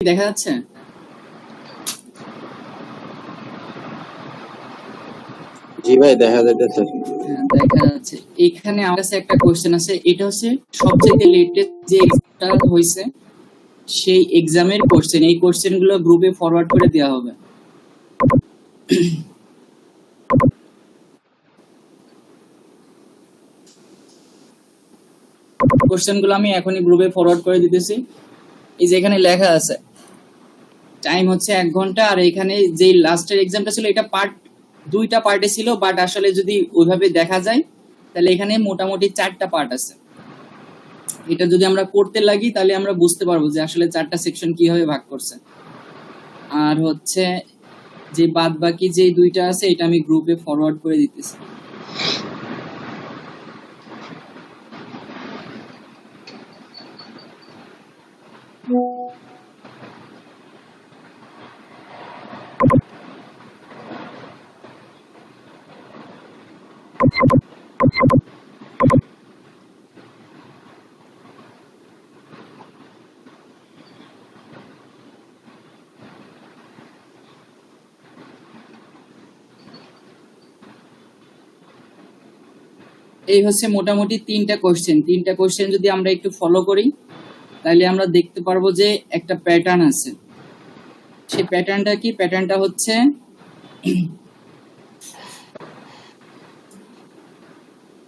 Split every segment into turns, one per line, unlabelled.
দেখা যাচ্ছে?
জি ভাই, দেখা যাইতেছে।
দেখা যাচ্ছে। এখানে আমার কাছে একটা কোশ্চেন আছে, এটা হচ্ছে সবচেয়ে লেটেস্ট যে এক্সামটা হয়েছে সেই এক্সামের কোশ্চেন। এই কোশ্চেন গুলো গ্রুপে ফরওয়ার্ড করে দেওয়া হবে। কোশ্চেন গুলো আমি এখনই গ্রুপে ফরওয়ার্ড করে দিতেছি। এই যে এখানে লেখা আছে টাইম হচ্ছে 1 ঘন্টা, আর এখানে যে লাস্টের এক্সামটা ছিল এটা দুইটা পার্টে ছিল, বাট আসলে যদি ওইভাবে দেখা যায় তাহলে এখানে মোটামুটি 4টা পার্ট আছে। এটা যদি আমরা করতে লাগি তাহলে আমরা বুঝতে পারবো যে আসলে 4টা সেকশন কিভাবে ভাগ করছে। আর হচ্ছে যে বাদ বাকি যে 2টা আছে এটা আমি গ্রুপে ফরওয়ার্ড করে দিতেছি। এই হচ্ছে মোটামুটি 3টা কোশ্চেন যদি আমরা একটু ফলো করি তাহলে আমরা দেখতে পারবো যে একটা প্যাটার্ন আছে। সেই প্যাটার্নটা কি? প্যাটার্নটা হচ্ছে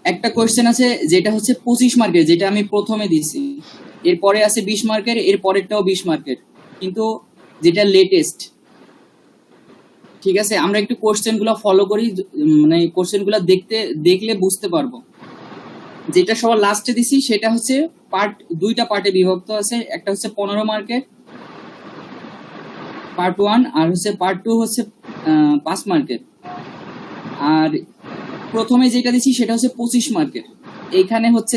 একটা কোশ্চেন আছে যেটা হচ্ছে 25 মার্কের, যেটা আমি প্রথমে দিছি। এরপরে আছে 20 মার্কের, এর পরেরটাও 20 মার্কের, কিন্তু যেটা লেটেস্ট। ঠিক আছে, আমরা একটু কোশ্চেনগুলো ফলো করি, মানে কোশ্চেনগুলো দেখলে বুঝতে পারবো। যেটা সবার লাস্টে দিছি সেটা হচ্ছে দুইটা পার্টে বিভক্ত আছে। একটা হচ্ছে 15 মার্কের পার্ট 1, আর হচ্ছে পার্ট 2 হচ্ছে 5 মার্কের। আর প্রথমে যেটা দিছি সেটা হচ্ছে 25 মার্কের। এইখানে হচ্ছে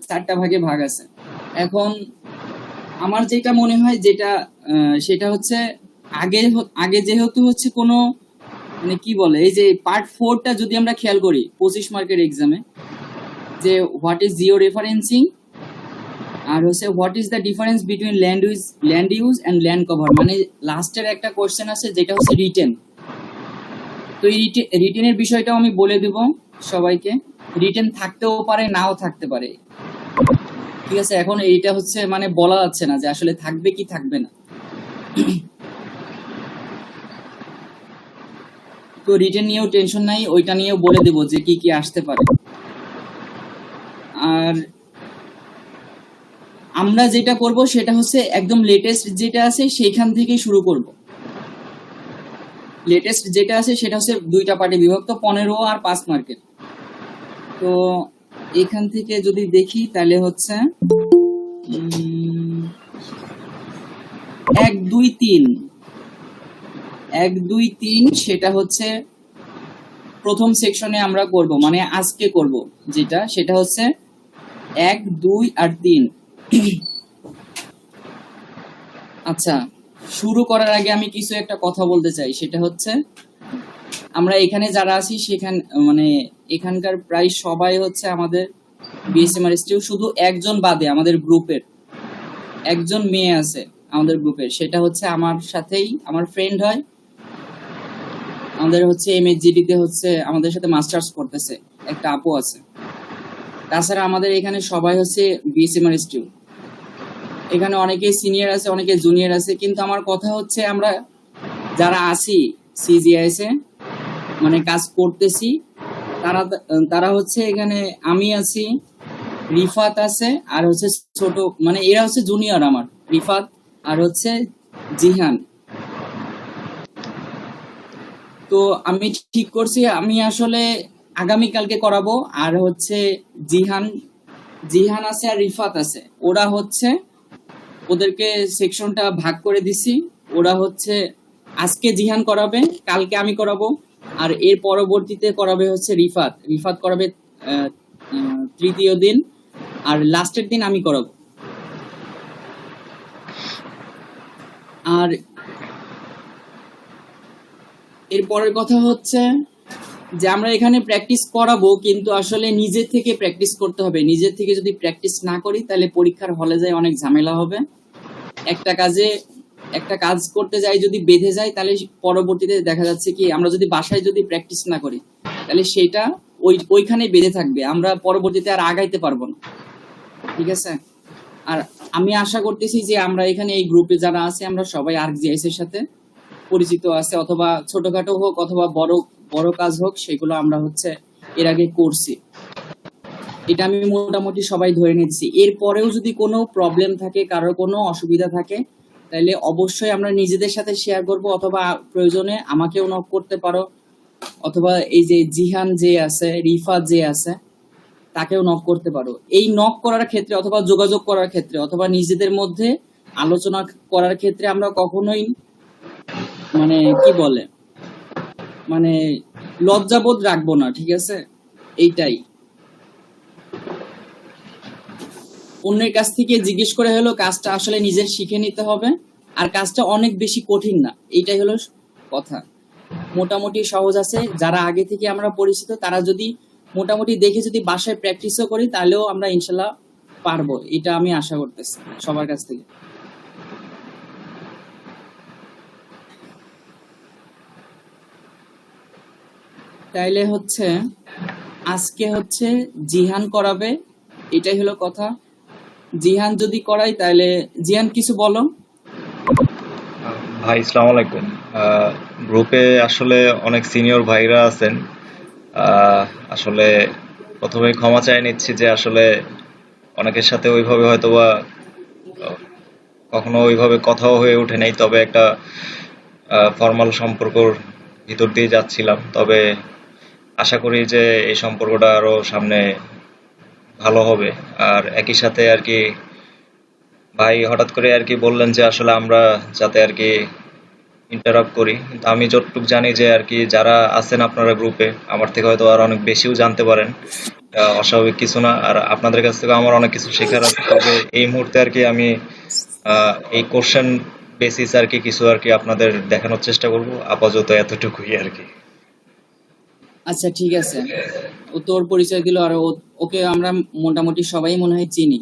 চারটা ভাগে ভাগ আছে। এখন আমার যেটা মনে হয় সেটা হচ্ছে আগে যেহেতু হচ্ছে কোনো মানে কি বলে, এই যে পার্ট 4টা যদি আমরা খেয়াল করি 25 মার্কের এক্সামে, যে হোয়াট ইজ জিও রেফারেন্সিং, আর হচ্ছে what is the difference between land use and land cover, মানে লাস্টের একটা কোশ্চেন আছে যেটা হচ্ছে রিটেন। তো এই রিটেনের বিষয়টাও আমি বলে দেব সবাইকে। রিটেন থাকতেও পারে, নাও থাকতে পারে। ঠিক আছে, এখন এইটা হচ্ছে মানে বলা যাচ্ছে না যে আসলে থাকবে কি থাকবে না। তো রিটেন নিয়েও টেনশন নাই, ওইটা নিয়েও বলে দেব যে কি কি আসতে পারে। আর আমরা যেটা করব সেটা হচ্ছে একদম লেটেস্ট যেটা আছে সেইখান থেকেই শুরু করব। লেটেস্ট যেটা আছে সেটা হচ্ছে 2টা পার্টে বিভক্ত, 15 আর 5 মার্কের। তো এখান থেকে যদি দেখি তাহলে হচ্ছে 1 2 3 সেটা হচ্ছে প্রথম সেকশনে আমরা করব, মানে আজকে করব সেটা হচ্ছে 1 2 আর 3। আচ্ছা, শুরু করার আগে আমি কিছু একটা কথা বলতে চাই, সেটা হচ্ছে আমরা এখানে যারা আছি মানে এখানকার প্রায় সবাই হচ্ছে আমাদের বিএসএমআর স্টুডেন্ট, শুধু একজন বাদে আমাদের গ্রুপের একজন মেয়ে আছে আমাদের গ্রুপের, সেটা হচ্ছে আমার সাথেই আমার ফ্রেন্ড হয়। আমাদের হচ্ছে এমএসজিডিতে হচ্ছে আমাদের সাথে মাস্টার্স করতেছে একটা আপু আছে। তাছাড়া আমাদের এখানে সবাই হচ্ছে বিএসএমআর স্টুডেন্ট। এখানে অনেকে সিনিয়র আছে, অনেকে জুনিয়র আছে, কিন্তু আমার কথা হচ্ছে আমরা যারা আছি সিজিআইএসে মানে কাজ করতেছি, তারা হচ্ছে এখানে আমি আছি, রিফাত আছে, আর হচ্ছে ছোট মানে এরা হচ্ছে জুনিয়র আমার, রিফাত আর হচ্ছে জিহান। তো আমি ঠিক করছি আমি আসলে আগামীকালকে করাবো। আর হচ্ছে জিহান আছে আর রিফাত আছে, ওরা হচ্ছে ওদেরকে সেকশনটা ভাগ করে দিছি। ওরা হচ্ছে আজকে জিহান করাবে, কালকে আমি করাবো, আর এর পরবর্তীতে করাবে হচ্ছে রিফাত করাবে তৃতীয় দিন, আর লাস্টের দিন আমি করাবো। আর এর পরের কথা হচ্ছে যে আমরা এখানে প্র্যাকটিস করাবো, কিন্তু আসলে নিজে থেকে প্র্যাকটিস করতে হবে। নিজে থেকে যদি প্র্যাকটিস না করি তাহলে পরীক্ষার হলে যায় অনেক ঝামেলা হবে। একটা কাজে একটা কাজ করতে যাই যদি বেঁধে যায়, তাহলে পরবর্তীতে দেখা যাচ্ছে কি আমরা যদি বাসায় যদি প্র্যাকটিস না করি, তাহলে সেটা ওইখানে বেঁধে থাকবে, আমরা পরবর্তীতে আর আগাইতে পারবো না। ঠিক আছে? আর আমি আশা করতেছি যে আমরা এখানে এই গ্রুপে যারা আছে আমরা সবাই ArcGIS এর সাথে পরিচিত আছে, অথবা ছোটখাটো হোক অথবা বড় বড় কাজ হোক, সেগুলো আমরা হচ্ছে এর আগে করছি। এটা আমি মোটামুটি সবাই ধরে নিচ্ছি। এরপরেও যদি কোনো প্রবলেম থাকে, কারোর কোনো অসুবিধা থাকে, তাহলে অবশ্যই আমরা নিজেদের সাথে শেয়ার করব, অথবা প্রয়োজনে আমাকেও নক করতে পারো, অথবা এই যে জিহান যে আছে, রিফাত যে আছে, তাকেও নক করতে পারো। এই নক করার ক্ষেত্রে অথবা যোগাযোগ করার ক্ষেত্রে অথবা নিজেদের মধ্যে আলোচনা করার ক্ষেত্রে আমরা কখনোই মানে কি বলে মানে লজ্জাবোধ রাখবো না। ঠিক আছে? এইটাই। অন্যের কাছ থেকে জিজ্ঞেস করে হলো কাজটা আসলে নিজের শিখে নিতে হবে, আর কাজটা অনেক বেশি কঠিন না, এইটাই হলো কথা। মোটামুটি সহজ আছে। যারা আগে থেকে আমরা পরিচিত, তারা যদি মোটামুটি দেখে যদি বাসায় প্র্যাকটিসও করি, তাহলেও আমরা ইনশাল্লাহ পারবো, এটা আমি আশা করতেছি সবার কাছ থেকে। তাইলে হচ্ছে আজকে হচ্ছে জিহান করাবে, এটাই হলো কথা। জিহান যদি করাই, তাহলে জিহান কিছু বলো।
ভাই আসসালামু আলাইকুম। গ্রুপে আসলে অনেক সিনিয়র ভাইরা আছেন। আসলে প্রথমে ক্ষমা চাই নিচ্ছি যে আসলে অনেকের সাথে ওইভাবে হয়তোবা কখনো ওইভাবে কথাও হয়ে ওঠে নাই, তবে একটা ফর্মাল সম্পর্কর ভিতর দিয়ে যাচ্ছিলাম। তবে আশা করি যে এই সম্পর্কটা আরো সামনে ভালো হবে। আর একই সাথে আর কি ভাই হঠাৎ করে আর কি বললেন যে আসলে আমরা যাতে আর কি ইন্টারাপ্ট করি, কিন্তু আমি যতটুকু জানি যে আর কি যারা আছেন আপনারা গ্রুপে আমার থেকে হয়তো আর অনেক বেশিও জানতে পারেন। অস্বাভাবিক কিছু না, আর আপনাদের কাছ থেকে আমার অনেক কিছু শেখার আছে। তবে এই মুহূর্তে আর কি আমি এই কোশ্চেন বেসিস আর কি কিছু আর কি আপনাদের দেখানোর চেষ্টা করব। আপাতত এতটুকুই আর কি।
আচ্ছা ঠিক আছে, ও তোর পরিচয় দিল, আর ওকে আমরা মোটামুটি সবাই মনে হয় চিনি।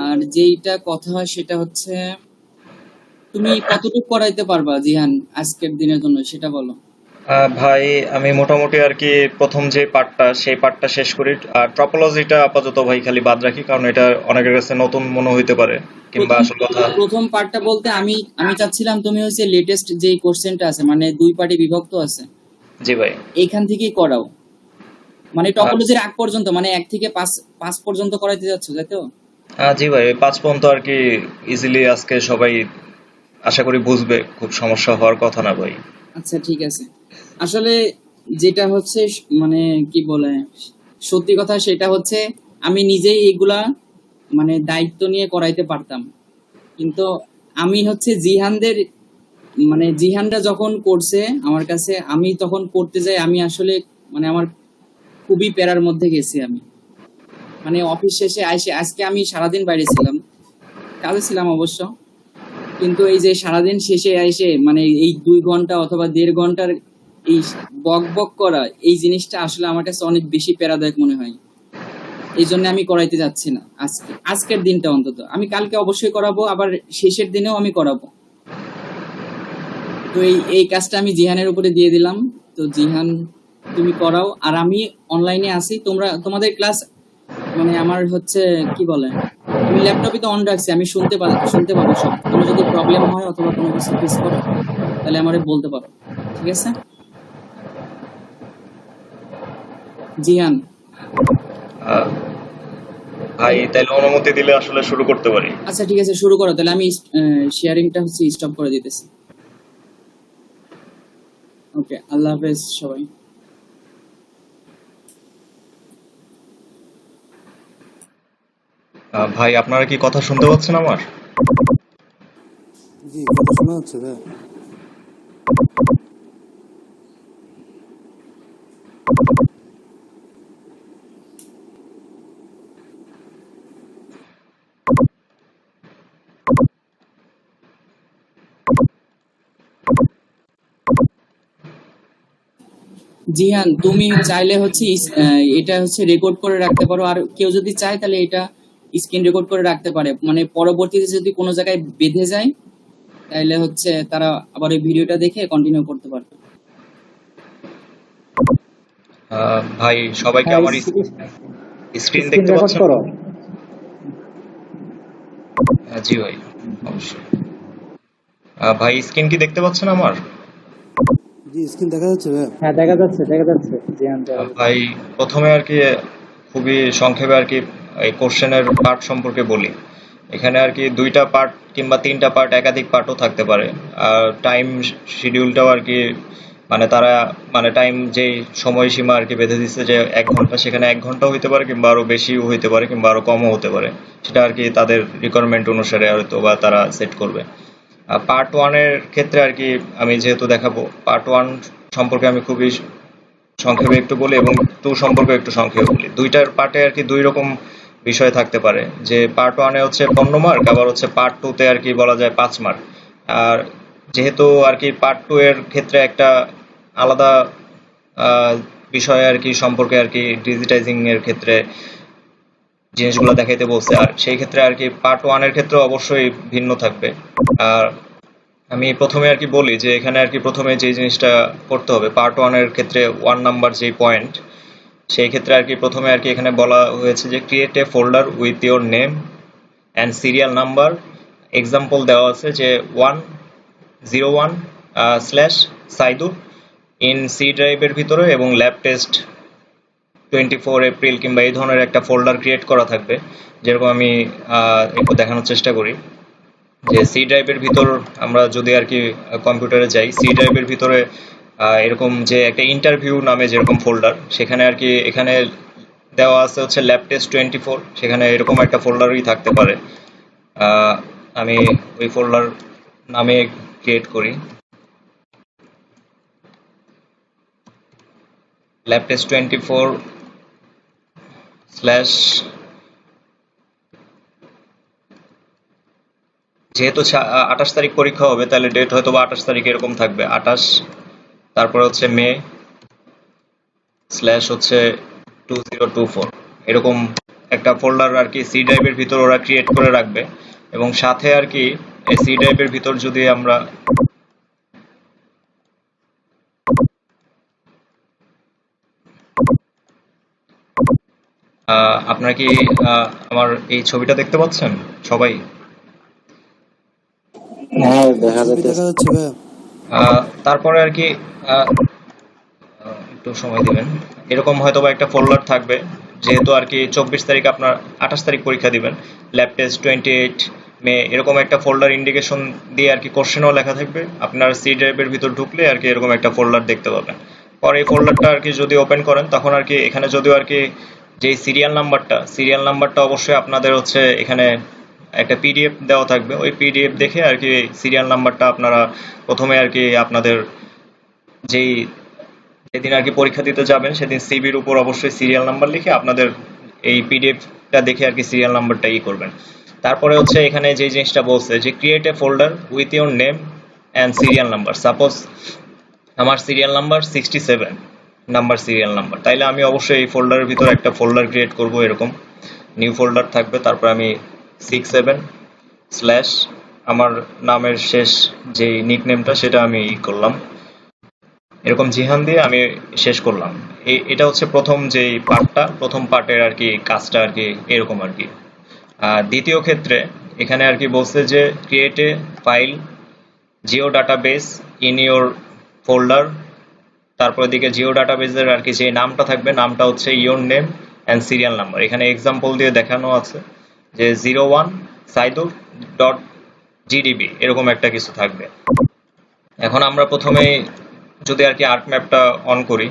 আর যেইটা কথা হয় সেটা হচ্ছে, তুমি কতটুকু করাইতে পারবা জিহান আজকের দিনের জন্য, সেটা বলো।
ভাই আমি মোটামুটি আর কি প্রথম যে পার্টটা সেই পার্টটা শেষ করি, আর ট্রপোলজিটা আপাতত ভাই খালি বাদ রাখি, কারণ এটা অনেকের কাছে নতুন মনে হইতে পারে, কিংবা আসল কথা।
প্রথম পার্টটা বলতে আমি আমি চাচ্ছিলাম তুমি হচ্ছে লেটেস্ট যে কোশ্চেনটা আছে, মানে দুই পার্টে বিভক্ত আছে,
জি ভাই।
এইখান থেকেই করাও, মানে টপোলজির আগ পর্যন্ত, মানে 1 থেকে 5 পর্যন্ত করাইতে যাচ্ছ, তাই তো?
জি ভাই, 5 পর্যন্ত আর কি ইজিলি আজকে সবাই আশা করি বুঝবে, খুব সমস্যা হওয়ার কথা না ভাই।
আচ্ছা ঠিক আছে। আসলে যেটা হচ্ছে মানে কি বলে সত্যি কথা, সেটা হচ্ছে আমি নিজেই এগুলা মানে দায়িত্ব নিয়ে করাইতে পারতাম, কিন্তু আমি হচ্ছে জিহানদের মানে জিহানরা যখন করছে আমার কাছে, আমি তখন করতে যাই, আমি আসলে মানে আমার খুবই প্যারার মধ্যে গেছি আমি। মানে অফিস শেষে আজকে আমি সারাদিন বাইরে ছিলাম, কাজে ছিলাম অবশ্য, কিন্তু এই যে সারাদিন শেষে এসে মানে এই 2 ঘন্টা অথবা 1.5 ঘন্টার এই বক বক করা, এই জিনিসটা আসলে আমার কাছে অনেক বেশি প্যারাদায়ক মনে হয়। এই জন্য আমি করাইতে যাচ্ছি না আজকের দিনটা অন্তত। আমি কালকে অবশ্যই করাবো, আবার শেষের দিনেও আমি করাবো। তো এই কাজটা আমি জিহানের উপরে দিয়ে দিলাম। তো জিহান তুমি করাও, আর আমি অনলাইনে আসি। তোমাদের ক্লাস মানে আমার হচ্ছে কি বলে, আমি ল্যাপটপে তো অন রাখছি, আমি শুনতে পাবো সব। কোনো যদি প্রবলেম হয় অথবা কোনো কিছু ফেস করো, তাহলে আমারে বলতে পারো। ঠিক আছে জিহান?
ভাই তাহলে অনুমতি দিলে আসলে শুরু করতে পারি।
আচ্ছা ঠিক আছে, শুরু করো তাহলে। আমি শেয়ারিংটা হচ্ছে স্টপ করে দিতেছি। ওকে, আল্লাহ হাফেজ সবাই।
ভাই আপনারা কি কথা শুনতে পাচ্ছেন আমার?
জি, কথা শোনা হচ্ছে ভাই।
জিহান তুমি চাইলে হচ্ছে এটা হচ্ছে রেকর্ড করে রাখতে পারো, আর কেউ যদি চায় তাহলে এটা স্ক্রিন রেকর্ড করে রাখতে পারে, মানে পরবর্তীতে যদি কোনো জায়গায় বেঁধে যায় তাইলে হচ্ছে তারা আবার এই ভিডিওটা দেখে কন্টিনিউ করতে পারবে।
ভাই সবাইকে
হ্যাঁ,
আমার স্ক্রিন
স্ক্রিন
দেখতে
রেকর্ড
পাচ্ছেন?
করো।
জি ভাই, অবশ্যই। ভাই স্ক্রিন কি দেখতে পাচ্ছেন আমার?
জি স্ক্রিন দেখা যাচ্ছে ভাইয়া?
হ্যাঁ, দেখা যাচ্ছে, দেখা যাচ্ছে। জিহান দেখা যাচ্ছে।
ভাই প্রথমে আর কি খুবই সংক্ষেপে আর কি এই কোশ্চেনের পার্ট সম্পর্কে বলি। এখানে আর কি 2টা পার্ট কিংবা 3টা পার্ট, একাধিক পার্টও থাকতে পারে। আর টাইম শিডিউলটাও আর কি মানে তারা মানে টাইম যেই সময়সীমা আর কি বেঁধে দিচ্ছে যে 1 ঘন্টা, সেখানে 1 ঘন্টাও হইতে পারে কিংবা আরো বেশিও হইতে পারে কিংবা আরো কমও হতে পারে। সেটা আর কি তাদের রিকোয়ারমেন্ট অনুসারে হয়তো বা তারা সেট করবে। পার্ট 1 এর ক্ষেত্রে আর কি আমি যেহেতু দেখাবো, পার্ট 1 সম্পর্কে আমি খুবই সংক্ষেপে একটু বলি এবং 2 সম্পর্কে একটু সংক্ষেপে বলি। 2টার পার্টে আর কি 2 রকম বিষয় থাকতে পারে। যে পার্ট 1 এ হচ্ছে 15 মার্ক, আবার হচ্ছে পার্ট 2 তে আর কি বলা যায় 5 মার্ক। আর যেহেতু আর কি পার্ট 2 এর ক্ষেত্রে একটা আলাদা বিষয় আর কি সম্পর্কে আর কি ডিজিটাইজিং এর ক্ষেত্রে জিনিসগুলো দেখাইতে বলছে, আর সেই ক্ষেত্রে আর কি পার্ট 1 এর ক্ষেত্রে অবশ্যই ভিন্ন থাকবে। আর আমি প্রথমে আর কি বলি যে এখানে আর কি প্রথমে যে জিনিসটা করতে হবে পার্ট 1 এর ক্ষেত্রে 1 নাম্বার যে পয়েন্ট, সেই ক্ষেত্রে আর কি প্রথমে আর কি এখানে বলা হয়েছে যে create a folder with your name and serial number. Example দেওয়া আছে যে 101 স্ল্যাশ সাইদুর ইন সি ড্রাইভের ভিতরে এবং ল্যাব টেস্ট 24 এপ্রিল কিংবা এই ধরনের একটা ফোল্ডার ক্রিয়েট করা থাকবে। যেরকম আমি একটু দেখানোর চেষ্টা করি যে সি ড্রাইভের ভিতর আমরা যদি আর কি কম্পিউটারে যাই, সি ড্রাইভের ভিতরে এরকম যে একটা ইন্টারভিউ নামে যেরকম ফোল্ডার, সেখানে আর কি এখানে দেওয়া আছে হচ্ছে ল্যাব টেস্ট 24, সেখানে এরকম একটা ফোল্ডারই থাকতে পারে। আমি ওই ফোল্ডার নামে ক্রিয়েট করি ল্যাব টেস্ট 24 স্ল্যাশ, যেহেতু 28 তারিখ পরীক্ষা হবে তাহলে ডেট হয়তো বা 28 তারিখ এরকম থাকবে, 28, তারপরে হচ্ছে মে স্ল্যাশ হচ্ছে 2024, এরকম একটা ফোল্ডার আর কি সি ড্রাইভের ভিতর ওরা ক্রিয়েট করে রাখবে। এবং সাথে আর কি এই সি ড্রাইভের ভিতর যদি আমরা আপনারা কি আমার এই ছবিটা দেখতে পাচ্ছেন সবাই?
হ্যাঁ, দেখা
ছবি
যাচ্ছে।
দেখা যাচ্ছে ভাইয়া?
তারপরে আর কি একটু সময় দিবেন, এরকম হয়তো বা একটা ফোল্ডার থাকবে। যেহেতু আর কি 24 তারিখ আপনার 28 তারিখ পরীক্ষা দিবেন, ল্যাব টেস্ট 28 মে, এরকম একটা ফোল্ডার ইন্ডিকেশন দিয়ে আর কি কোশ্চেনও লেখা থাকবে। আপনার সি ড্রাইভের ভিতর ঢুকলে আর কি এরকম একটা ফোল্ডার দেখতে পাবেন। পরে এই ফোল্ডারটা আর কি যদি ওপেন করেন তখন আর কি এখানে যদিও আর কি যে সিরিয়াল নাম্বারটা অবশ্যই আপনাদের হচ্ছে এখানে একটা পিডিএফ দেওয়া থাকবে। ওই পিডিএফ দেখে আর কি সিরিয়াল নাম্বারটা আপনারা প্রথমে আর কি আপনাদের যেই যেদিন আর কি পরীক্ষা দিতে যাবেন সেদিন সিবির উপর অবশ্যই সিরিয়াল নাম্বার লিখে আপনাদের এই পিডিএফটা দেখে আর কি সিরিয়াল নাম্বারটা করবেন। তারপরে হচ্ছে এখানে যে জিনিসটা বলছে যে create a folder with your name and serial number. Suppose আমার serial number 67 number serial number, তাইলে আমি অবশ্যই এই ফোল্ডারের ভিতর একটা ফোল্ডার ক্রিয়েট করব। এরকম নিউ ফোল্ডার থাকবে, তারপর আমি 67 স্ল্যাশ আমার নামের শেষ যে নিকনেমটা সেটা আমি করলাম, এরকম জিহান দিয়ে আমি শেষ করলাম। এটা হচ্ছে প্রথম যে পার্টটা, প্রথম পার্টের আর কি কাজটা আর কি এরকম আর কি। দ্বিতীয় ক্ষেত্রে এখানে আর কি বলছে যে create A file Jio database in your folder. তারপর দিকে জিও ডাটাবেসের আর কি যে নামটা থাকবে, নামটা হচ্ছে your name and serial number. এখানে এক্সাম্পল দিয়ে দেখানো আছে যে 01 সাইদুর ডট জিডিবি, এরকম একটা কিছু থাকবে। এখন আমরা প্রথমেই যদি আর কি আর্ক ম্যাপটা অন করি,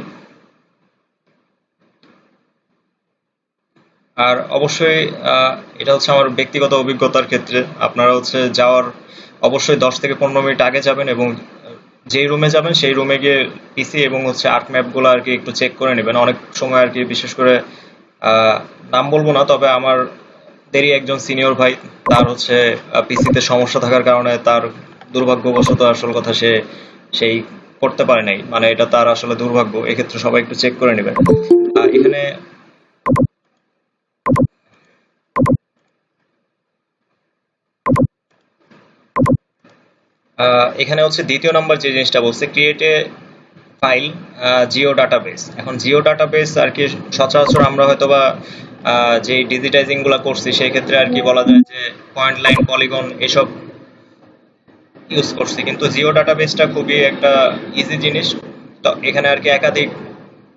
আর অবশ্যই এটা হচ্ছে আমার ব্যক্তিগত অভিজ্ঞতার ক্ষেত্রে, আপনারা হচ্ছে যাওয়ার অবশ্যই 10 থেকে 15 মিনিট আগে যাবেন এবং যেই রুমে যাবেন সেই রুমে গিয়ে পিসি এবং হচ্ছে আর্ক ম্যাপগুলো আর কি একটু চেক করে নেবেন। অনেক সময় আর কি বিশেষ করে নাম বলবো না, তবে আমার দেরি একজন সিনিয়র ভাই, তার হচ্ছে পিসিতে সমস্যা থাকার কারণে তার দুর্ভাগ্যবশত আসল কথা সেই করতে পারে নাই, মানে এটা তার আসলে দুর্ভাগ্য। এক্ষেত্রে সবাই একটু চেক করে নেবেন। এখানে এখানে হচ্ছে দ্বিতীয় নাম্বার যে জিনিসটা বলছে create a file Jio database. এখন জিও ডাটাবেস আর কি সচরাচর আমরা হয়তো বা যে ডিজিটাইজিং গুলো করছি সেই ক্ষেত্রে আর কি বলা যায় যে পয়েন্ট লাইন পলিগন এসব ইউজ করছি, কিন্তু জিও ডাটাবেসটা খুবই একটা ইজি জিনিস। তো এখানে আর কি একাধিক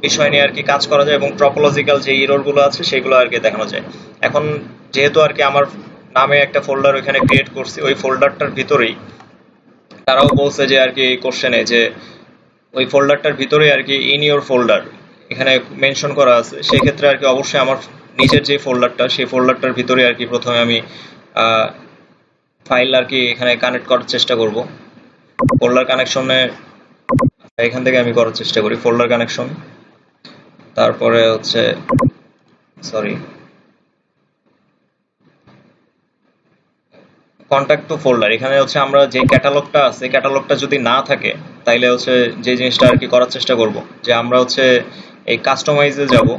বিষয় নিয়ে আর কি কাজ করা যায় এবং ট্রপোলজিক্যাল যে এরর গুলো আছে সেগুলো আর কি দেখানো যায়। এখন যেহেতু আর কি আমার নামে একটা ফোল্ডার ওখানে ক্রিয়েট করছি, ওই ফোল্ডারটার ভিতরেই তারাও বলছে যে আর কি এই কোশ্চেনে যে ওই ফোল্ডারটার ভিতরে আর কি ইন ইওর ফোল্ডার এখানে মেনশন করা আছে। সেই ক্ষেত্রে আর কি অবশ্যই আমার নিজের যে ফোল্ডারটা সেই ফোল্ডারটার ভিতরে আর কি প্রথমে আমি ফাইল আর কি এখানে কানেক্ট করার চেষ্টা করব। ফোল্ডার কানেকশনে এখান থেকে আমি করার চেষ্টা করি ফোল্ডার কানেকশন। তারপরে হচ্ছে কন্ট্যাক্ট টু ফোল্ডার। এখানে হচ্ছে আমরা যে ক্যাটালগটা আছে ক্যাটালগটা যদি না থাকে তাইলে হচ্ছে যে জিনিসটা আর কি করার চেষ্টা করব যে আমরা হচ্ছে এই কাস্টমাইজে যাব।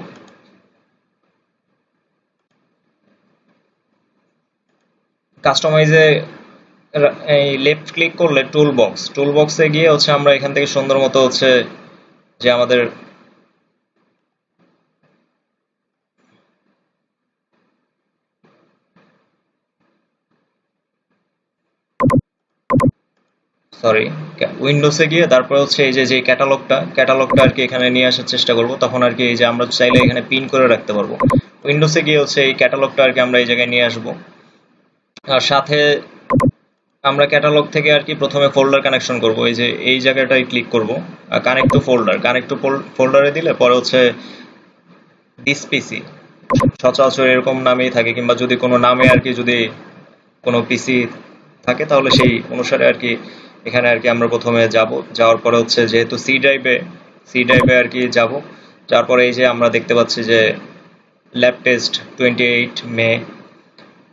কাস্টমাইজে এই লেফট ক্লিক করলে টুল বক্সে গিয়ে হচ্ছে আমরা এখান থেকে সুন্দর মতো হচ্ছে যে আমাদের উইন্ডোজে গিয়ে তারপর হচ্ছে এই যে ক্যাটালগটা আর কি এখানে নিয়ে আসার চেষ্টা করব। তখন আর কি এই যে আমরা চাইলে এখানে পিন করে রাখতে পারবো। উইন্ডোজে গিয়ে হচ্ছে এই ক্যাটালগটা আর কি আমরা এই জায়গায় নিয়ে আসবো। আর সাথে আমরা ক্যাটালগ থেকে আর কি প্রথমে ফোল্ডার কানেকশন করব। এই যে এই জায়গাটায় ক্লিক করব কানেক্ট টু ফোল্ডারে দিলে পরে হচ্ছে দিস পিসি সচরাচর এরকম নামেই থাকে, কিংবা যদি কোনো নামে আর কি যদি কোনো পিসি থাকে তাহলে সেই অনুসারে আর কি এখানে আর কি আমরা প্রথমে যাওয়ার পরে হচ্ছে যেহেতু সি ড্রাইভে আর কি যাওয়ার পরে এই যে আমরা দেখতে পাচ্ছি যে ল্যাব টেস্ট 28 মে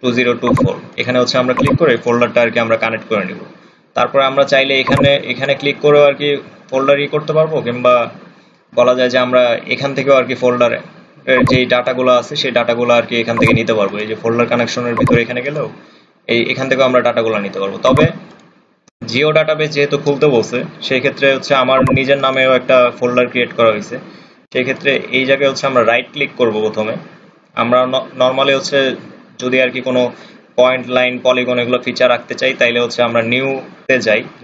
2024 এখানে হচ্ছে আমরা ক্লিক করে ফোল্ডারটা আর কি আমরা কানেক্ট করে নিব। তারপরে আমরা চাইলে এখানে ক্লিক করেও আর কি ফোল্ডার করতে পারবো, কিংবা বলা যায় যে আমরা এখান থেকেও আর কি ফোল্ডারে যে ডাটাগুলো আছে সেই ডাটাগুলো আর কি এখান থেকে নিতে পারবো। এই যে ফোল্ডার কানেকশনের ভিতরে এখানে গেলেও এখান থেকেও আমরা ডাটাগুলো নিতে পারবো। তবে জিও ডাটাবেস যেহেতু খুলতে বলছে সেই ক্ষেত্রে হচ্ছে আমার নিজের নামেও একটা ফোল্ডার ক্রিয়েট করা হয়েছে। সেই ক্ষেত্রে এই জায়গায় হচ্ছে আমরা রাইট ক্লিক করব প্রথমে। আমরা নর্মালি হচ্ছে যদি আর কি কোনো পয়েন্ট লাইন পলিগন এগুলো ফিচার রাখতে চাই তাইলে হচ্ছে আমরা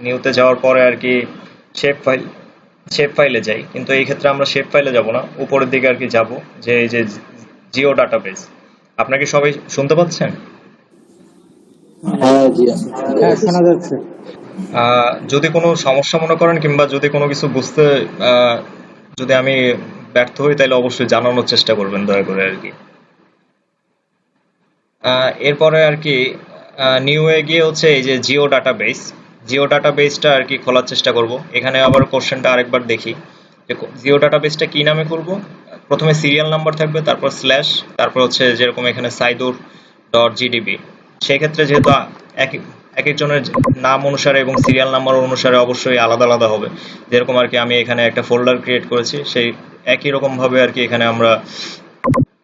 নিউতে যাওয়ার পরে আর কি শেপ ফাইলে যাই, কিন্তু এই ক্ষেত্রে আমরা শেপ ফাইলে যাব না, উপরের দিকে আর কি যাব যে এই যে জিও ডাটাবেস। আপনাকে সবাই শুনতে পাচ্ছেন?
হ্যাঁ জি
হ্যাঁ শোনা যাচ্ছে।
যদি কোনো সমস্যা মনে করেন কিংবা যদি কোনো কিছু বুঝতে যদি আমি ব্যর্থ হই তাহলে অবশ্যই জানানোর চেষ্টা করবেন দয়া করে আর কি। এরপরে আর কি নিউ এ গিয়ে হচ্ছে এই যে জিও ডাটাবেসটা আর কি খোলার চেষ্টা করব। এখানে আবার কোশ্চেনটা আরেকবার দেখি যে জিও ডাটাবেসটা কি নামে করব। প্রথমে সিরিয়াল নাম্বার থাকবে, তারপর স্ল্যাশ, তারপর হচ্ছে যেরকম এখানে সাইদুর.gdb। সেই ক্ষেত্রে যেহেতু এক একজনের নাম অনুসারে এবং সিরিয়াল নাম্বার অনুসারে অবশ্যই আলাদা আলাদা হবে। যেরকম আর কি আমি এখানে একটা ফোল্ডার ক্রিয়েট করেছি সেই একই রকম ভাবে আর কি এখানে আমরা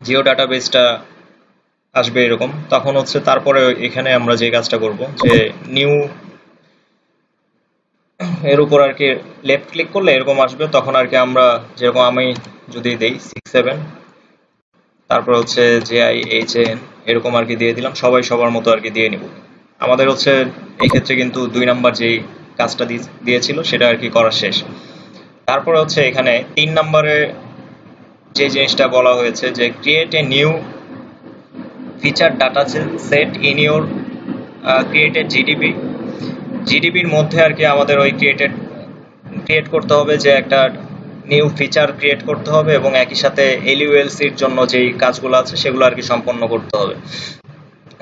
জিও ডাটাবেসটা আসবে এরকম। তখন হচ্ছে তারপরে এখানে আমরা যে কাজটা করব যে নিউ এর উপর আর কি লেফট ক্লিক করলে এরকম আসবে। তখন আর কি আমরা যেরকম আমি যদি দেই 67 তারপর হচ্ছে JIHAN এরকম আর কি দিয়ে দিলাম, সবাই সবার মতো আর কি দিয়ে নিব। আমাদের হচ্ছে এই ক্ষেত্রে কিন্তু 2 নাম্বার যেই কাজটা দিয়েছিল সেটা আর কি করা শেষ। তারপরে হচ্ছে এখানে 3 নম্বরে যে জিনিসটা বলা হয়েছে যে create a new feature data set in your created জিডিবির মধ্যে আর কি আমাদের ওই ক্রিয়েট করতে হবে যে একটা নিউ ফিচার ক্রিয়েট করতে হবে এবং একই সাথে এলইউএলসির জন্য যেই কাজগুলো আছে সেগুলো আর কি সম্পন্ন করতে হবে।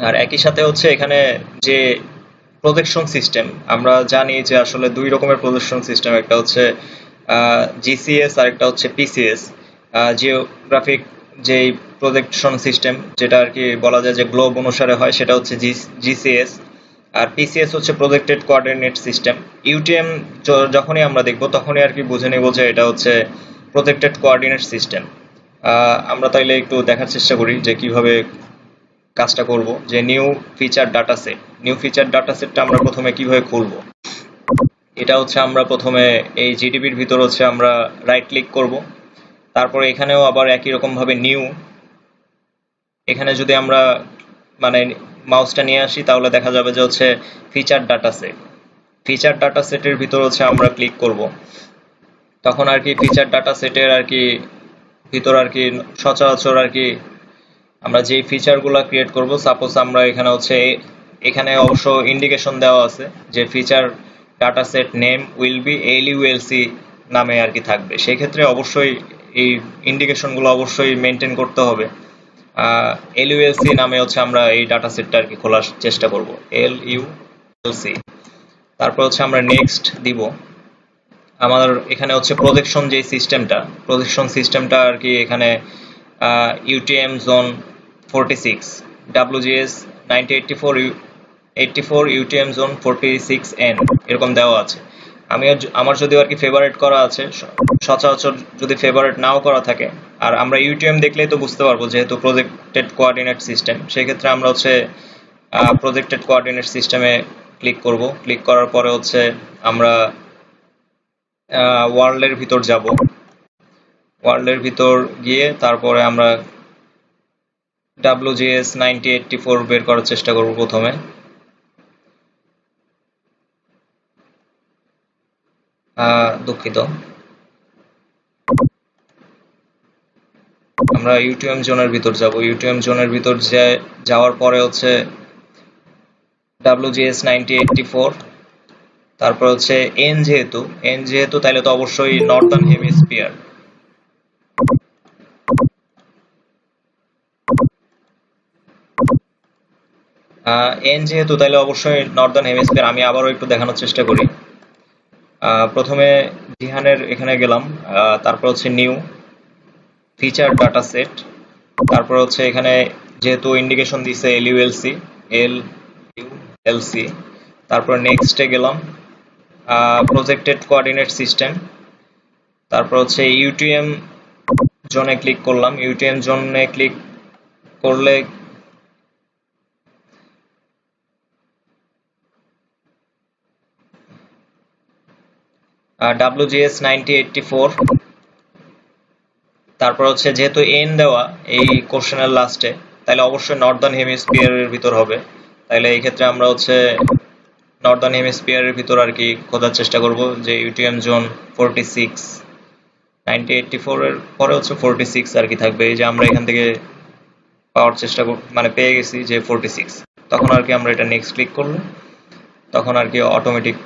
আর একই সাথে হচ্ছে এখানে যে প্রজেকশন সিস্টেম আমরা জানি যে আসলে 2 রকমের প্রজেকশন সিস্টেম, একটা হচ্ছে জিসিএস আর একটা হচ্ছে পিসিএস। জিওগ্রাফিক যেই প্রজেকশন সিস্টেম যেটা আর কি বলা যায় যে গ্লোব অনুসারে হয় সেটা হচ্ছে জিসিএস, আর পিসিএস হচ্ছে প্রজেক্টেড কোঅর্ডিনেট সিস্টেম। ইউটিএম যখনই আমরা দেখব তখনই আর কি বুঝে নেব যে এটা হচ্ছে প্রজেক্টেড কোঅর্ডিনেট সিস্টেম। আমরা তাইলে একটু দেখার চেষ্টা করি যে কিভাবে কাজটা করব। যে নিউ ফিচার ডাটা সেটটা আমরা প্রথমে কিভাবে খুলবো। এটা হচ্ছে আমরা প্রথমে এই জিডিবির ভিতর হচ্ছে আমরা রাইট ক্লিক করব, তারপরে এখানেও আবার একই রকম ভাবে নিউ, এখানে যদি আমরা মানে মাউসটা নিয়ে আসি তাহলে দেখা যাবে যে হচ্ছে feature data set. Feature data সেটের ভিতর হচ্ছে আমরা ক্লিক করব, তখন আর কি ফিচার ডাটা সেটের আর কি ভিতর আর কি সচরাচর আর কি আমরা যেই ফিচারগুলো ক্রিয়েট করব, সাপোজ আমরা এখানে হচ্ছে এখানে অবশ্য ইন্ডিকেশন দেওয়া আছে যে feature data set name will be LULC নামে আর কি থাকবে, সেই ক্ষেত্রে অবশ্যই এই ইন্ডিকেশনগুলো অবশ্যই মেনটেন করতে হবে। এলইউএলসি নামে হচ্ছে আমরা এই ডাটা সেটটা আর কি খোলার চেষ্টা করব, এলইউএলসি। তারপর হচ্ছে আমরা নেক্সট দিব। আমাদের এখানে হচ্ছে প্রজেকশন সিস্টেমটা আর কি এখানে UTM zone 46 WGS 9084 UTM zone 46N এরকম দেওয়া আছে। আমার যদিও আর কি ফেভারিট করা আছে, সচরাচর যদি ফেভারিট নাও করা থাকে, আর আমরা ইউটিএম দেখলেই তো বুঝতে পারবো যেহেতু প্রজেক্টেড কোঅর্ডিনেট সিস্টেম, সেই ক্ষেত্রে আমরা হচ্ছে প্রজেক্টেড কোঅর্ডিনেট সিস্টেমে ক্লিক করব। ক্লিক করার পরে হচ্ছে আমরা ওয়ার্ল্ডের ভিতর যাব, ওয়ার্ল্ডের ভিতর গিয়ে তারপরে আমরা WGS 9084 বের করার চেষ্টা করব প্রথমে। দুঃখিত, আমরা ইউটিএম জোনের ভিতর যাব। ইউটিএম জোনের ভিতর যাওয়ার পরে হচ্ছে WGS 9084, তারপর হচ্ছে এন যেহেতু তাহলে তো অবশ্যই নর্দার্ন হেমিস্ফিয়ার। এন যেহেতু তাহলে অবশ্যই নর্দার্ন হেমিস্ফিয়ার। আমি আবারও একটু দেখানোর চেষ্টা করি। প্রথমে জিহানের এখানে গেলাম, তারপর হচ্ছে নিউ ফিচার ডাটা সেট, তারপর হচ্ছে এখানে যেহেতু ইন্ডিকেশন দিছে এলইউএলসি, তারপর নেক্সটে গেলাম প্রজেক্টেড কোঅর্ডিনেট সিস্টেম, তারপর হচ্ছে ইউটিএম জোনে ক্লিক করলাম। ইউটিএম জোনে ক্লিক করলে WGS 9084, তারপর হচ্ছে যেহেতু এন দেওয়া এই কোশ্চেনের লাস্টে, তাহলে অবশ্যই নর্দার্ন হেমিস্ফিয়ারের ভিতর হবে। তাহলে এই ক্ষেত্রে আমরা হচ্ছে নর্দার্ন হেমিস্ফিয়ারের ভিতর আর কি খোঁজার চেষ্টা করব যে ইউটিএম জোন 46 9084 এর পরে হচ্ছে 46 আর কি থাকবে। এই যে আমরা এখান থেকে পাওয়ার চেষ্টা মানে পেয়ে গেছি যে 46, তখন আর কি আমরা এটা নেক্সট ক্লিক করলে তখন আর কি অটোমেটিক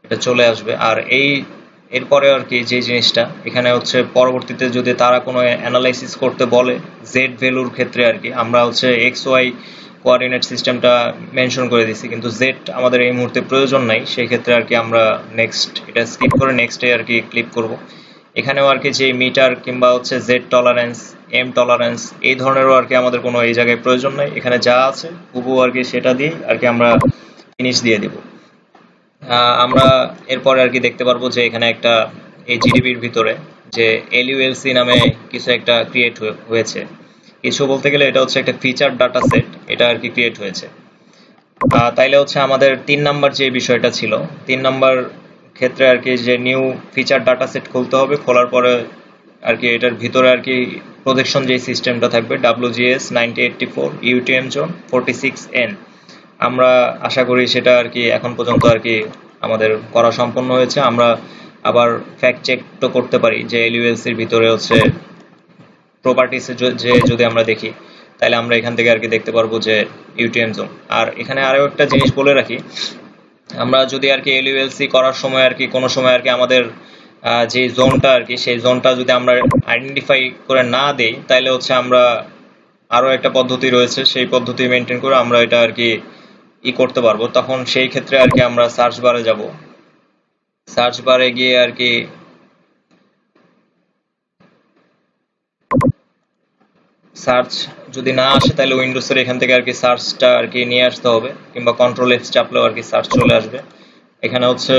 এটা চলে আসবে। আর এরপরে আর কি যে জিনিসটা এখানে হচ্ছে পরবর্তীতে যদি তারা কোনো অ্যানালাইসিস করতে বলে জেড ভ্যালুর ক্ষেত্রে আর কি আমরা হচ্ছে এক্স ওয়াই কোঅর্ডিনেট সিস্টেমটা মেনশন করে দিছি, কিন্তু জেড আমাদের এই মুহূর্তে প্রয়োজন নাই, সেই ক্ষেত্রে আর কি আমরা নেক্সট এটা স্কিপ করে নেক্সটে আর কি ক্লিক করব। এখানেও আর কি যে মিটার কিংবা হচ্ছে জেড টলারেন্স, এম টলারেন্স এই ধরনেরও আর কি আমাদের কোনো এই জায়গায় প্রয়োজন নাই, এখানে যা আছে হুবহু আর কি সেটা দিয়ে আর কি আমরা ফিনিশ দিয়ে দিব। আমরা এরপরে আর কি দেখতে পারবো যে এখানে একটা এই জিডিবির ভিতরে যে এলইউএলসি নামে কিছু একটা ক্রিয়েট হয়েছে। কিছু বলতে গেলে এটা হচ্ছে একটা ফিচার ডাটা সেট, এটা আর কি ক্রিয়েট হয়েছে। তাইলে হচ্ছে আমাদের 3 নাম্বার যে বিষয়টা ছিল, 3 নাম্বার ক্ষেত্রে আর কি যে নিউ ফিচার ডাটা সেট খুলতে হবে। খোলার পরে আর কি এটার ভিতরে আর কি প্রজেকশন যে সিস্টেমটা থাকবে WGS 9084 ইউটিএম জোন 46N, আমরা আশা করি সেটা আর কি এখন পর্যন্ত আর কি আমাদের করা সম্পন্ন হয়েছে। আমরা আবার ফ্যাক্ট চেক তো করতে পারি যে এলইউএলসির ভিতরে হচ্ছে প্রপার্টিসে যে যদি আমরা দেখি তাহলে আমরা এখান থেকে আর কি দেখতে পারবো যে ইউটিএম জোন। আর এখানে আরও একটা জিনিস বলে রাখি, আমরা যদি আর কি এলইউএলসি করার সময় আর কি কোনো সময় আর কি আমাদের যে জোনটা আর কি সেই জোনটা যদি আমরা আইডেন্টিফাই করে না দেই তাহলে হচ্ছে আমরা আরও একটা পদ্ধতি রয়েছে, সেই পদ্ধতি মেনটেন করে আমরা এটা আর কি করতে পারবো। তখন সেই ক্ষেত্রে আর কি আমরা সার্চ বারে যাব, সার্চ বারে গিয়ে আর কি সার্চ যদি না আসে তাহলে উইন্ডোজের এখান থেকে আর কি সার্চটা আর কি নিয়ে আসতে হবে, কিংবা কন্ট্রোল এফ চাপলেও আর কি সার্চ চলে আসবে। এখানে হচ্ছে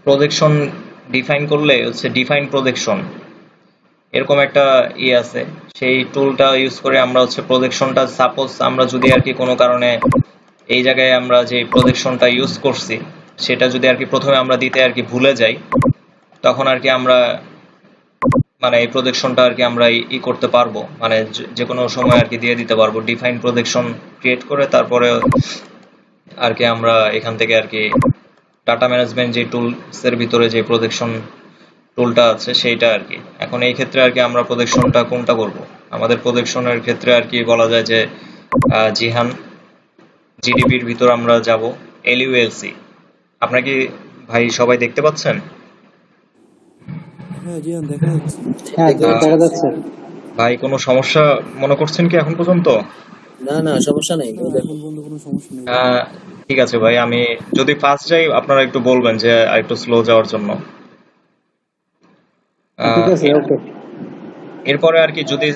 প্রজেকশন ডিফাইন করলে হচ্ছে ডিফাইন প্রজেকশন, এরকম একটা আছে, সেই টুলটা ইউজ করে আমরা হচ্ছে প্রজেকশনটা, সাপোজ আমরা যদি আর কি কোনো কারণে এই জায়গায় আমরা যে প্রজেকশনটা ইউজ করছি সেটা যদি আর কি প্রথমে আমরা দিতে আর কি ভুলে যাই, তখন আর কি আমরা মানে এই প্রজেকশনটা আর কি আমরা করতে পারবো, মানে যে কোনো সময় আর কি দিয়ে দিতে পারবো। ডিফাইন প্রজেকশন ক্রিয়েট করে তারপরে আর কি আমরা এখান থেকে আর কি ডাটা ম্যানেজমেন্ট যে টুলস এর ভিতরে যে প্রজেকশন টুলটা আছে সেইটা আর কি। এখন এই ক্ষেত্রে আর কি আমরা প্রজেকশনটা কোনটা করব? আমাদের প্রজেকশনের ক্ষেত্রে আর কি বলা যায় যে জিহান জিডিপির ভিতর আমরা যাব, এলইউএলসি। আপনারা কি ভাই সবাই দেখতে পাচ্ছেন?
হ্যাঁ জিয়ান দেখা যাচ্ছে।
হ্যাঁ দেখা যাচ্ছে।
ভাই কোনো সমস্যা মনে করছেন কি এখন পর্যন্ত?
না না সমস্যা নাই
না এখন পর্যন্ত কোনো সমস্যা নেই।
ঠিক আছে ভাই, আমি যদি ফার্স্ট যাই আপনারা একটু বলবেন যে আরেকটু স্লো যাওয়ার জন্য।
ঠিক আছে, ওকে।
এরপরে আর কি যদি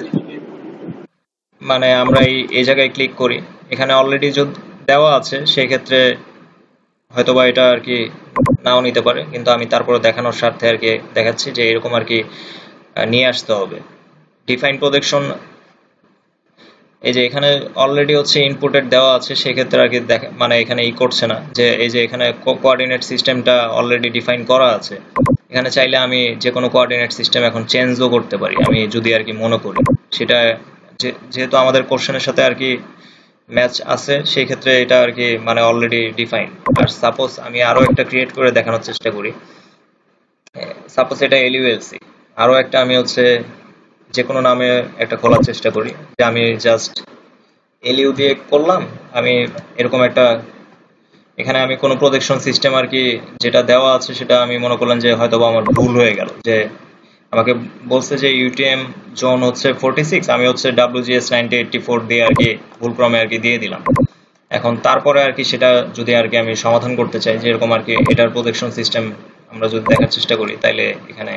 মানে আমরা এই জায়গায় ক্লিক করি, এখানে অলরেডি যদি দেওয়া আছে সেই ক্ষেত্রে হয়তোবা এটা আর কি নাও নিতে পারে, কিন্তু আমি তারপরে দেখানোর স্বার্থে আর কি দেখাচ্ছি যে এরকম আর কি নিয়ে আসতে হবে। ডিফাইন প্রজেকশন, এই যে এখানে অলরেডি হচ্ছে ইনপুটেড দেওয়া আছে, সেক্ষেত্রে আর কি মানে এখানে করছে না, যে এই যে এখানে কোঅর্ডিনেট সিস্টেমটা অলরেডি ডিফাইন করা আছে। এখানে চাইলে আমি যে কোনো কোঅর্ডিনেট সিস্টেম এখন চেঞ্জও করতে পারি, আমি যদি আর কি মনে করি সেটা, যেহেতু আমাদের কোশ্চেনের সাথে আর কি ম্যাচ আছে, সেই ক্ষেত্রে এটা আর কি মানে অলরেডি ডিফাইন। আর সাপোজ আমি আরো একটা ক্রিয়েট করে দেখানোর চেষ্টা করি, সাপোজ এটা এলইউএলসি, আরো একটা আমি হচ্ছে যে কোনো নামে একটা খোলার চেষ্টা করি, যে আমি জাস্ট এলইউ দিয়ে করলাম। আমি এরকম একটা, এখানে আমি কোনো প্রজেকশন সিস্টেম আর কি যেটা দেওয়া আছে সেটা আমি মনে করলাম যে হয়তো আমার ভুল হয়ে গেল, যে আমাকে বলছে যে ইউটিএম জোন হচ্ছে 46, আমি হচ্ছে WGS 9084 দিয়ে আর কি ভুলক্রমে আর কি দিয়ে দিলাম। এখন তারপরে আর কি সেটা যদি আর কি আমি সমাধান করতে চাই, যেরকম আর কি এটার প্রজেকশন সিস্টেম আমরা যদি দেখার চেষ্টা করি, তাইলে এখানে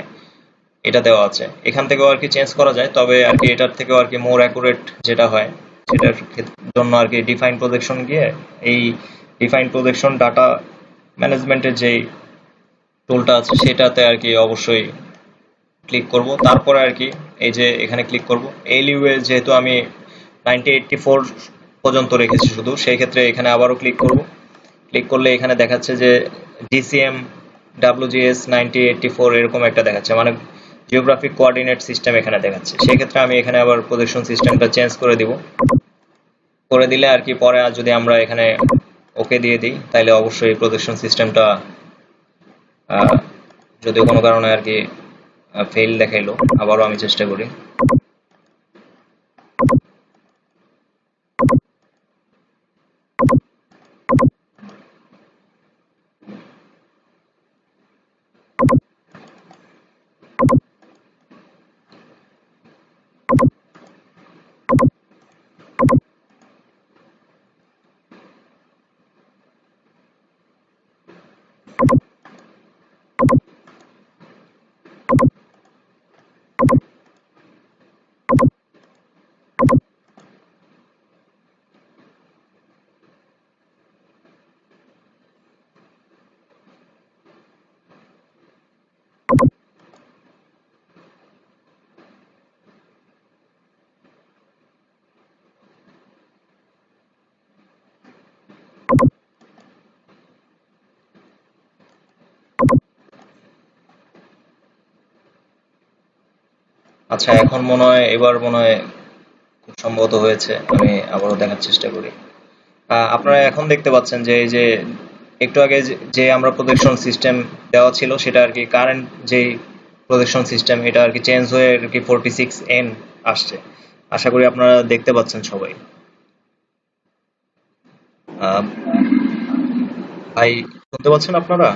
এটা দেওয়া আছে, এখান থেকেও আর কি চেঞ্জ করা যায়, তবে আর কি এটার থেকেও আর কি মোর অ্যাকুরেট যেটা হয় সেটার জন্য আর কি ডিফাইন প্রজেকশন গিয়ে এই ডিফাইন প্রজেকশন ডাটা ম্যানেজমেন্টের যেই টুলটা আছে সেটাতে আর কি অবশ্যই ক্লিক করব। তারপরে আর কি এই যে এখানে ক্লিক করব, এলইউ এ যেহেতু আমি 9084 পর্যন্ত রেখেছি শুধু, সেই ক্ষেত্রে এখানে আবারও ক্লিক করব। ক্লিক করলে এখানে দেখাচ্ছে যে DCM WGS 9084 এরকম একটা দেখাচ্ছে, মানে জিওগ্রাফিক কোঅর্ডিনেট সিস্টেম এখানে দেখাচ্ছে। সেই ক্ষেত্রে আমি এখানে আবার প্রজেকশন সিস্টেমটা চেঞ্জ করে দিব, করে দিলে আর কি পরে আর যদি আমরা এখানে ওকে দিয়ে দিই, তাহলে অবশ্যই প্রজেকশন সিস্টেমটা যদি কোনো কারণে আর কি ফেল দেখাইলো, আবারও আমি চেষ্টা করি। আচ্ছা, এখন মনে হয় এবার মনে হয় খুব সম্ভবত হয়েছে, আমি আবারও দেখার চেষ্টা করি। আপনারা এখন দেখতে পাচ্ছেন যে এই যে একটু আগে যে আমরা প্রজেকশন সিস্টেম দেওয়া ছিল সেটা আর কি কারেন্ট যেই প্রজেকশন সিস্টেম এটা আর কি চেঞ্জ হয়ে আর কি 46N আসছে। আশা করি আপনারা দেখতে পাচ্ছেন সবাই। ভাই শুনতে পাচ্ছেন আপনারা?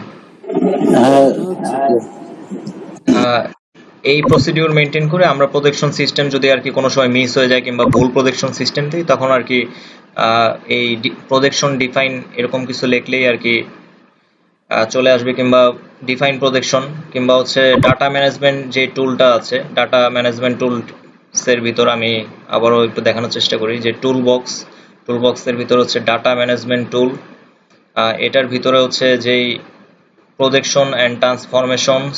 এই প্রসিডিউর মেনটেন করে আমরা প্রজেকশন সিস্টেম যদি আর কি কোনো সময় মিস হয়ে যায় কিংবা ভুল প্রজেকশন সিস্টেম দিই, তখন আর কি এই প্রজেকশন ডিফাইন এরকম কিছু লিখলেই আর কি চলে আসবে, কিংবা ডিফাইন প্রজেকশন কিংবা হচ্ছে ডাটা ম্যানেজমেন্ট যে টুলটা আছে, ডাটা ম্যানেজমেন্ট টুলসের ভিতর আমি আবারও একটু দেখানোর চেষ্টা করি যে টুলবক্সের ভিতর হচ্ছে ডাটা ম্যানেজমেন্ট টুল, এটার ভিতরে হচ্ছে যেই প্রজেকশন অ্যান্ড ট্রান্সফরমেশনস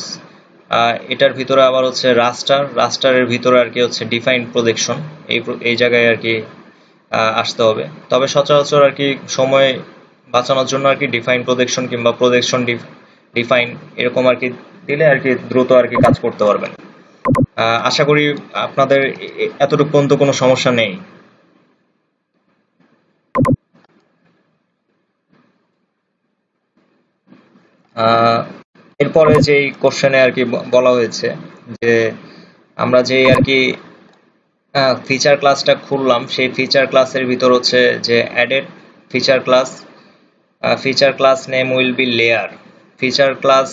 এটার ভিতরে আবার হচ্ছে রাস্টারের ভিতরে আর কি হচ্ছে ডিফাইন্ড প্রজেকশন, এই জায়গায় আর কি আসতে হবে। তবে সচরাচর আর কি সময় বাঁচানোর জন্য আর কি ডিফাইন প্রজেকশন কিংবা প্রজেকশন ডিফাইন এরকম আর কি দিলে আর কি দ্রুত আর কি কাজ করতে পারবেন। আশা করি আপনাদের এতটুকু পর্যন্ত কোনো সমস্যা নেই। এরপরে যেই কোশ্চেনে আর কি বলা হয়েছে যে আমরা যেই আর কি ফিচার ক্লাসটা খুললাম, সেই ফিচার ক্লাসের ভিতর হচ্ছে যে added feature class name will B layer. Feature class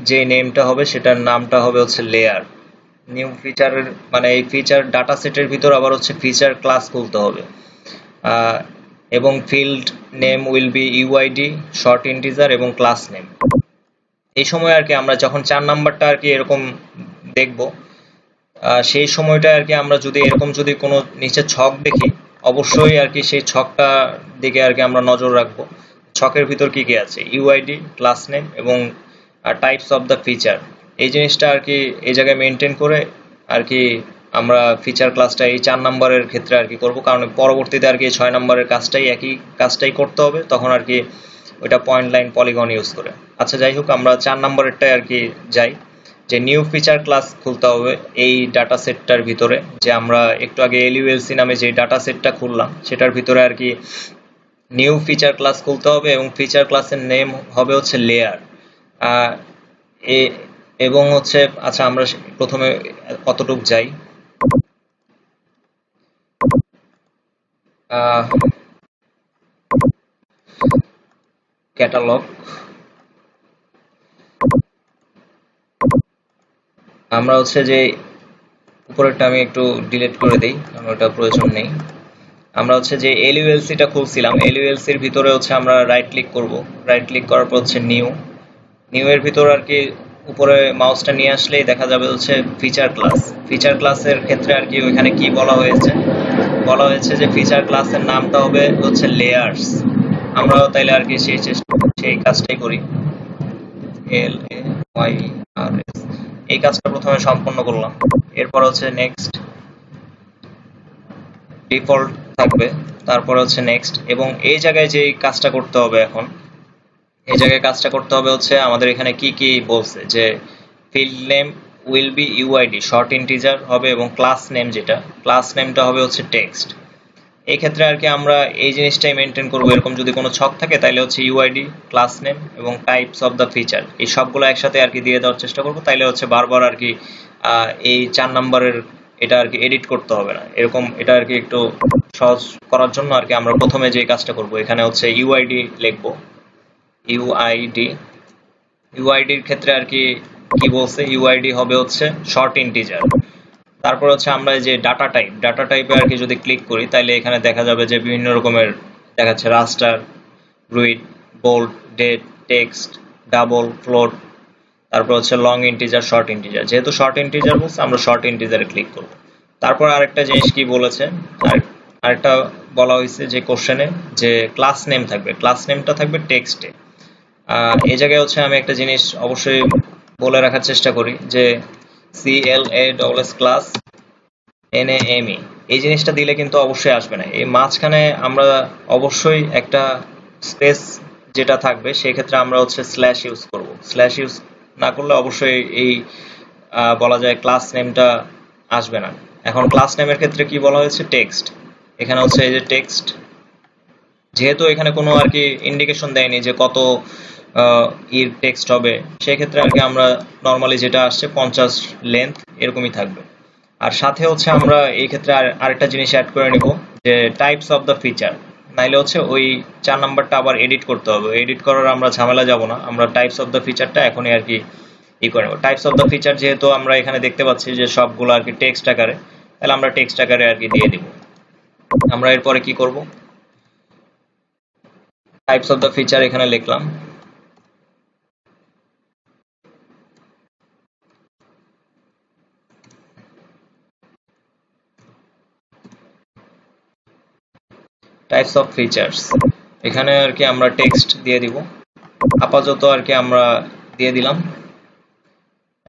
যে নেমটা হবে সেটার নামটা হবে হচ্ছে লেয়ার। নিউ ফিচারের মানে এই ফিচার ডাটা সেটের ভিতর আবার হচ্ছে ফিচার ক্লাস খুলতে হবে, এবং field name will B UID, short integer এবং ক্লাস নেম। এই সময় আর কি আমরা যখন 4 নাম্বারটা আর কি এরকম দেখব, সেই সময়টা আর কি আমরা যদি এরকম যদি কোনো নিচে ছক দেখি, অবশ্যই আর কি সেই ছকটা দিকে আর কি আমরা নজর রাখবো। ছকের ভিতর কি কি আছে, ইউআইডি, ক্লাস নেম এবং টাইপস অফ দ্য ফিচার। এই জিনিসটা আর কি এই জায়গায় মেনটেন করে আর কি আমরা ফিচার ক্লাসটা এই 4 নাম্বারের ক্ষেত্রে আর কি করবো, কারণ পরবর্তীতে আর কি 6 নাম্বারের একই কাজটাই করতে হবে, তখন আর কি ওইটা পয়েন্ট লাইন পলিগন ইউজ করে। আচ্ছা যাই হোক, আমরা 4 নাম্বারেরটাই আর কি যাই, যে নিউ ফিচার ক্লাস খুলতে হবে এই ডাটা সেটটার ভিতরে। যে আমরা একটু আগে এলইউএলসি নামে যে ডাটা সেটটা খুললাম সেটার ভিতরে আর কি নিউ ফিচার ক্লাস খুলতে হবে, এবং ফিচার ক্লাসের নেম হবে হচ্ছে লেয়ার। এবং হচ্ছে আচ্ছা আমরা প্রথমে কতটুক যাই, ক্যাটালগ। আমরা হচ্ছে যে উপরেরটা আমি একটু ডিলিট করে দেই কারণ ওটা প্রয়োজন নেই। আমরা হচ্ছে যে এলইউএলসিটা খুলছিলাম, এলইউএলসির ভিতরে হচ্ছে আমরা রাইট ক্লিক করব। রাইট ক্লিক করার পর হচ্ছে নিউ এর ভিতর আর কি উপরে মাউসটা নিয়ে আসলেই দেখা যাবে হচ্ছে ফিচার ক্লাসের ক্ষেত্রে আর কি ওইখানে কি বলা হয়েছে যে ফিচার ক্লাসের নামটা হবে হচ্ছে লেয়ার্স। আমরাও তাইলে আর কি সেই কাজটাই করি, LAYRS। এই কাজটা প্রথমে সম্পন্ন করলাম, এরপর হচ্ছে নেক্সট, ডিফল্ট থাকবে, তারপর হচ্ছে নেক্সট। এবং এই জায়গায় যে কাজটা করতে হবে এখন, এই জায়গায় কাজটা করতে হবে হচ্ছে আমাদের এখানে কি কি বলছে, যে field name will B UID, short integer হবে, এবং ক্লাস নেমটা হবে হচ্ছে টেক্সট। এই ক্ষেত্রে আর কি আমরা এই জিনিসটাই মেনটেন করবো। এরকম যদি কোনো ছক থাকে তাহলে হচ্ছে ইউআইডি, ক্লাস নেম এবং টাইপস অফ দ্য ফিচার, এই সবগুলো একসাথে আর কি দিয়ে দেওয়ার চেষ্টা করবো। তাইলে হচ্ছে বারবার আর কি এই 4 নাম্বারের এটা আর কি এডিট করতে হবে না। এরকম এটা আর কি একটু সহজ করার জন্য আর কি আমরা প্রথমে যে কাজটা করব, এখানে হচ্ছে ইউআইডি লিখবো। ইউআইডির ক্ষেত্রে আর কি বলছে, ইউআইডি হবে হচ্ছে শর্ট ইন্টিজার। তারপর হচ্ছে আমরা যে ডাটা টাইপে আর কি যদি ক্লিক করি, তাহলে এখানে দেখা যাবে যে বিভিন্ন রকমের দেখাচ্ছে, raster, grid, bold, date, text, double, float, তারপর হচ্ছে লং ইন্টিজার, শর্ট ইন্টিজার। যেহেতু শর্ট ইন্টিজার বলছে, আমরা শর্ট ইন্টিজারে ক্লিক করব। তারপর আরেকটা জিনিস কি বলেছে, আরেকটা বলা হয়েছে যে কোশ্চেনে, যে ক্লাস নেম থাকবে, ক্লাস নেমটা থাকবে টেক্সটে। এই জায়গায় হচ্ছে আমি একটা জিনিস অবশ্যই বলে রাখার চেষ্টা করি, যে CLASS ক্লাস NAME, এই জিনিসটা দিলে কিন্তু অবশ্যই আসবে না। এই মাঝখানে আমরা অবশ্যই একটা স্পেস যেটা থাকবে, সেই ক্ষেত্রে আমরা হচ্ছে স্ল্যাশ ইউজ করব। স্ল্যাশ ইউজ না করলে অবশ্যই এই বলা যায় ক্লাস নেমটা আসবে না। এখন ক্লাস নেমের ক্ষেত্রে কি বলা হয়েছে, টেক্সট। এখানে হচ্ছে এই যে টেক্সট, যেহেতু এখানে কোনো আর কি ইন্ডিকেশন দেয়নি যে কত এর টেক্সট হবে, সেই ক্ষেত্রে আর কি আমরা নর্মালি যেটা আসছে 50 লেন্থ এরকমই থাকবে। আর সাথে হচ্ছে আমরা এই ক্ষেত্রে আরেকটা জিনিস অ্যাড করে নিব, যে টাইপস অফ দ্য ফিচার। নাইলে হচ্ছে ওই 4 নাম্বারটা আবার এডিট করতে হবে, এডিট করার আমরা ঝামেলা যাব না, আমরা টাইপস অফ দ্য ফিচারটা এখনই আর কি করে নেব। টাইপস অফ দ্য ফিচার যেহেতু আমরা এখানে দেখতে পাচ্ছি যে সবগুলো আর কি টেক্সট আকারে, তাহলে আমরা টেক্সট আকারে আর কি দিয়ে দিব। আমরা এরপরে কি করব, টাইপস অফ দ্য ফিচার এখানে লিখলাম, টাইপস অফ ফিচার্স। এখানে আর কি আমরা টেক্সট দিয়ে দিব, আপাতত আর কি আমরা দিয়ে দিলাম।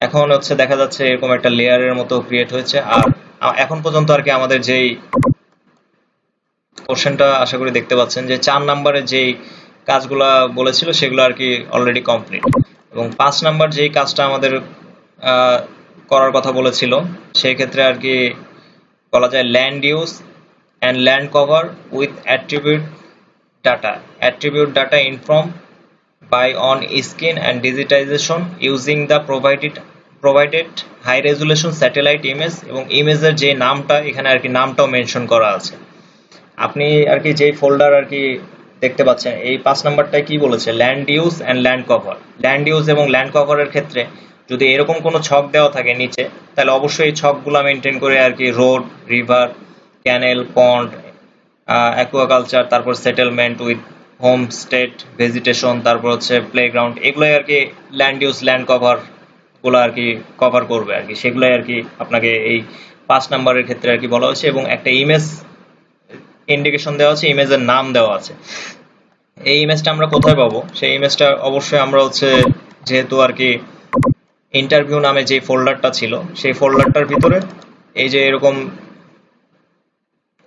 এখন হচ্ছে দেখা যাচ্ছে এরকম একটা লেয়ারের মতো ক্রিয়েট হয়েছে। আর এখন পর্যন্ত আর কি আমাদের যেই কোশ্চেনটা আশা করি দেখতে পাচ্ছেন যে 4 নম্বরে যেই কাজগুলা বলেছিল সেগুলো আর কি অলরেডি কমপ্লিট, এবং 5 নাম্বার যেই কাজটা আমাদের করার কথা বলেছিল সেই ক্ষেত্রে আর কি বলা যায় land use and land cover with attribute data informed by on skin and digitization using the provided high resolution satellite image, এবং ইমেজের যে নামটা এখানে আর কি নামটাও মেনশন করা আছে। আপনি আর কি যেই ফোল্ডার আর কি দেখতে পাচ্ছেন এই 5 নাম্বারটায় কি বলেছে, land use and land cover. Land use এবং ল্যান্ড কভারের ক্ষেত্রে যদি এরকম কোনো ছক দেওয়া থাকে নিচে, তাহলে অবশ্যই এই ছকগুলো মেনটেন করে আর কি রোড, রিভার, ক্যানেল, পন্ড, অ্যাকুয়াকালচার, তারপর settlement with home state, vegetation, তারপর হচ্ছে প্লেগ্রাউন্ড, এগুলোই আর কি ল্যান্ড ইউজ ল্যান্ড কভার গুলো আর কি কভার করবে আর কি, সেগুলোই আর কি আপনাকে এই 5 নাম্বারের ক্ষেত্রে আর কি বলা হয়েছে। এবং একটা ইমেজ ইন্ডিকেশন দেওয়া আছে, ইমেজের নাম দেওয়া আছে। এই ইমেজটা আমরা কোথায় পাবো? সেই ইমেজটা অবশ্যই আমরা হচ্ছে যেহেতু আর কি ইন্টারভিউ নামে যে ফোল্ডারটা ছিল সেই ফোল্ডারটার ভিতরে এই যে এরকম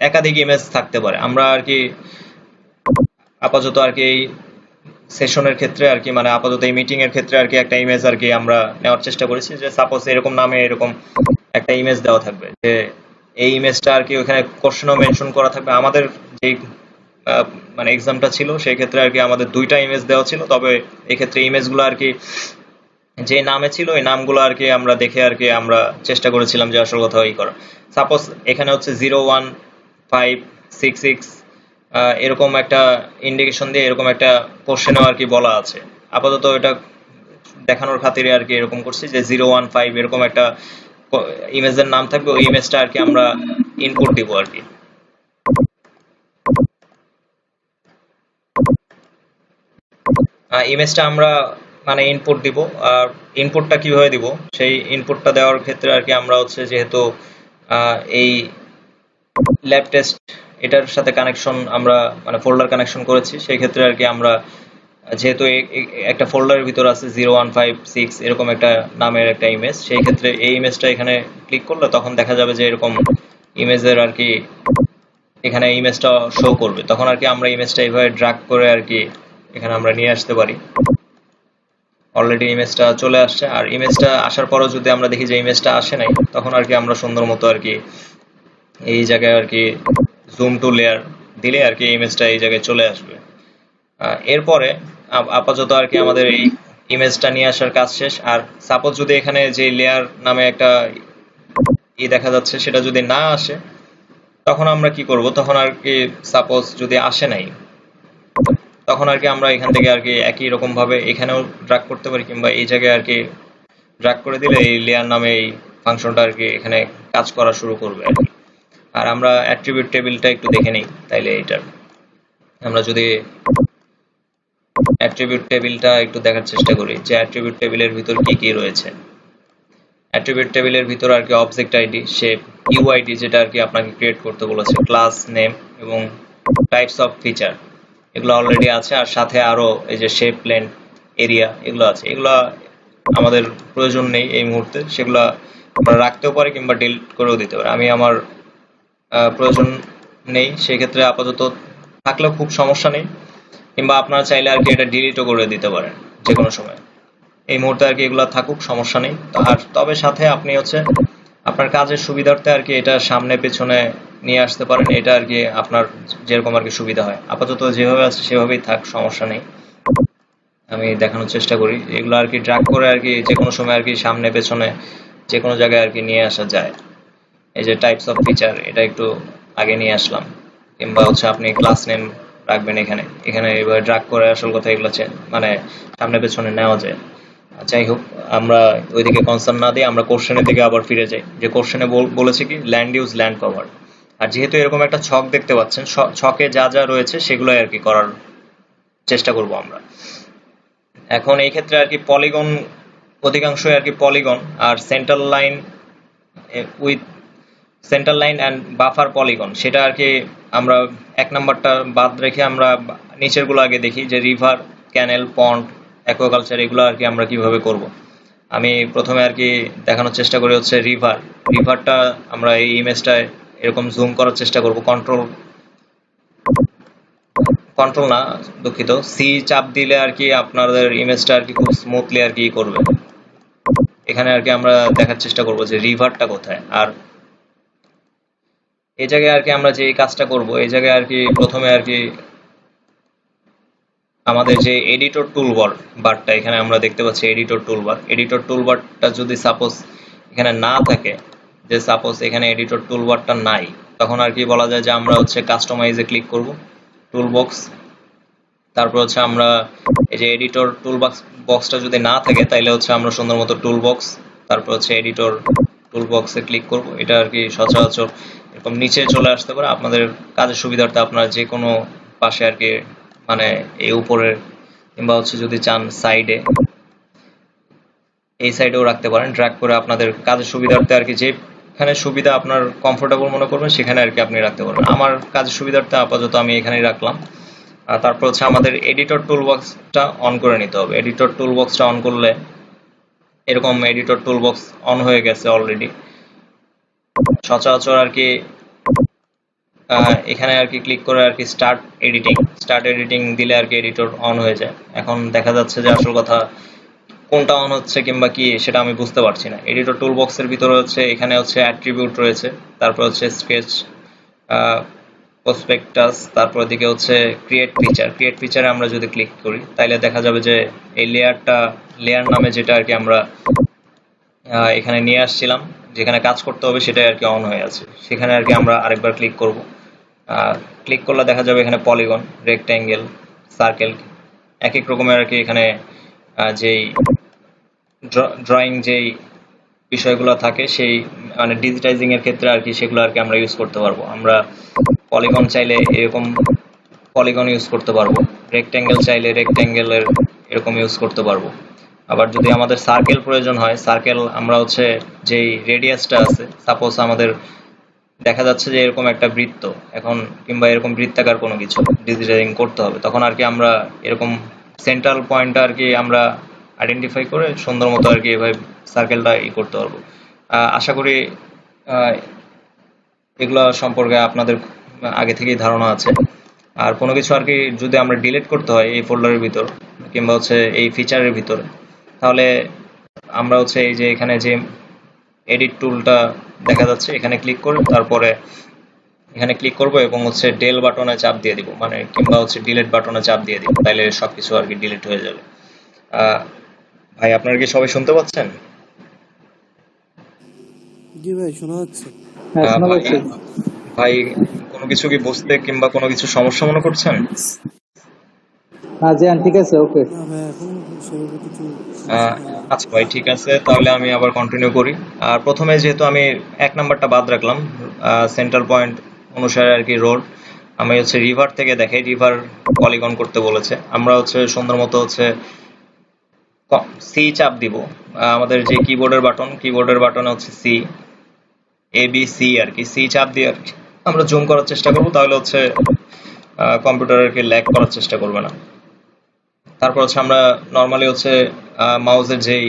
একাধিক ইমেজ থাকতে পারে। আমরা আর কি আপাতত আর কি এই সেশনের ক্ষেত্রে আর কি মানে আপাতত এই মিটিং এর ক্ষেত্রে আর কি একটা ইমেজ আর কি আমরা নেওয়ার চেষ্টা করেছি, যে সাপোজ এরকম নামে এরকম একটা ইমেজ দেওয়া থাকবে, যে এই ইমেজটা আর কি ওখানে কোশ্চেনও মেনশন করা থাকবে। আমাদের যে মানে এক্সামটা ছিল সেই ক্ষেত্রে আর কি আমাদের 2টা ইমেজ দেওয়া ছিল, তবে এই ক্ষেত্রে ইমেজগুলো আর কি যে নামে ছিল এই নামগুলো আর কি আমরা দেখে আর কি আমরা চেষ্টা করেছিলাম যে আসল কথা এই করা। সাপোজ এখানে হচ্ছে 01566 এরকম একটা ইন্ডিকেশন দিয়ে এরকম একটা কোশ্চেনও আর কি বলা আছে। আপাতত এটা দেখানোর খাতিরে আর কি এরকম করছি যে 015 এরকম একটা ইমেজের নাম থাকবে, ওই ইমেজটা আর কি আমরা ইনপুট দিব আর কি। ইমেজটা আমরা মানে ইনপুট দিব। আর ইনপুটটা কিভাবে দিব, সেই ইনপুটটা দেওয়ার ক্ষেত্রে আর কি আমরা হচ্ছে যেহেতু এই ল্যাব টেস্ট এটার সাথে কানেকশন আমরা মানে ফোল্ডার কানেকশন করেছি, সেই ক্ষেত্রে আর কি আমরা যেহেতু একটা ফোল্ডারের ভিতর আছে 0156 এরকম একটা নামের একটা ইমেজ, সেই ক্ষেত্রে এই ইমেজটা এখানে ক্লিক করলে তখন দেখা যাবে যে এরকম ইমেজের আর কি এখানে ইমেজটা শো করবে। তখন আর কি আমরা ইমেজটা এইভাবে ড্র্যাগ করে আর কি এখানে আমরা নিয়ে আসতে পারি। অলরেডি ইমেজটা চলে আসছে, আর ইমেজটা আসার পরও যদি আমরা দেখি যে ইমেজটা আসে নাই, তখন আর কি আমরা সুন্দর মতো আর কি এই জায়গায় আর কি জুম টু লেয়ার দিলে আর কি ইমেজটা এই জায়গায় চলে আসবে। এরপরে আপাতত আর কি আমাদের এই ইমেজটা নিয়ে আসার কাজ শেষ। আর সাপোজ যদি এখানে যে লেয়ার নামে একটা দেখা যাচ্ছে সেটা যদি না আসে, তখন আমরা কি করব, তখন আর কি সাপোজ যদি আসে নাই, তখন আর কি আমরা এখান থেকে আর কি একই রকম ভাবে এখানেও ড্র্যাগ করতে পারি, কিংবা এই জায়গায় আর কি ড্র্যাগ করে দিলে এই লেয়ার নামে এই ফাংশনটা আর কি এখানে কাজ করা শুরু করবে আর কি। আর আমরা অ্যাট্রিবিউট টেবিলটা একটু দেখে নিই, তাইলে এটার আমরা যদি অ্যাট্রিবিউট টেবিলটা একটু দেখার চেষ্টা করি যে অ্যাট্রিবিউট টেবিলের ভিতর কি কি রয়েছে। অ্যাট্রিবিউট টেবিলের ভিতর আর কি অবজেক্ট আইডি, শেপ, ইউআইডি যেটা আর কি আপনাকে ক্রিয়েট করতে বলেছে, ক্লাস নেম এবং টাইপস অফ ফিচার, এগুলো অলরেডি আছে। আর সাথে আরো এই যে শেপ, লেন্থ, এরিয়া এগুলো আছে। এগুলো আমাদের প্রয়োজন নেই এই মুহূর্তে, সেগুলো আমরা রাখতেও পারি কিংবা ডিলিট করেও দিতে পারি। আমি আমার প্রয়োজন নেই, সেক্ষেত্রে আপাতত থাকলেও খুব সমস্যা নেই, কিংবা আপনারা চাইলে আর কি এটা ডিলিটও করে দিতে পারেন যে কোনো সময়। এই মুহূর্তে আর কি এগুলো থাকুক, সমস্যা নেই। আর তবে সাথে আপনি হচ্ছে আপনার কাজের সুবিধার্থে আর কি এটা সামনে পেছনে নিয়ে আসতে পারেন, এটা আর কি আপনার যেরকম আর কি সুবিধা হয়। আপাতত যেভাবে আছে সেভাবেই থাক, সমস্যা নেই। আমি দেখানোর চেষ্টা করি এগুলো আর কি ড্র্যাগ করে আর কি যে কোনো সময় আর কি সামনে পেছনে যে কোনো জায়গায় আর কি নিয়ে আসা যায়। এই যে টাইপস অফ ফিচার, এটা একটু আগে নিয়ে আসলাম, কিংবা হচ্ছে আপনি ক্লাস নেম রাখবেন এখানে, এখানে এবার ড্র্যাগ করে আসল কথা এগুলো মানে সামনে পেছনে নেওয়া যায়। যাই হোক, আমরা ওইদিকে কনসার্ন না দিয়ে আমরা কোশ্চেনের দিকে আবার ফিরে যাই, যে কোশ্চেনে বলেছে কি ল্যান্ড ইউজ ল্যান্ড কভার। আর যেহেতু এরকম একটা ছক দেখতে পাচ্ছেন, ছকে যা যা রয়েছে সেগুলোই আর কি করার চেষ্টা করব আমরা। এখন এই ক্ষেত্রে আর কি পলিগন, অধিকাংশই আর কি পলিগন আর central line with central line and buffer polygon, সেটা আর কি আমরা 1 নাম্বারটা বাদ রেখে আমরা নিচের গুলো আগে দেখি, যে রিভার, ক্যানেল, পন্ড, অ্যাকুয়াকালচার, এগুলো আর কি আমরা কিভাবে করব। আমি প্রথমে আর কি দেখানোর চেষ্টা করি হচ্ছে রিভারটা আমরা এই ইমেজটায় এরকম জুম করার চেষ্টা করব, কন্ট্রোল না, দুঃখিত, সি চাপ দিলে আর কি আপনাদের ইমেজটা আর কি খুব স্মুথলি আর কি করবে। এখানে আর কি আমরা দেখার চেষ্টা করব যে রিভারটা কোথায়। আর এই জায়গায় আর কি আমরা যে কাজটা করব, এই জায়গায় আর কি প্রথমে আর কি আমাদের যে এডিটর বারটা এখানে আমরা দেখতে পাচ্ছি, এডিটর টুলবারটা যদি সাপোজ এখানে না থাকে, যে সাপোজ এখানে এডিটর টুলবারটা নাই, তখন আর কি বলা যায় যে আমরা হচ্ছে কাস্টমাইজে ক্লিক করব, টুলবক্স, তারপর হচ্ছে আমরা এই যে এডিটর বক্সটা যদি না থাকে তাইলে হচ্ছে আমরা সুন্দর মতো টুলবক্স, তারপর হচ্ছে এডিটর টুলবক্সে ক্লিক করব। এটা আর কি সচরাচর এরকম নিচে চলে আসতে পারে, আপনাদের কাজের সুবিধার্থে আপনারা যে কোনো পাশে আর কি, মানে এই উপরের কিংবা হচ্ছে যদি চান সাইডে, এই সাইডেও রাখতে পারেন, ড্র্যাগ করে আপনাদের কাজের সুবিধার্থে আর কি যেখানে সুবিধা আপনার কমফোর্টেবল মনে করবেন সেখানে আর কি আপনি রাখতে পারেন। আমার কাজের সুবিধার্থে আপাতত আমি এখানেই রাখলাম। আর তারপর হচ্ছে আমাদের এডিটর টুলবক্সটা অন করে নিতে হবে। এডিটর টুলবক্সটা অন করলে এরকম এডিটর টুলবক্স অন হয়ে গেছে অলরেডি সচরাচর আর কি। এখানে আর কি ক্লিক করে আর কি স্টার্ট এডিটিং দিলে আর কি এডিটর অন হয়ে যায়। এখন দেখা যাচ্ছে যে আসল কথা কোনটা অন হচ্ছে কিংবা কি সেটা আমি বুঝতে পারছি না। এডিটর টুলবক্সের ভিতরে হচ্ছে এখানে হচ্ছে অ্যাট্রিবিউট রয়েছে, তারপর হচ্ছে স্কেচ, প্রসপেক্টাস, তারপর দিকে হচ্ছে ক্রিয়েট ফিচারে আমরা যদি ক্লিক করি তাহলে দেখা যাবে যে এই লেয়ার নামে যেটা আর কি আমরা এখানে নিয়ে আসছিলাম, যেখানে কাজ করতে হবে সেটাই আর কি অন হয়ে আছে। সেখানে আর কি আমরা আরেকবার ক্লিক করব। ক্লিক করলে দেখা যাবে এখানে পলিগন, রেক্ট্যাঙ্গেল, সার্কেল, এক এক রকমের আর কি এখানে যেই ড্রয়িং যেই বিষয়গুলো থাকে সেই মানে ডিজিটাইজিং এর ক্ষেত্রে আর কি সেগুলো আর কি আমরা ইউজ করতে পারবো। আমরা পলিগন চাইলে এরকম পলিগন ইউজ করতে পারবো, রেক্ট্যাঙ্গেল চাইলে রেক্ট্যাঙ্গেলের এরকম ইউজ করতে পারবো। আবার যদি আমাদের সার্কেল প্রয়োজন হয়, সার্কেল আমরা হচ্ছে যেই রেডিয়াসটা আছে, সাপোজ আমাদের দেখা যাচ্ছে যে এরকম একটা বৃত্ত এখন কিংবা এরকম বৃত্তাকার কোনো কিছু ডিজিটাইজিং করতে হবে, তখন আর কি আমরা এরকম সেন্ট্রাল পয়েন্টটা আর কি আমরা আইডেন্টিফাই করে সুন্দর মতো আর কি এভাবে সার্কেলটা করতে পারবো। আশা করি এগুলো সম্পর্কে আপনাদের আগে থেকেই ধারণা আছে। আর কোনো কিছু আর কি যদি আমরা ডিলিট করতে হয় এই ফোল্ডারের ভিতর কিংবা হচ্ছে এই ফিচারের ভিতর, তাহলে আমরা হচ্ছে এই যে এখানে যে এডিট টুলটা দেখা যাচ্ছে এখানে ক্লিক করে তারপরে এখানে ক্লিক করব এবং হচ্ছে ডেল বাটনে চাপ দিয়ে দিব, মানে কিংবা হচ্ছে ডিলিট বাটনে চাপ দিয়ে দিব, তাইলে সবকিছু আর কি ডিলিট হয়ে যাবে। ভাই আপনারা কি সবাই শুনতে পাচ্ছেন?
জি ভাই, শোনা যাচ্ছে।
হ্যাঁ শোনা
ভাই
যাচ্ছে।
ভাই কোনো কিছু কি বুঝতে কিংবা কোনো কিছু সমস্যা মনে করছেন?
হ্যাঁ জিয়ান ঠিক আছে, ওকে।
না ভাই, এখন সেভাবে কিছু
আচ্ছা ভাই ঠিক আছে, তাহলে আমি আবার কন্টিনিউ করি। আর প্রথমে যেহেতু আমি 1 নাম্বারটা বাদ রাখলাম, সেন্টার পয়েন্ট অনুসারে আর কি রোড, আমি হচ্ছে রিভার থেকে দেখাই, রিভার পলিগন করতে বলেছে। আমরা হচ্ছে সুন্দর মতো হচ্ছে সি চাপ দিব। আমাদের যে কিবোর্ডের বাটনে হচ্ছে সি, ABC আর কি, সি চাপ দিয়ে আর কি আমরা জুম করার চেষ্টা করব, তাহলে হচ্ছে কম্পিউটারের কি ল্যাগ করার চেষ্টা করবে না। তারপর হচ্ছে আমরা নর্মালি হচ্ছে মাউসের যেই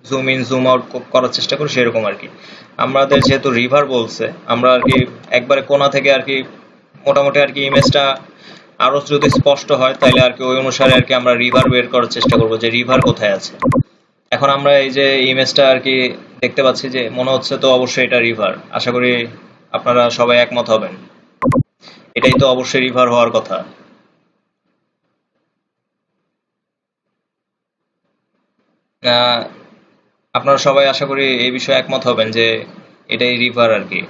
জুম ইন জুম আউট করার চেষ্টা করি সেরকম আর কি। আমাদের যেহেতু রিভার বলছে, আমরা আর কি একবারে কোণা থেকে আর কি মোটামুটি আর কি ইমেজটা আরো যদি স্পষ্ট হয় তাহলে আর কি ওই অনুসারে আর কি আমরা রিভার বের করার চেষ্টা করব যে রিভার কোথায় আছে। এখন আমরা এই যে ইমেজটা আর কি দেখতে পাচ্ছি যে মনে হচ্ছে তো অবশ্যই এটা রিভার। আশা করি আপনারা সবাই একমত হবেন, এটাই তো অবশ্যই রিভার হওয়ার কথা। আপনারা সবাই আশা করি এই বিষয়ে একমত হবেন যে এটাই রিভার আর কি,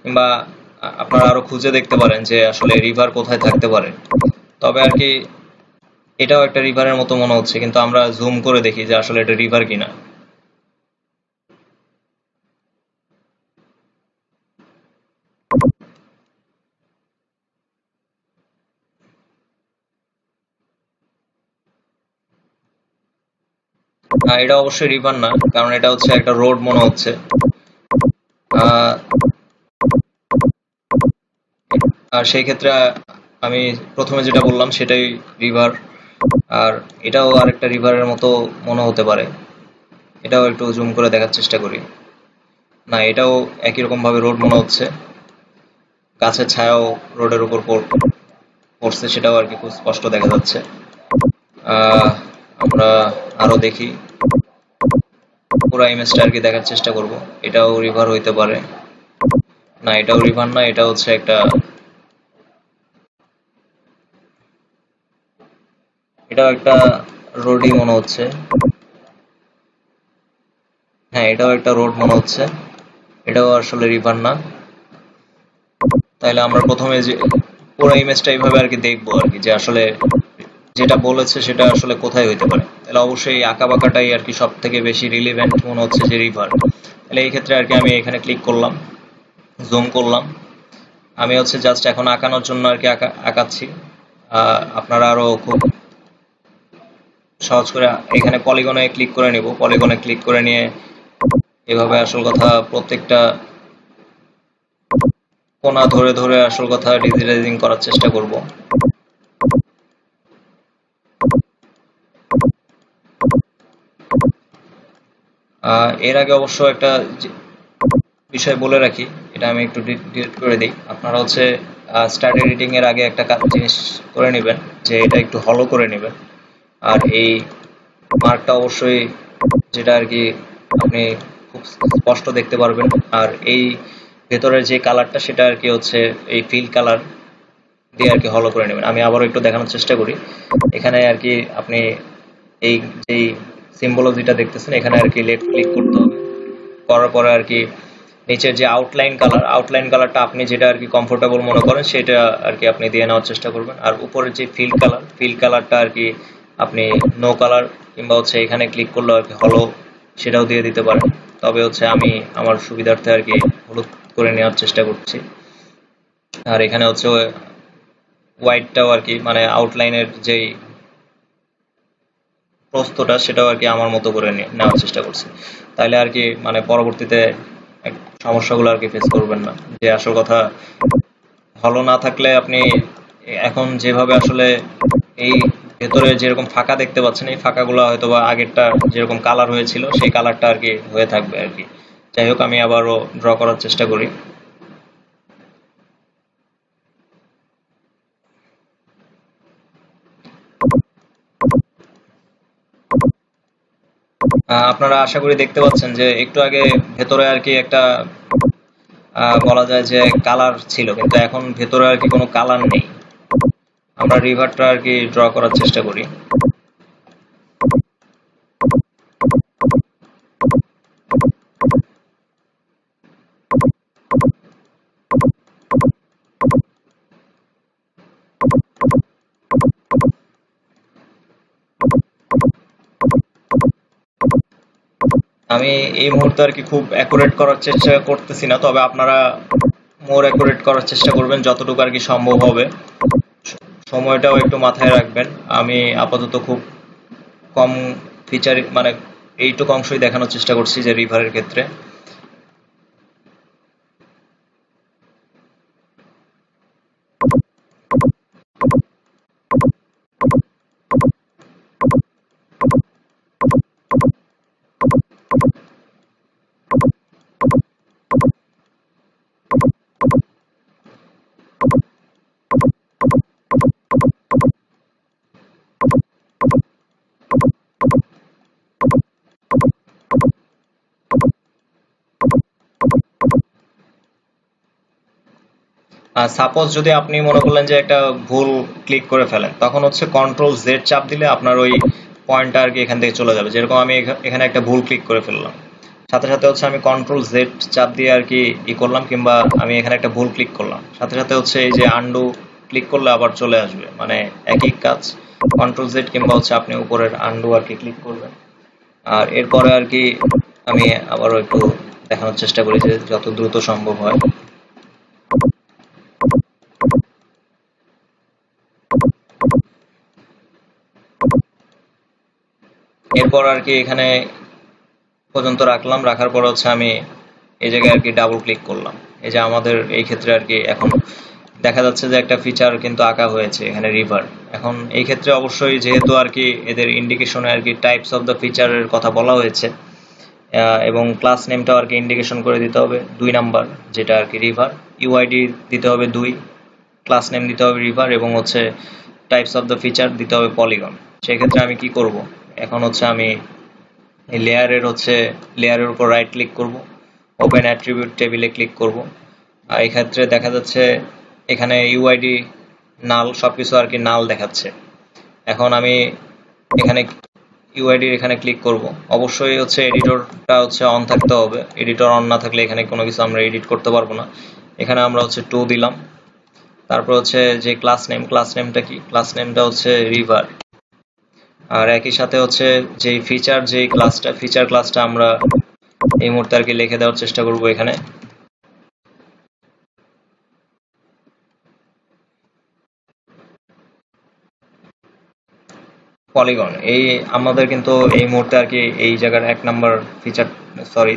কিংবা আপনারা আরো খুঁজে দেখতে পারেন যে আসলে রিভার কোথায় থাকতে পারে। তবে আর কি এটাও একটা রিভারের মতো মনে হচ্ছে, কিন্তু আমরা জুম করে দেখি যে আসলে এটা রিভার কিনা। এটা অবশ্যই রিভার না, কারণ এটা হচ্ছে একটা রোড মনে হচ্ছে। আর সেই ক্ষেত্রে আমি প্রথমে যেটা বললাম সেটাই রিভার, আর এটাও আরেকটা রিভারের মতো মনে হতে পারে। এটাও একটু জুম করে দেখার চেষ্টা করি। না, এটাও একই রকম ভাবে রোড মনে হচ্ছে, গাছের ছায়াও রোডের উপর পড়ছে, সেটাও আর কি খুব স্পষ্ট দেখা যাচ্ছে। আমরা আরো দেখি, পুরো ইমেজটা আর কি দেখার চেষ্টা করব। এটাও রিভার হইতে পারে, না এটাও রিভার না, এটা হচ্ছে এটাও একটা রোডই মনে হচ্ছে। হ্যাঁ, এটাও একটা রোড মনে হচ্ছে, এটাও আসলে রিভার না। তাহলে আমরা প্রথমে যে পুরো ইমেজটা এইভাবে আর কি দেখবো আর কি, যে আসলে যেটা বলেছে সেটা আসলে কোথায় হইতে পারে। তাহলে অবশ্যই আঁকা বাঁকাটাই আর কি সব থেকে বেশি রিলিভেন্ট মনে হচ্ছে যে রিভার। তাহলে এই ক্ষেত্রে আর কি আমি এখানে ক্লিক করলাম, জুম করলাম। আমি হচ্ছে জাস্ট এখন আঁকানোর জন্য আর কি আঁকাচ্ছি। আপনারা আরো খুব সহজ করে এখানে পলিগনে ক্লিক করে নিব। পলিগনে ক্লিক করে নিয়ে এভাবে আসল কথা প্রত্যেকটা কোণা ধরে ধরে আসল কথা ডিজিটাইজিং করার চেষ্টা করব। এর আগে অবশ্য একটা বিষয় বলে রাখি, এটা আমি একটু ডিলিট করে দিই। আপনারা হচ্ছে স্টার্ট এডিটিং এর আগে একটা জিনিস করে নেবেন, যে এটা একটু হলো করে নেবেন। আর এই মার্কটা অবশ্যই যেটা আর কি আপনি খুব স্পষ্ট দেখতে পারবেন। আর এই ভেতরের যে কালারটা সেটা আর কি হচ্ছে এই ফিল কালার দিয়ে আর কি হলো করে নেবেন। আমি আবারও একটু দেখানোর চেষ্টা করি। এখানে আর কি আপনি এই যেই সিম্বলজিটা দেখতেছেন এখানে আর কি লেফট ক্লিক করতে হবে। করার পরে আর কি নিচের যে আউটলাইন কালারটা আপনি যেটা আর কি কমফোর্টেবল মনে করেন সেটা আর কি আপনি দিয়ে নেওয়ার চেষ্টা করবেন। আর উপরের যে ফিল কালারটা আর কি আপনি নো কালার কিংবা হচ্ছে এখানে ক্লিক করলে আর কি হলো সেটাও দিয়ে দিতে পারেন। তবে হচ্ছে আমি আমার সুবিধার্থে আর কি হলুদ করে নেওয়ার চেষ্টা করছি। আর এখানে হচ্ছে হোয়াইটটাও আর কি মানে আউটলাইনের যেই প্রস্থটা সেটাও আর কি আমার মতো করে নেওয়ার চেষ্টা করছি। তাইলে আর কি মানে পরবর্তীতে সমস্যাগুলো আর কি ফেস করবেন না। যে আসল কথা ভালো না থাকলে আপনি এখন যেভাবে আসলে এই ভেতরে যেরকম ফাঁকা দেখতে পাচ্ছেন, এই ফাঁকাগুলো হয়তো বা আগেরটা যেরকম কালার হয়েছিল সেই কালারটা আর কি হয়ে থাকবে আর কি। যাই হোক, আমি আবারও ড্র করার চেষ্টা করি। আপনারা আশা করি দেখতে পাচ্ছেন যে একটু আগে ভেতরে আর কি একটা বলা যায় যে কালার ছিল, কিন্তু এখন ভেতরে আর কি কোনো কালার নেই। আমরা রিভারটা আর কি ড্র করার চেষ্টা করি। আমি এই মুহূর্তে আর কি খুব অ্যাকুরেট করার চেষ্টা করতেছি না, তবে আপনারা মোর অ্যাকুরেট করার চেষ্টা করবেন যতটুকু আর কি সম্ভব হবে। সময়টাও একটু মাথায় রাখবেন। আমি আপাতত খুব কম ফিচার মানে এইটুকু অংশই দেখানোর চেষ্টা করছি যে রিভারের ক্ষেত্রে। সাপোজ যদি আপনি মনে করলেন যে একটা ভুল ক্লিক করে ফেলেন, তখন হচ্ছে কন্ট্রোল জেড চাপ দিলে আপনার ওই পয়েন্টটা আর কি এখান থেকে চলে যাবে। যেরকম আমি এখানে একটা ভুল ক্লিক করে ফেললাম, সাথে সাথে হচ্ছে আমি কন্ট্রোল জেড চাপ দিয়ে আর কি করলাম, কিংবা আমি এখানে একটা ভুল ক্লিক করলাম, সাথে সাথে হচ্ছে এই যে আন্ডু ক্লিক করলে আবার চলে আসবে, মানে একই কাজ। কন্ট্রোল জেড কিংবা হচ্ছে আপনি উপরের আন্ডু আর কি ক্লিক করবেন। আর এরপরে আর কি আমি আবারও একটু দেখানোর চেষ্টা করি যে যত দ্রুত সম্ভব হয়। এরপর আর কি এখানে পর্যন্ত রাখলাম, রাখার পর হচ্ছে আমি এই জায়গায় আর কি ডাবল ক্লিক করলাম। এই যে আমাদের এই ক্ষেত্রে আর কি এখন দেখা যাচ্ছে যে একটা ফিচার কিন্তু আঁকা হয়েছে এখানে রিভার। এখন এই ক্ষেত্রে অবশ্যই যেহেতু আর কি এদের ইন্ডিকেশনে আর কি টাইপস অফ দ্য ফিচারের কথা বলা হয়েছে, এবং ক্লাস নেমটাও আর কি ইন্ডিকেশন করে দিতে হবে 2 নাম্বার, যেটা আর কি রিভার। ইউআইডি দিতে হবে 2, ক্লাস নেম দিতে হবে রিভার, এবং হচ্ছে টাইপস অফ দ্য ফিচার দিতে হবে পলিগন। সেক্ষেত্রে আমি কি করব, এখন হচ্ছে আমি এই লেয়ারের উপর রাইট ক্লিক করব, ওপেন অ্যাট্রিবিউট টেবিলে ক্লিক করব। আর এই ক্ষেত্রে দেখা যাচ্ছে এখানে ইউআইডি নাল, সবকিছু আর কি নাল দেখাচ্ছে। এখন আমি এখানে ইউআইডির এখানে ক্লিক করব। অবশ্যই হচ্ছে এডিটরটা হচ্ছে অন থাকতে হবে, এডিটর অন না থাকলে এখানে কোনো কিছু আমরা এডিট করতে পারবো না। এখানে আমরা হচ্ছে 2 দিলাম। তারপর হচ্ছে যে ক্লাস নেমটা কি, ক্লাস নেমটা হচ্ছে রিভার। আর একই সাথে হচ্ছে যেই ফিচার ক্লাসটা আমরা এই মুহূর্তে আর কি লিখে দেওয়ার চেষ্টা করব এখানে। পলিগন, এই আমাদের কিন্তু এই মুহূর্তে আর কি এই জায়গার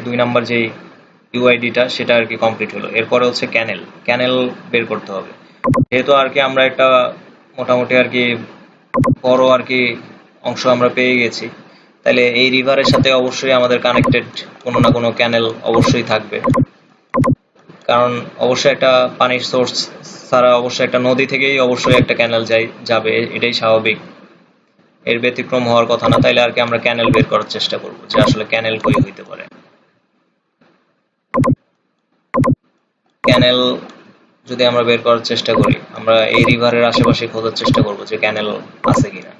2 নাম্বার যেই ইউআইডিটা সেটা আর কি কমপ্লিট হলো। এরপরে হচ্ছে ক্যানেল বের করতে হবে। যেহেতু আর কি আমরা একটা মোটামুটি আর কি বড় আর কি অংশ আমরা পেয়ে গেছি, তাহলে এই রিভারের সাথে অবশ্যই আমাদের কানেক্টেড কোনো না কোনো ক্যানেল অবশ্যই থাকবে। কারণ অবশ্যই একটা পানির সোর্স ছাড়া অবশ্যই একটা নদী থেকেই অবশ্যই একটা ক্যানেল যাবে, এটাই স্বাভাবিক, এর ব্যতিক্রম হওয়ার কথা না। তাইলে আর কি আমরা ক্যানেল বের করার চেষ্টা করব যে আসলে ক্যানেল কই হইতে পারে। ক্যানেল যদি আমরা বের করার চেষ্টা করি, আমরা এই রিভারের আশেপাশে খোঁজার চেষ্টা করব যে ক্যানেল আছে কিনা।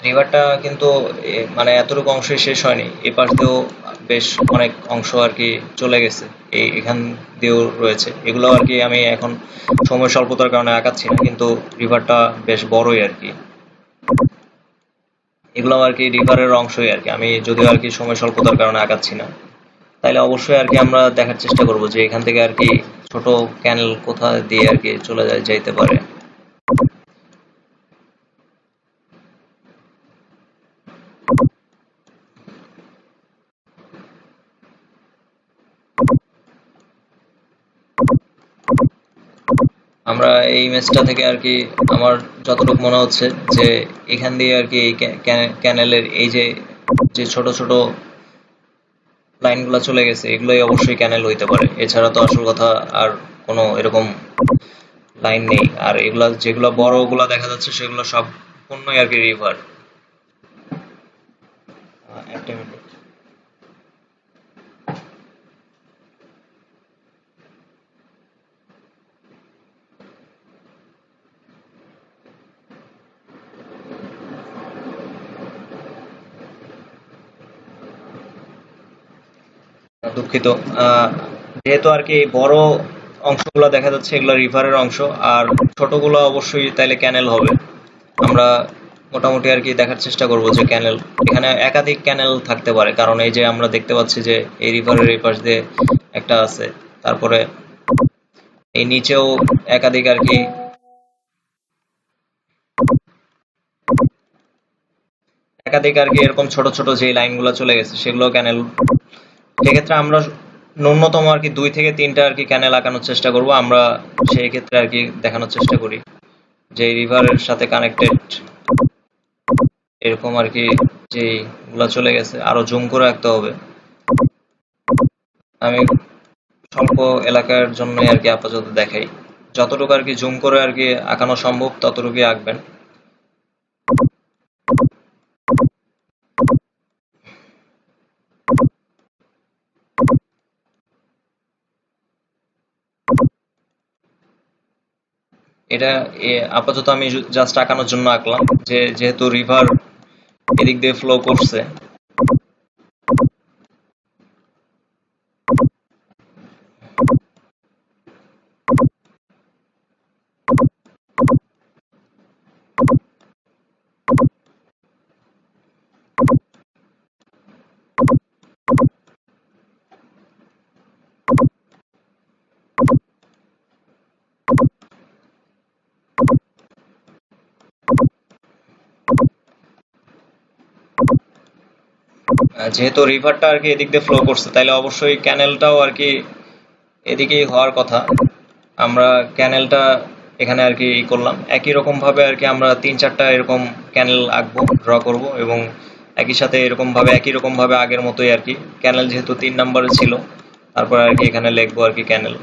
রিভারটা কিন্তু মানে এতটুকু অংশই শেষ হয়নি, এ পাশ দিয়েও বেশ অনেক অংশ আর কি চলে গেছে, এখান দিয়েও রয়েছে। এগুলো আর কি আমি এখন সময় স্বল্পতার কারণে আঁকাচ্ছি না, কিন্তু রিভারটা বেশ বড়ই আর কি। এগুলো আর কি রিভারের অংশই আর কি, আমি যদিও আর কি সময় স্বল্পতার কারণে আঁকাচ্ছি না। তাইলে অবশ্যই আর কি আমরা দেখার চেষ্টা করব যে এখান থেকে আর কি ছোট ক্যানেল কোথা দিয়ে আর কি চলে যাইতে পারে। আমরা এই ইমেজটা থেকে আর কি আমার যতটুকু মনে হচ্ছে যে এখান দিয়ে আর কি এই ক্যানেলের এই যে যে ছোট ছোট লাইনগুলো চলে গেছে, এগুলোই অবশ্যই ক্যানেল হইতে পারে। এছাড়া তো আসল কথা আর কোনো এরকম লাইন নেই। আর এগুলা যেগুলো বড় ওগুলা দেখা যাচ্ছে সেগুলো সম্পূর্ণই আর কি রিভার। একটা মিনিট। দুঃখিত, যেহেতু আর কি বড় অংশগুলো দেখা যাচ্ছে এগুলো রিভারের অংশ, আর ছোটগুলো অবশ্যই তাইলে ক্যানেল হবে। আমরা মোটামুটি আর কি দেখার চেষ্টা করব যে ক্যানেল, এখানে একাধিক ক্যানেল থাকতে পারে, কারণ এই যে আমরা দেখতে পাচ্ছি যে এই রিভারের এই পাশ দিয়ে একটা আছে, তারপরে এই নিচেও একাধিক আর কি এরকম ছোট ছোট যে লাইনগুলো চলে গেছে সেগুলো ক্যানেল। সেক্ষেত্রে আমরা ন্যূনতম আর কি 2 থেকে 3টা আর কি ক্যানেল আঁকানোর চেষ্টা করব। আমরা সেই ক্ষেত্রে আর কি দেখানোর চেষ্টা করি যে রিভারের সাথে কানেক্টেড এরকম আর কি যেগুলা চলে গেছে আরো জুম করে রাখতে হবে। আমি স্বল্প এলাকার জন্য আর কি আপাতত দেখাই, যতটুকু আর কি জুম করে আর কি আঁকানো সম্ভব ততটুকুই আঁকবেন। এটা আপাতত আমি জাস্ট আঁকানোর জন্য আঁকলাম, যে যেহেতু রিভার এদিক দিয়ে ফ্লো করছে। যেহেতু রিভারটা আর কি এদিক দিয়ে ফ্লো করছে, তাইলে অবশ্যই ক্যানেলটাও আর কি এদিকেই হওয়ার কথা। আমরা ক্যানেলটা এখানে আর কি করলাম একই রকম ভাবে আর কি আমরা 3-4টা এরকম ক্যানেল আঁকবো, ড্র করব, এবং একই সাথে একই রকম ভাবে আগের মতোই আর কি ক্যানেল যেহেতু 3 নম্বরে ছিল, তারপর আর কি এখানে লিখবো আর কি ক্যানেল।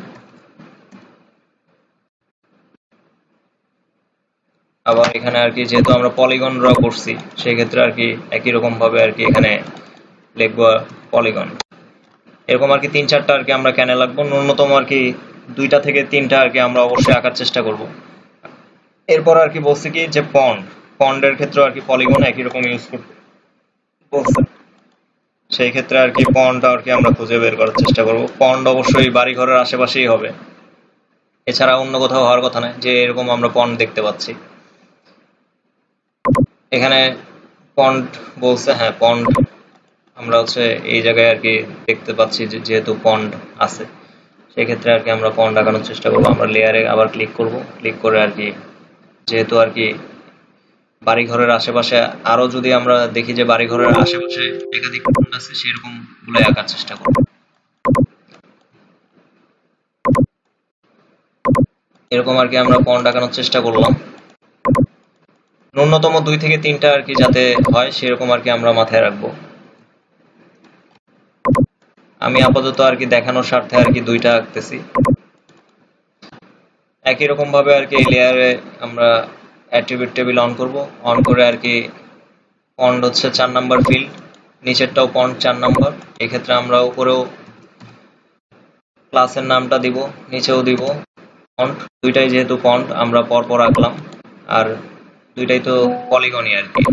আবার এখানে আর কি যেহেতু আমরা পলিগন ড্র করছি, সেই ক্ষেত্রে আর কি একই রকম ভাবে আর কি এখানে লিখবো পলিগন। এরকম আর কি 3-4টা আর কি আমরা ক্যানেল আঁকবো, ন্যূনতম আর কি 2টা থেকে 3টা আর কি আমরা অবশ্যই আঁকার চেষ্টা করব। এরপর আর কি বলছি কি যে পন্ডের ক্ষেত্রে আর কি পলিগন একই রকম ইউজ করতে বলছে। সেই ক্ষেত্রে আর কি পন্ড আর কি আমরা খুঁজে বের করার চেষ্টা করব। পন্ড অবশ্যই বাড়ি ঘরের আশেপাশেই হবে, এছাড়া অন্য কোথাও হওয়ার কথা নয় যে এরকম আমরা পন্ড দেখতে পাচ্ছি। এখানে পন্ড বলছে, হ্যাঁ পন্ড আমরা হচ্ছে এই জায়গায় আর কি দেখতে পাচ্ছি যে যেহেতু পন্ড আছে, সেই ক্ষেত্রে আর কি আমরা পন্ড আঁকানোর চেষ্টা করবো। আমরা লেয়ারে আবার ক্লিক করব, ক্লিক করে আর কি যেহেতু আর কি বাড়িঘরের আশেপাশে আরো যদি আমরা দেখি যে বাড়িঘরের আশেপাশে একাধিক পন্ড আছে, সেরকম গুলো আঁকার চেষ্টা করব। এরকম আর কি আমরা পন্ড আঁকানোর চেষ্টা করলাম। ন্যূনতম 2 থেকে 3টা আর কি যাতে হয় সেরকম আর কি আমরা মাথায় রাখবো। আমি আপাতত আর কি দেখানোর স্বার্থে আর কি 2টা আঁকতেছি। একই রকম ভাবে আর কি এই লেয়ারে আমরা অ্যাট্রিবিউট টেবিল অন করব, অন করে আর কি পন্ড হচ্ছে 4 নাম্বার ফিল্ড, নিচেরটাও পন্ড 4 নাম্বার। এক্ষেত্রে আমরা উপরেও ক্লাসের নামটা দিব, নিচেও দিব পন্ড। দুইটাই যেহেতু পন্ড আমরা পরপর আঁকলাম, আর দুইটাই তো পলিগনই আর কি।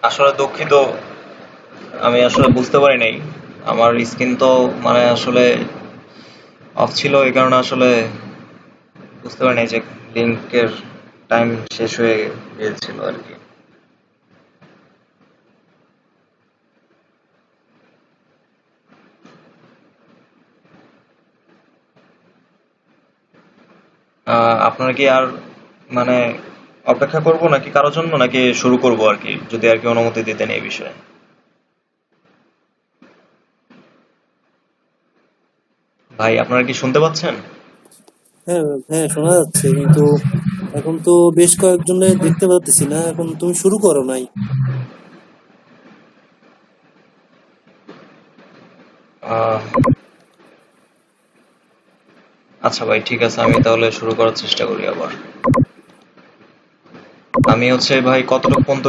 আসলে দুঃখিত, আমি আসলে বুঝতে পারি নাই। আমার স্ক্রিন তো মানে আসলে অফ ছিল, এই কারণে আসলে বুঝতে পারি নাই যে লিঙ্কের টাইম শেষ হয়ে গিয়েছিল আর কি। আপনারা কি আর মানে অপেক্ষা করব নাকি কারোর জন্য, নাকি শুরু করব আর কি, যদি আর কি অনুমতি দিতেন এই বিষয়ে। ভাই আপনারা কি শুনতে পাচ্ছেন?
হ্যাঁ হ্যাঁ, শোনা যাচ্ছে, কিন্তু এখন তো বেশ কয়েকজনে দেখতে পাচ্ছি না। এখন তুমি শুরু করো নাই।
আহ, আচ্ছা ভাই, ঠিক আছে, আমি তাহলে শুরু করার চেষ্টা করি আবার। আমি হচ্ছে ভাই কতটুকু পর্যন্ত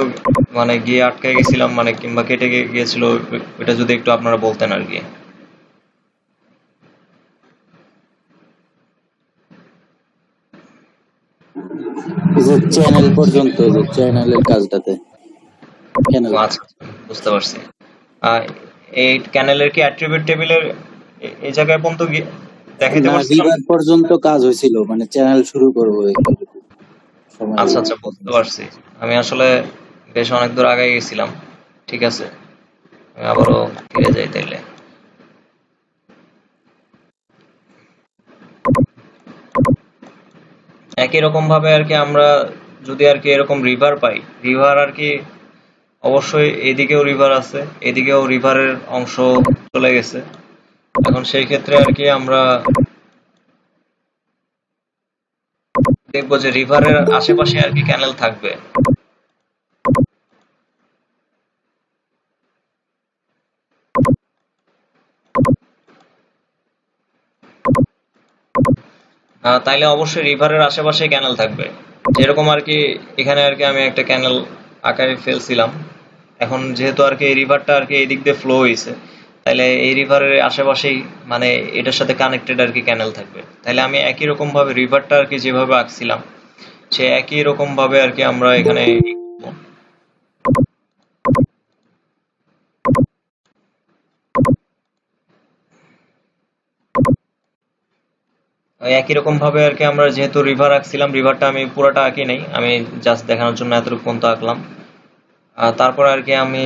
মানে গিয়ে আটকে গেছিলাম, মানে কিংবা কেটে গিয়েছিল, এটা যদি একটু আপনারা বলতেন আর কি।
এই যে চ্যানেল পর্যন্ত, যে চ্যানেলের কাজটাতে,
ও
চ্যানেল
আচ্ছা আচ্ছা, বুঝতে পারছি। আহ, এই ক্যানেলের কি অ্যাট্রিবিউট টেবিলের এই জায়গায় পর্যন্ত দেখাইতে
না,
পারছিলাম?
রিভার পর্যন্ত কাজ হয়েছিল, মানে চ্যানেল শুরু করবো এইটুকু সময়
আচ্ছা আচ্ছা, বুঝতে পারছি। আমি আসলে বেশ অনেক দূর আগে গেছিলাম। ঠিক আছে, আমি আবারও ফিরে যাই তাইলে। একই রকম ভাবে আর কি আমরা যদি আর কি এরকম রিভার পাই, রিভার আর কি অবশ্যই এদিকেও রিভার আছে, এদিকেও রিভারের অংশ চলে গেছে। এখন সেই ক্ষেত্রে আর কি আমরা দেখবো যে রিভারের আশেপাশে আর কি ক্যানেল থাকবে। তাইলে অবশ্যই রিভারের আশেপাশে ক্যানেল থাকবে। যেরকম আর কি এখানে আর কি আমি একটা ক্যানেল আকারে ফেলছিলাম। এখন যেহেতু আর কি এই রিভারটা আর কি এই দিক দিয়ে ফ্লো হয়েছে, তাহলে এই রিভারের আশেপাশেই মানে এটার সাথে কানেক্টেড আর কি ক্যানেল থাকবে। তাহলে আমি একই রকম ভাবে রিভারটা আর কি যেভাবে আঁকছিলাম, সে একই রকম ভাবে আর কি আমরা এখানে ওই একই রকম ভাবে আর কি আমরা যেহেতু রিভার আঁকছিলাম, রিভারটা আমি পুরোটা আঁকি নাই, আমি জাস্ট দেখানোর জন্য এতটুকু পর্যন্ত আঁকলাম। আর তারপর আর কি আমি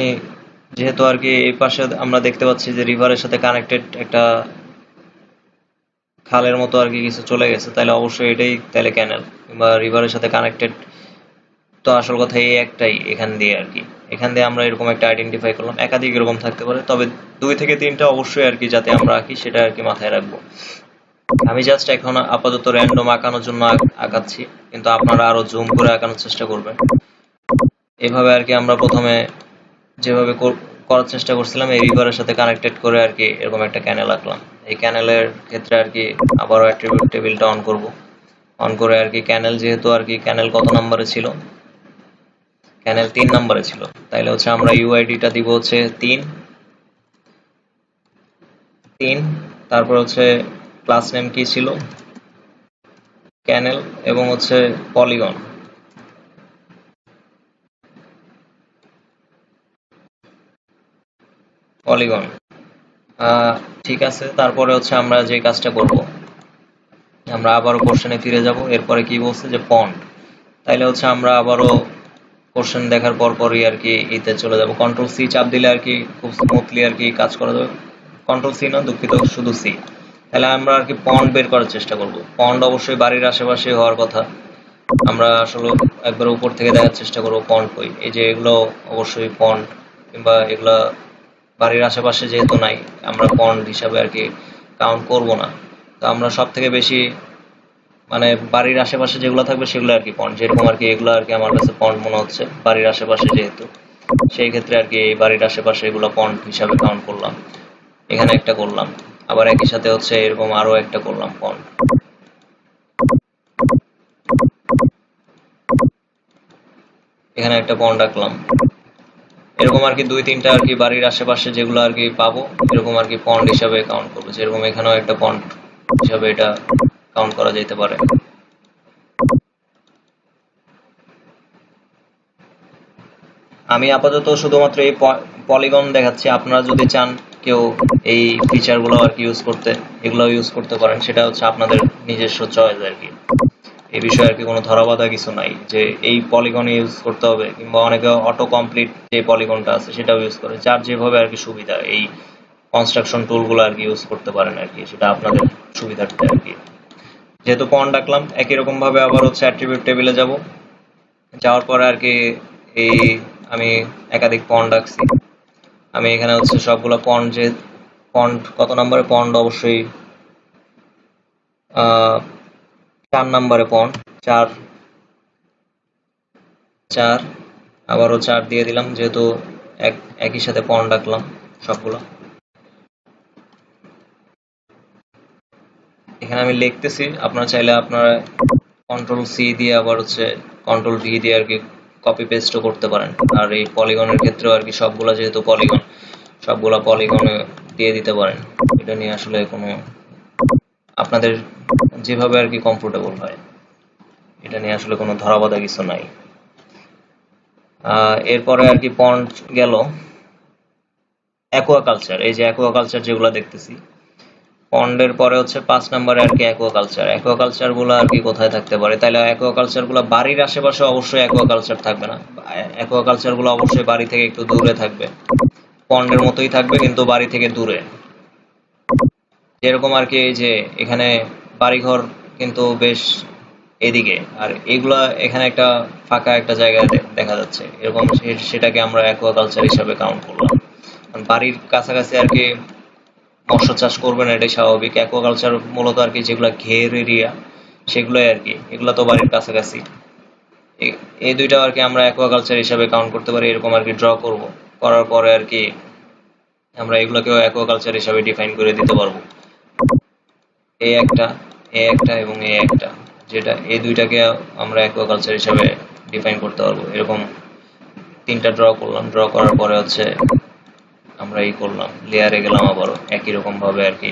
যেহেতু আর কি এই পাশে আমরা দেখতে পাচ্ছি যে রিভারের সাথে কানেক্টেড একটা খালের মতো আর কি কিছু চলে গেছে, তাহলে অবশ্যই এটাই তাহলে ক্যানেল কিংবা রিভারের সাথে কানেক্টেড। তো আসল কথা এই একটাই, এখান দিয়ে আর কি এখান দিয়ে আমরা এরকম একটা আইডেন্টিফাই করলাম। একাধিক এরকম থাকতে পারে, তবে 2 থেকে 3টা অবশ্যই আর কি যাতে আমরা আঁকি সেটা আর কি মাথায় রাখবো। আমি জাস্ট এখন আপাতত র্যান্ডম আঁকানোর জন্য আঁকাচ্ছি, কিন্তু আপনারা আরো জুম করে আঁকানোর চেষ্টা করবেন। এভাবে আর কি আমরা প্রথমে যেভাবে করার চেষ্টা করছিলাম এই রিভারের সাথে কানেক্টেড করে আর কি এরকম একটা ক্যানেল আঁকলাম। এই ক্যানেলের ক্ষেত্রে আর কি আবারও অ্যাট্রিবিউট টেবিলটা অন করব। অন করে আর কি ক্যানেল, যেহেতু আর কি ক্যানেল কত নম্বরে ছিল, ক্যানেল 3 নম্বরে ছিল, তাইলে হচ্ছে আমরা ইউআইডিটা দিব হচ্ছে 3 3। তারপর হচ্ছে ক্লাস নেম কি ছিল, ক্যানেল, এবং হচ্ছে পলিগন। পলিগন ঠিক আছে। তারপরে হচ্ছে আমরা যে কাজটা করব, আমরা আবারও কোশ্চেনে ফিরে যাব। এরপরে কি বলছে যে পন্ড, তাইলে হচ্ছে আমরা আবারও কোশ্চেন দেখার পর পরই আর কি ইতে চলে যাব। কন্ট্রোল সি চাপ দিলে আর কি খুব স্মুথলি আর কি কাজ করা যাবে। কন্ট্রোল সি না, দুঃখিত, শুধু সি। তাহলে আমরা আর কি পন্ড বের করার চেষ্টা করব। পন্ড অবশ্যই বাড়ির আশেপাশে হওয়ার কথা। আমরা আসলে একবার উপর থেকে দেখার চেষ্টা করব পন্ড কই। এই যে এগুলো অবশ্যই পন্ড, কিংবা এগুলা বাড়ির আশেপাশে যেহেতু নাই, আমরা পন্ড হিসাবে আর কি কাউন্ট করব না। তো আমরা সব থেকে বেশি মানে বাড়ির আশেপাশে যেগুলো থাকবে সেগুলো আর কি পন্ড, যেরকম আর কি এগুলো আর কি আমার কাছে পন্ড মনে হচ্ছে বাড়ির আশেপাশে যেহেতু, সেই ক্ষেত্রে আর কি এই বাড়ির আশেপাশে এগুলো পন্ড হিসাবে কাউন্ট করলাম। এখানে একটা করলাম, আবার একই সাথে হচ্ছে এরকম আরো একটা করলাম পন্ড। এখানে একটা পন্ড রাখলাম। এরকম আর কি 2-3টা আর কি বাড়ির আশেপাশে যেগুলো আর কি পাবো এরকম আর কি পন্ড হিসাবে কাউন্ট করবো। যেরকম এখানেও একটা পন্ড হিসাবে এটা কাউন্ট করা যেতে পারে। আমি আপাতত শুধুমাত্র এই পলিগন দেখাচ্ছি। আপনারা যদি চান কেউ এই ফিচারগুলো আর কি ইউজ করতে, এগুলো ইউজ করতে পারেন, সেটা হচ্ছে আপনাদের নিজস্ব চয়েস আর কি। এই বিষয়ে আর কি কোনো ধরাবাঁধা কিছু নাই যে এই পলিগন ইউজ করতে হবে, কিংবা অনেকে অটো কমপ্লিট যে পলিগনটা আছে সেটাও ইউজ করে। যার যেভাবে আর কি সুবিধা এই কনস্ট্রাকশন টুলগুলো আর কি ইউজ করতে পারেন আর কি, সেটা আপনাদের সুবিধার্থে আর কি। যেহেতু পয়েন্ট ডাকলাম, একই রকম ভাবে আবার হচ্ছে অ্যাট্রিবিউট টেবিলে যাব। যাওয়ার পরে আর কি এই আমি একাধিক পয়েন্ট ডাকছি। আমি এখানে হচ্ছে সবগুলো পয়েন্ট, যে পয়েন্ট কত নম্বরে পয়েন্ট, অবশ্যই 4 নম্বরে পয়েন্ট, 4 4 আবারও 4 দিয়ে দিলাম, যেহেতু একই সাথে পয়েন্ট ডাকলাম সবগুলো। এখানে আমি লিখতেছি, আপনারা চাইলে আপনারা কন্ট্রোল সি দিয়ে আবার হচ্ছে কন্ট্রোল ভি দিয়ে আর কি কপি পেস্টও করতে পারেন। আর এই পলিগনের ক্ষেত্রেও আর কি সবগুলা যেহেতু পলিগন, সবগুলা পলিগনে দিয়ে দিতে পারেন। এটা নিয়ে আসলে কোনো, আপনাদের যেভাবে আর কি কমফোর্টেবল হয়, এটা নিয়ে আসলে কোনো ধরাবাঁধা কিছু নাই। এরপরে আর কি পন্ড গেল। অ্যাকোয়াকালচার, এই যে অ্যাকোয়াকালচার যেগুলো দেখতেছি, পন্ডের পরে হচ্ছে 5 নম্বরে আর কি অ্যাকোয়াকালচার। অ্যাকোয়াকালচার গুলো আর কি কোথায় থাকতে পারে? তাহলে অ্যাকোয়াকালচার গুলো বাড়ির আশেপাশে অবশ্যই অ্যাকোয়াকালচার থাকবে না। অ্যাকোয়াকালচার গুলো অবশ্যই বাড়ি থেকে একটু দূরে থাকবে, পন্ডের মতোই থাকবে কিন্তু বাড়ি থেকে দূরে। যেরকম আর কি এই যে এখানে বাড়িঘর কিন্তু বেশ এদিকে, আর এগুলা এখানে একটা ফাঁকা একটা জায়গায় দেখা যাচ্ছে, এরকম সেটাকে আমরা অ্যাকোয়াকালচার হিসাবে কাউন্ট করলাম। বাড়ির কাছাকাছি আর কি মৎস্য চাষ করবেন, এটাই স্বাভাবিক। অ্যাকোয়াকালচার মূলত আর কি যেগুলো ঘের এরিয়া সেগুলোই আর কি, এগুলো তো বাড়ির কাছাকাছি। এই দুইটা আর কি আমরা অ্যাকোয়াকালচার হিসাবে কাউন্ট করতে পারি। এরকম আর কি ড্র করব, করার পরে আর কি আমরা এগুলোকেও অ্যাকোয়াকালচার হিসাবে ডিফাইন করে দিতে পারবো। এই একটা, এই একটা এবং এই একটা, যেটা এই দুইটাকে আমরা অ্যাকোয়াকালচার হিসাবে ডিফাইন করতে পারবো। এরকম 3টা ড্র করলাম। ড্র করার পরে হচ্ছে আমরা এই করলাম, লেয়ারে গেলাম আবারও একই রকম ভাবে আর কি।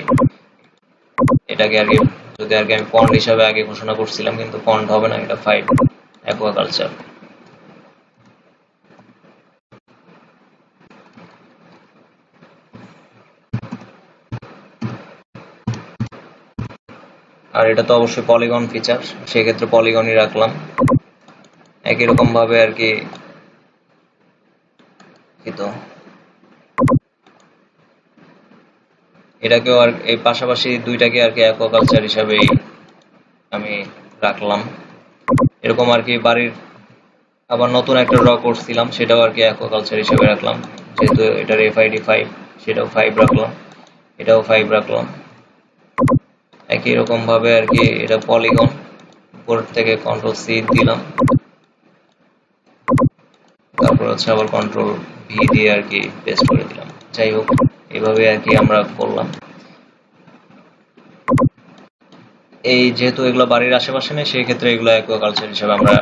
এটাকে আর কি যদি আর কি আমি পন্ড হিসাবে আগে ঘোষণা করছিলাম, কিন্তু পন্ড হবে না, এটা ফাইভ অ্যাকোয়াকালচার। আর এটা তো অবশ্যই পলিগন ফিচার, সেক্ষেত্রে পলিগনই রাখলাম। একই রকম ভাবে আর কি তো এটাকেও আর এই পাশাপাশি দুইটাকে আর কি অ্যাকোয়াকালচার হিসাবেই আমি রাখলাম। এরকম আর কি বাড়ির আবার নতুন একটা ড্র করছিলাম, সেটাও আর কি অ্যাকোয়াকালচার হিসাবে রাখলাম। যেহেতু এটার এফআইডি 5, সেটাও 5 রাখলাম, এটাও 5 রাখলাম। একই রকম ভাবে আর কি এটা পলিগন, উপর থেকে কন্ট্রোল সি দিলাম, তারপর হচ্ছে আবার কন্ট্রোল ভি দিয়ে আর কি পেস্ট করে দিলাম। যাই হোক, এইভাবে আর কি আমরা করলাম। এই যেহেতু এগুলো বাড়ির আশেপাশে নেই, সেই ক্ষেত্রে এগুলো অ্যাকোয়াকালচার হিসেবে আমরা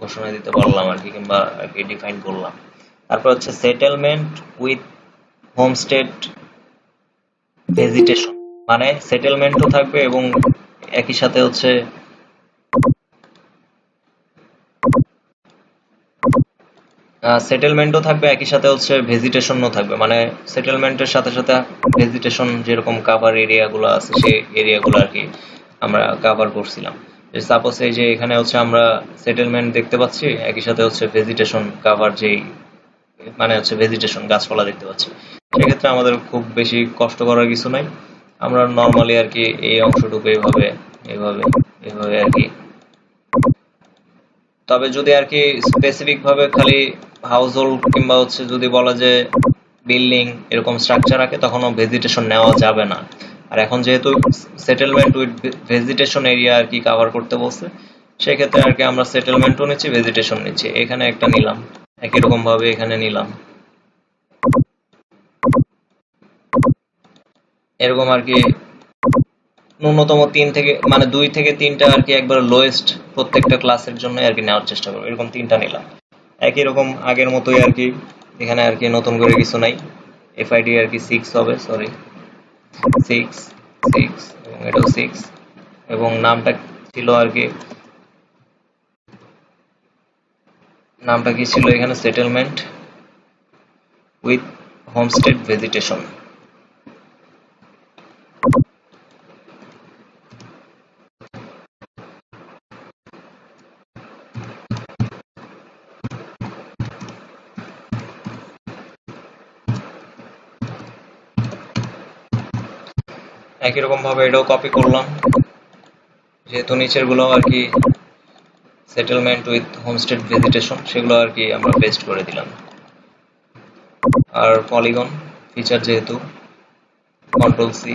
ঘোষণা দিতে পারলাম আর কি, কিংবা আর কি ডিফাইন করলাম। তারপর হচ্ছে সেটেলমেন্ট উইথ হোমস্টেড ভেজিটেশন, মানে সেটেলমেন্টও থাকবে এবং একই সাথে হচ্ছে সেটেলমেন্টও থাকবে, একই সাথে হচ্ছে ভেজিটেশনও থাকবে। মানে সেটেলমেন্টের সাথে সাথে ভেজিটেশন, যেরকম কাভার এরিয়াগুলো আছে সেই এরিয়াগুলো আর কি আমরা কাভার করছিলাম। সাপোজ এই যে এখানে হচ্ছে আমরা সেটেলমেন্ট দেখতে পাচ্ছি, একই সাথে হচ্ছে ভেজিটেশন কাভার, যেই মানে হচ্ছে ভেজিটেশন গাছপালা দেখতে পাচ্ছি। সেক্ষেত্রে আমাদের খুব বেশি কষ্ট করার কিছু নাই, আমরা নর্মালি আর কি এই অংশটুকু এইভাবে এইভাবে এইভাবে আর কি। তবে যদি আর কি স্পেসিফিক ভাবে খালি হাউস হোল্ড কিংবা হচ্ছে যদি বলা যে বিল্ডিং এরকম স্ট্রাকচার রাখে, তখনও ভেজিটেশন নেওয়া যাবে না। আর এখন যেহেতু সেটেলমেন্ট উইথ ভেজিটেশন এরিয়া আর কি কভার করতে বলছে, সেক্ষেত্রে আর কি আমরা সেটেলমেন্টও নিচ্ছি, ভেজিটেশন নিচ্ছি। এখানে একটা নিলাম, একই রকম ভাবে এখানে নিলাম, এরকম আর কি ন্যূনতম 3 থেকে মানে 2 থেকে 3টা আর কি একবার লোয়েস্ট প্রত্যেকটা ক্লাসের জন্য আর কি নেওয়ার চেষ্টা করব। এরকম 3টা নিলাম, একই রকম আগের মতোই আর কি। এখানে আর কি নতুন করে কিছু নাই, এফআইডি আর কি 6 হবে, সরি 6 6 এবং এটাও 6, এবং নামটা ছিল আর কি নামটা কি ছিল এখানে? Settlement with homestead vegetation. একই রকম ভাবে এটাও কপি করলাম, যেহেতু নিচের গুলো আর কি সেটেলমেন্ট উইথ হোমস্টেড ভেজিটেশন, সেগুলো আর কি আমরা পেস্ট করে দিলাম। আর পলিগন ফিচার যেহেতু, কন্ট্রোল সি,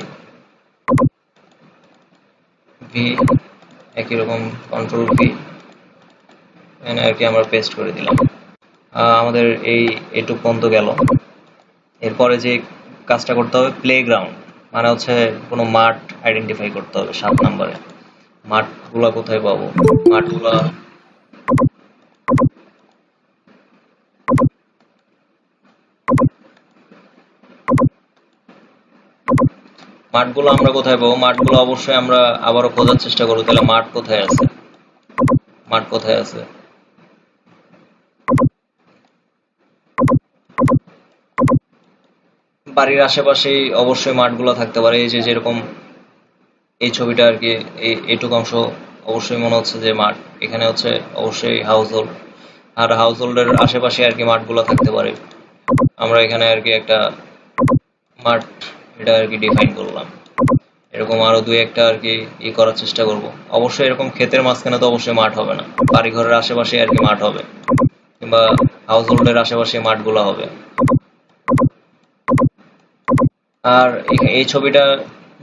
ভি, একই রকম কন্ট্রোল ভি, এখানে আর কি আমরা পেস্ট করে দিলাম। আমাদের এইটুক পর্যন্ত গেল। এরপরে যে কাজটা করতে হবে, প্লেগ্রাউন্ড, মানে হচ্ছে কোনো মাঠ আইডেন্টিফাই করতে হবে 7 নম্বরে। মাঠগুলা কোথায় পাবো? মাঠগুলো আমরা কোথায় পাবো? মাঠগুলো অবশ্যই আমরা আবারও খোঁজার চেষ্টা করবো। তাহলে মাঠ কোথায় আছে? বাড়ির আশেপাশেই অবশ্যই মাঠগুলো থাকতে পারে। এই যে যেরকম এই ছবিটা আর কি, এইটুকু অংশ অবশ্যই মনে হচ্ছে যে মাঠ। এখানে হচ্ছে অবশ্যই হাউস হোল্ড, আর হাউস হোল্ডের আশেপাশে আর কি মাঠগুলো থাকতে পারে। আমরা এখানে আর কি একটা মাঠ এটা আর কি ডিফাইন করলাম। এরকম আরো 2-1টা আর কি করার চেষ্টা করব। অবশ্যই এরকম ক্ষেতের মাঝখানে তো অবশ্যই মাঠ হবে না, বাড়িঘরের আশেপাশে আর কি মাঠ হবে, কিংবা হাউস হোল্ডের আশেপাশে মাঠগুলো হবে। আর এই ছবিটা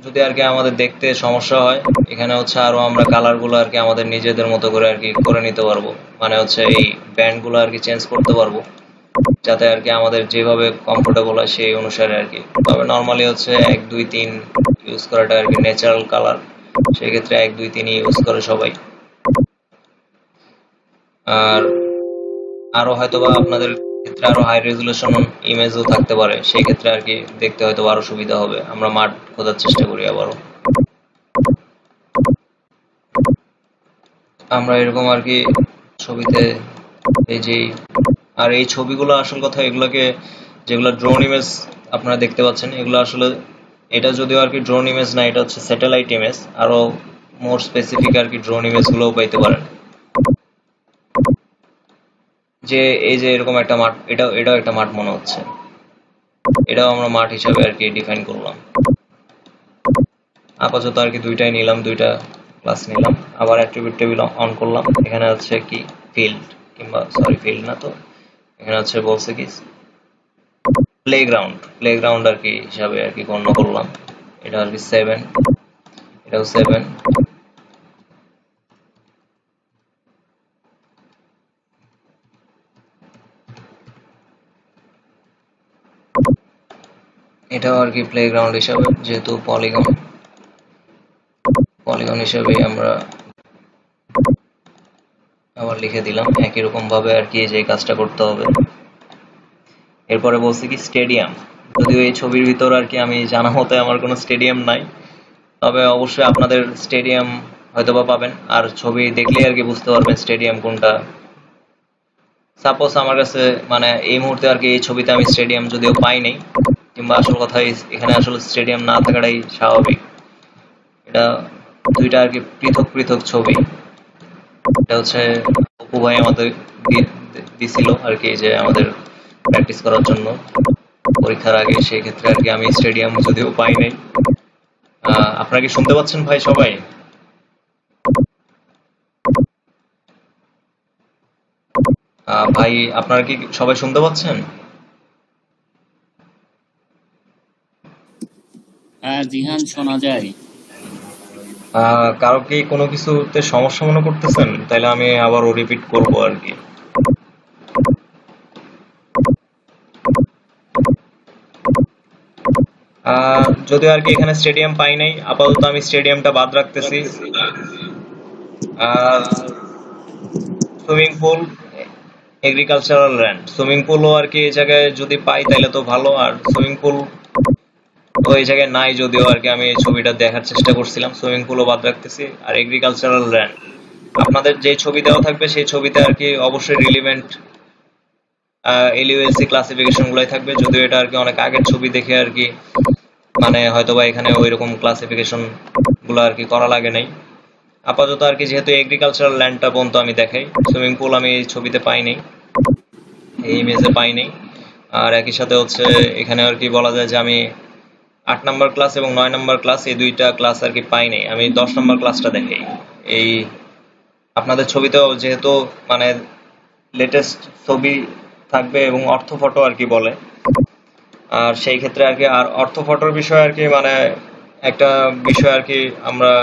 যদি আর কি আমাদের দেখতে সমস্যা হয়, এখানে হচ্ছে আরো আমরা কালারগুলো আর কি আমাদের নিজেদের মতো করে আর কি করে নিতে পারবো। মানে হচ্ছে এই ব্যান্ডগুলো আর কি চেঞ্জ করতে পারবো, যাতে আর কি আমাদের যেভাবে কমফোর্টেবল হয় সেই অনুসারে আর কি। তবে নর্মালি হচ্ছে 1, 2, 3 ইউজ করাটা আর কি ন্যাচারাল কালার, সেই ক্ষেত্রে 1, 2, 3 ইউজ করে সবাই। আর আরো হয়তোবা আপনাদের ক্ষেত্রে আরো হাই রেজুলেশন ইমেজও থাকতে পারে, সেই ক্ষেত্রে আর কি দেখতে হয়তো আরো সুবিধা হবে। আমরা মাঠ খোঁজার চেষ্টা করি আবারও। আমরা এরকম আর কি ছবিতে এই যে, আর এই ছবিগুলো আসল কথা, এগুলোকে যেগুলো ড্রোন ইমেজ আপনারা দেখতে পাচ্ছেন, এগুলো আসলে এটা যদিও আর কি ড্রোন ইমেজ না, এটা হচ্ছে স্যাটেলাইট ইমেজ। আরো মোর স্পেসিফিক আর কি ড্রোন ইমেজ গুলোও পাইতে পারেন। যে এই যে এরকম একটা মাঠ, এটাও একটা মাঠ মনে হচ্ছে, এটাও আমরা মাঠ হিসাবে আর কি ডিফাইন করলাম। আপাতত আর কি 2টাই নিলাম, 2টা ক্লাস নিলাম। আবার অ্যাট্রিবিউট টেবিল অন করলাম। এখানে হচ্ছে কি ফিল্ড, কিংবা সরি ফিল্ড না তো, এখানে হচ্ছে বলছে কি প্লেগ্রাউন্ড আর কি হিসাবে আর কি গণ্য করলাম। এটা আর কি 7, এটাও 7। এটাও আর কি প্লেগ্রাউন্ড হিসাবে, যেহেতু পলিগন হিসাবে আমরা আবার লিখে দিলাম। একই রকম ভাবে আর কি যে কাজটা করতে হবে। এরপরে বলছি কি স্টেডিয়াম, যদিও এই ছবির ভিতর আর কি আমি জানা মতে আমার কোনো স্টেডিয়াম নাই, তবে অবশ্যই আপনাদের স্টেডিয়াম হয়তোবা পাবেন, আর ছবি দেখলেই আর কি বুঝতে পারবেন স্টেডিয়াম কোনটা। সাপোজ আমার কাছে মানে এই মুহূর্তে আর কি এই ছবিতে আমি স্টেডিয়াম যদিও পাই নাই, কিংবা আসল কথা এখানে আসলে স্টেডিয়াম না থাকাটাই স্বাভাবিক। এটা 2টা আর কি পৃথক ছবি। এটা হচ্ছে অপু ভাই আমাদের দিছিল আর কি, যে আমাদের প্র্যাকটিস করার জন্য পরীক্ষার আগে। সেই ক্ষেত্রে আর কি আমি স্টেডিয়াম যদিও পাই নাই। আপনারা কি শুনতে পাচ্ছেন ভাই সবাই? ভাই আপনারা কি সবাই শুনতে পাচ্ছেন?
হ্যাঁ জিহান, শোনা যায়।
কারো কি কোনো কিছুতে সমস্যা মনে করতেছেন? তাহলে আমি আবারও রিপিট করবো আর কি। যদিও আর কি এখানে স্টেডিয়াম পাই নাই, আপাতত আমি স্টেডিয়ামটা বাদ রাখতেছি। Swimming pool, agricultural land, swimming পুলও আর কি এই জায়গায় যদি পাই তাহলে তো ভালো। আর সুইমিং পুল তো এই জায়গায় নাই, যদিও আর কি আমি এই ছবিটা দেখার চেষ্টা করছিলাম। সুইমিং পুলও বাদ রাখতেছি। আর এগ্রিকালচারাল ল্যান্ড, আপনাদের যে ছবি দেওয়া থাকবে সেই ছবিতে আর কি অবশ্যই রিলিভেন্ট এলইউএলসি ক্লাসিফিকেশন গুলাই থাকবে, যদিও এটা আর কি অনেক আগের ছবি দেখে আর কি মানে হয়তোবা এখানে ওইরকম ক্লাসিফিকেশন গুলো আর কি করা লাগে নাই। আপাতত আর কি যেহেতু এগ্রিকালচারাল ল্যান্ডটা পর্যন্ত আমি দেখাই, সুইমিং পুল আমি এই ছবিতে পাইনি, এই ইমেজে পাইনি। আর একই সাথে হচ্ছে এখানে আর কি বলা যায় যে আমি 8 নম্বর ক্লাস এবং 9 নম্বর ক্লাস এই দুইটা ক্লাস আর কি পাইনি, আমি 10 নম্বর ক্লাসটা দেখাই। এই আপনাদের ছবিতেও যেহেতু মানে লেটেস্ট ছবি থাকবে এবং অর্থ ফটো আর কি বলে, আর সেই ক্ষেত্রে আর কি আর অর্থ ফটোর বিষয় আর কি মানে একটা বিষয় আর কি আমরা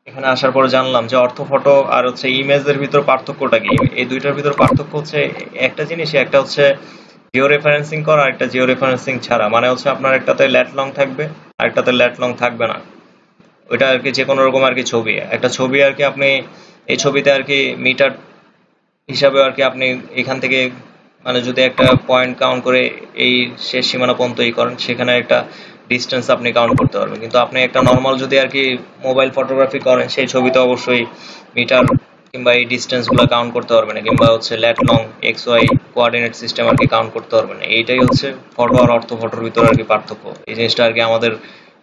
এখানে আসার পরে জানলাম যে অর্থ ফটো আর হচ্ছে ইমেজের ভিতর পার্থক্যটা কি। এই দুইটার ভিতর পার্থক্য হচ্ছে একটা জিনিস, একটা হচ্ছে জিও রেফারেন্সিং করা আর একটা জিও রেফারেন্সিং ছাড়া। মানে হচ্ছে আপনার একটাতে ল্যাট লং থাকবে আর একটাতে ল্যাট লং থাকবে না। ওইটা আর কি যে কোনো রকম আর কি ছবি, একটা ছবি আর কি আপনি এই ছবিতে আর কি মিটার হিসাবে আর কি আপনি এখান থেকে মানে যদি একটা পয়েন্ট কাউন্ট করে এই শেষ সীমানা পর্যন্ত করেন, সেখানে একটা ডিস্টেন্স আপনি কাউন্ট করতে পারবেন। কিন্তু আপনি একটা নর্মাল যদি আর কি মোবাইল ফটোগ্রাফি করেন, সেই ছবিতে অবশ্যই মিটার কিংবা এই ডিস্টেন্স গুলো কাউন্ট করতে পারবেন না, কিংবা হচ্ছে lat long X Y coordinate system আর কি কাউন্ট করতে পারবেন না। এইটাই হচ্ছে ফটো আর অর্থ ফটোর ভিতরে আর কি পার্থক্য। এই জিনিসটা আর কি আমাদের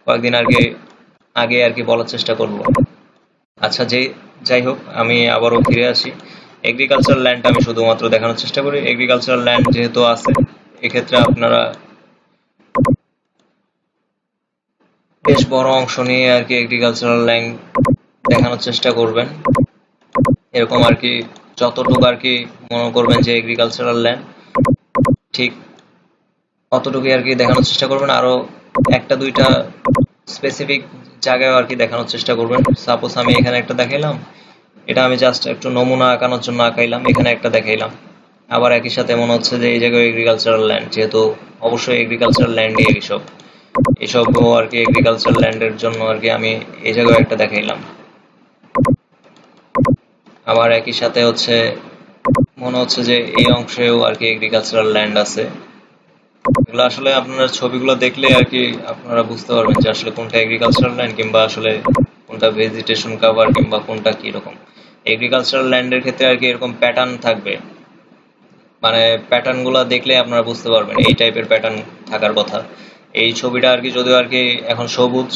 কয়েকদিন আর কি আগে আর কি বলার চেষ্টা করবো। আচ্ছা, যাই হোক, আমি আবারও ফিরে আসি। এগ্রিকালচারাল ল্যান্ড আমি শুধুমাত্র দেখানোর চেষ্টা করি। এগ্রিকালচারাল ল্যান্ড যেহেতু আছে, এক্ষেত্রে আপনারা বেশ বড় অংশ নিয়ে আর কি এগ্রিকালচারাল ল্যান্ড দেখানোর চেষ্টা করবেন। এরকম আর কি যতটুকু আর কি মনে করবেন যে এগ্রিকালচারাল ল্যান্ড, ঠিক অতটুকু আর কি দেখানোর চেষ্টা করবেন। আরো একটা দুইটা স্পেসিফিক জায়গায় আর কি দেখানোর চেষ্টা করবেন। সাপোজ আমি এখানে একটা দেখাইলাম, এটা আমি জাস্ট একটু নমুনা আঁকানোর জন্য আঁকাইলাম, এখানে একটা দেখাইলাম। আবার একই সাথে মনে হচ্ছে যে এই জায়গায় এগ্রিকালচারাল ল্যান্ড, যেহেতু অবশ্যই এগ্রিকালচারাল ল্যান্ডই এইসব আর কি এগ্রিকালচারাল ল্যান্ডের জন্য আর কি আমি এই জায়গায় একটা দেখাইলাম। আবার একই সাথে হচ্ছে মনে হচ্ছে যে এই অংশেও আর কি এগ্রিকালচারাল ল্যান্ড আছে। এগুলো আসলে আপনারা ছবিগুলো দেখলে আর কি আপনারা বুঝতে পারবেন যে আসলে কোনটা এগ্রিকালচারাল ল্যান্ড কিংবা আসলে কোনটা ভেজিটেশন কভার কিংবা কোনটা কি রকম। এগ্রিকালচারাল ল্যান্ডের ক্ষেত্রে আর কি এরকম প্যাটার্ন থাকবে, মানে প্যাটার্ন গুলা দেখলে আপনারা বুঝতে পারবেন এই টাইপের প্যাটার্ন থাকার কথা। এই ছবিটা আর কি যদিও আর কি এখন সবুজ,